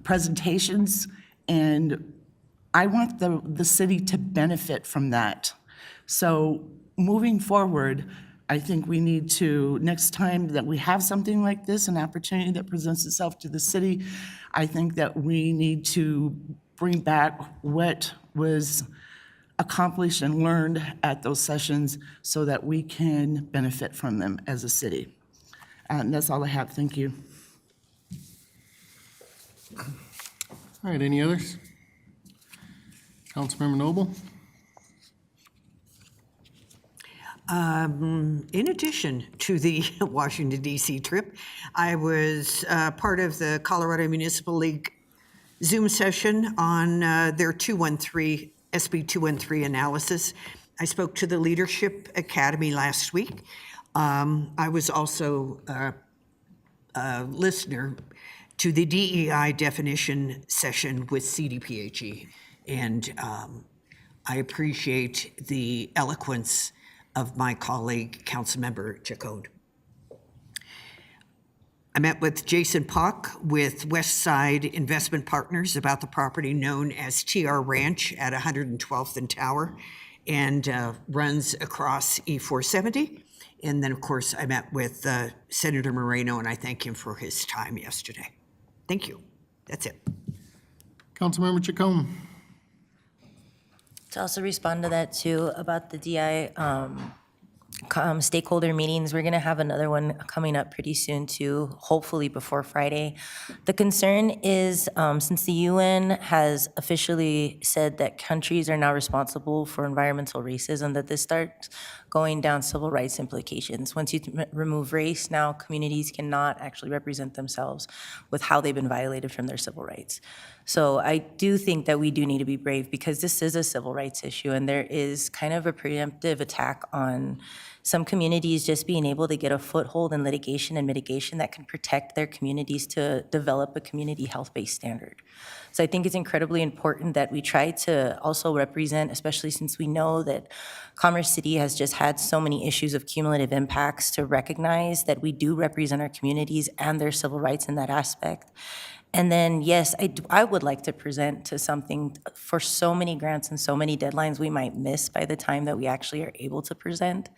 presentations, And I want the city to benefit from that. So moving forward, I think we need to, next time that we have something like this, an opportunity that presents itself to the city, I think that we need to bring back what was accomplished and learned at those sessions so that we can benefit from them as a city. And that's all I have. Thank you. All right, any others? Councilmember Noble? In addition to the Washington DC trip, I was part of the Colorado Municipal League Zoom session on their SB 213 analysis. I spoke to the Leadership Academy last week. I was also a listener to the DEI definition session with CDPHE, and I appreciate the eloquence of my colleague, Councilmember Chacon. I met with Jason Pock with Westside Investment Partners about the property known as TR Ranch at 112th and Tower, and runs across E470. And then, of course, I met with Senator Moreno, and I thank him for his time yesterday. Thank you. That's it. Councilmember Chacon? To also respond to that too, about the DI stakeholder meetings, we're gonna have another one coming up pretty soon too, hopefully before Friday. The concern is, since the UN has officially said that countries are now responsible for environmental racism, that this starts going down civil rights implications. Once you remove race, now communities cannot actually represent themselves with how they've been violated from their civil rights. So I do think that we do need to be brave because this is a civil rights issue, and there is kind of a preemptive attack on some communities just being able to get a foothold in litigation and mitigation that can protect their communities to develop a community health-based standard. So I think it's incredibly important that we try to also represent, especially since we know that Commerce City has just had so many issues of cumulative impacts, to recognize that we do represent our communities and their civil rights in that aspect. And then, yes, I would like to present to something for so many grants and so many deadlines we might miss by the time that we actually are able to present.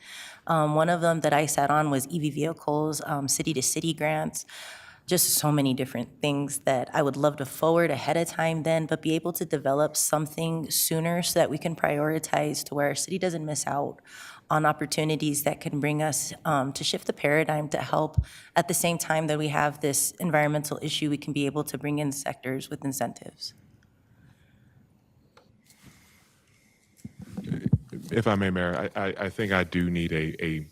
One of them that I sat on was EV vehicles, city-to-city grants, just so many different things that I would love to forward ahead of time then, but be able to develop something sooner so that we can prioritize to where our city doesn't miss out on opportunities that can bring us to shift the paradigm to help. At the same time that we have this environmental issue, we can be able to bring in sectors with incentives. If I may, Mayor, I think I do need a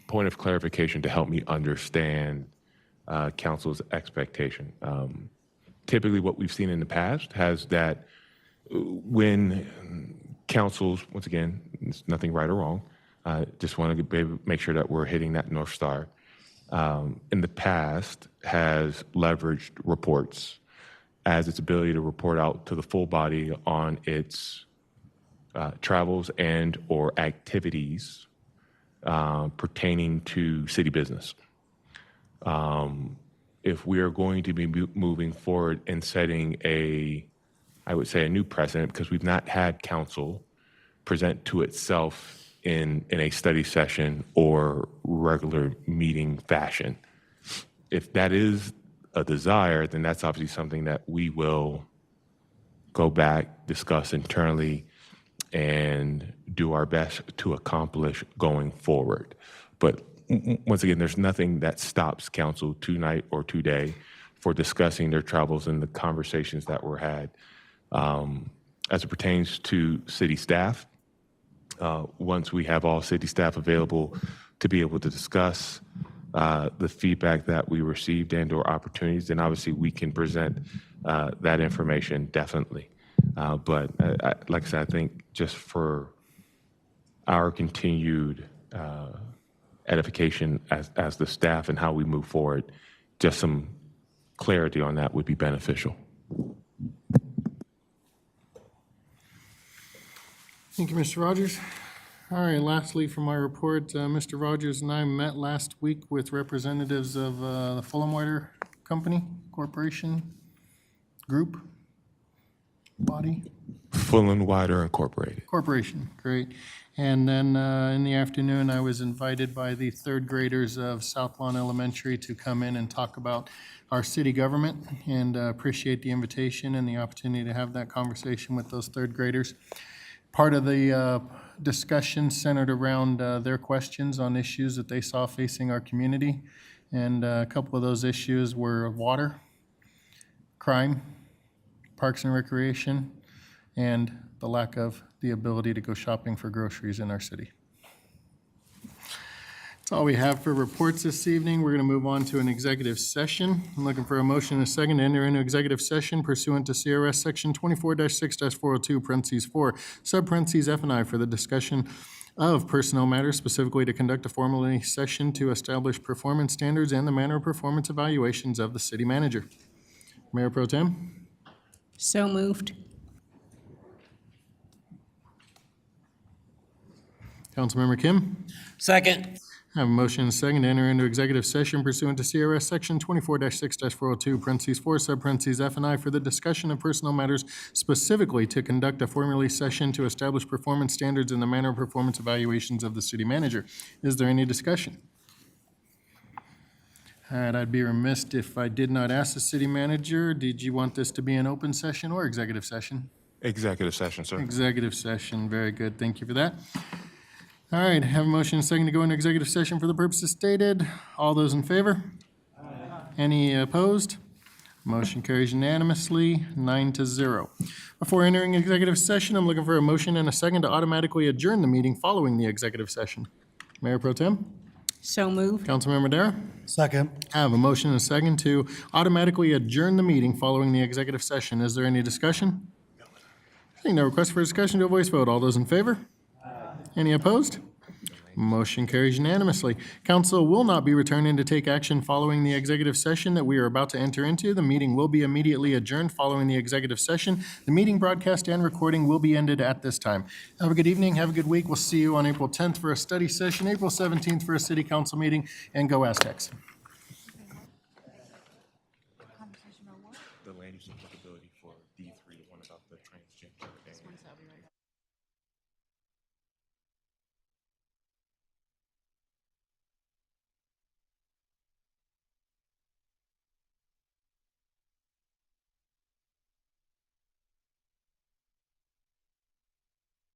point of clarification to help me understand council's expectation. Typically, what we've seen in the past has that when councils, once again, it's nothing right or wrong, just want to make sure that we're hitting that North Star, in the past has leveraged reports as its ability to report out to the full body on its travels and or activities pertaining to city business. If we are going to be moving forward and setting I would say a new precedent, because we've not had council present to itself in a study session or regular meeting fashion. If that is a desire, then that's obviously something that we will go back, discuss internally, and do our best to accomplish going forward. But once again, there's nothing that stops council tonight or today for discussing their travels and the conversations that were had. As it pertains to city staff, once we have all city staff available to be able to discuss the feedback that we received and or opportunities, then obviously we can present that information definitely. But like I said, I think just for our continued edification as the staff and how we move forward, just some clarity on that would be beneficial. Thank you, Mr. Rogers. All right, lastly, for my report, Mr. Rogers and I met last week with representatives of the Fulham Water Company Corporation Group. body? Full and Wider Incorporated. Corporation, great. And then in the afternoon, I was invited by the third graders of South Lawn Elementary to come in and talk about our city government, and appreciate the invitation and the opportunity to have that conversation with those third graders. Part of the discussion centered around their questions on issues that they saw facing our community. And a couple of those issues were water, crime, parks and recreation, and the lack of the ability to go shopping for groceries in our city. That's all we have for reports this evening. We're going to move on to an executive session. I'm looking for a motion and a second to enter into executive session pursuant to CRS Section 24-6-402, parentheses 4, sub-parentheses F and I, for the discussion of personnel matters, specifically to conduct a formal session to establish performance standards and the manner of performance evaluations of the city manager. Mayor Pro Tem? So moved. Councilmember Kim? Second. I have a motion and a second to enter into executive session pursuant to CRS Section 24-6-402, parentheses 4, sub-parentheses F and I, for the discussion of personnel matters, specifically to conduct a formal session to establish performance standards and the manner of performance evaluations of the city manager. Is there any discussion? All right, I'd be remiss if I did not ask the city manager, did you want this to be an open session or executive session? Executive session, sir. Executive session, very good, thank you for that. All right, have a motion and a second to go into executive session for the purposes stated. All those in favor? Any opposed? Motion carries unanimously, 9-0. Before entering executive session, I'm looking for a motion and a second to automatically adjourn the meeting following the executive session. Mayor Pro Tem? So moved. Councilmember Dara? Second. I have a motion and a second to automatically adjourn the meeting following the executive session. Is there any discussion? Seeing no request for discussion, do a voice vote. All those in favor? Any opposed? Motion carries unanimously. Council will not be returning to take action following the executive session that we are about to enter into. The meeting will be immediately adjourned following the executive session. The meeting broadcast and recording will be ended at this time. Have a good evening, have a good week. We'll see you on April 10th for a study session, April 17th for a city council meeting, and go Aztecs.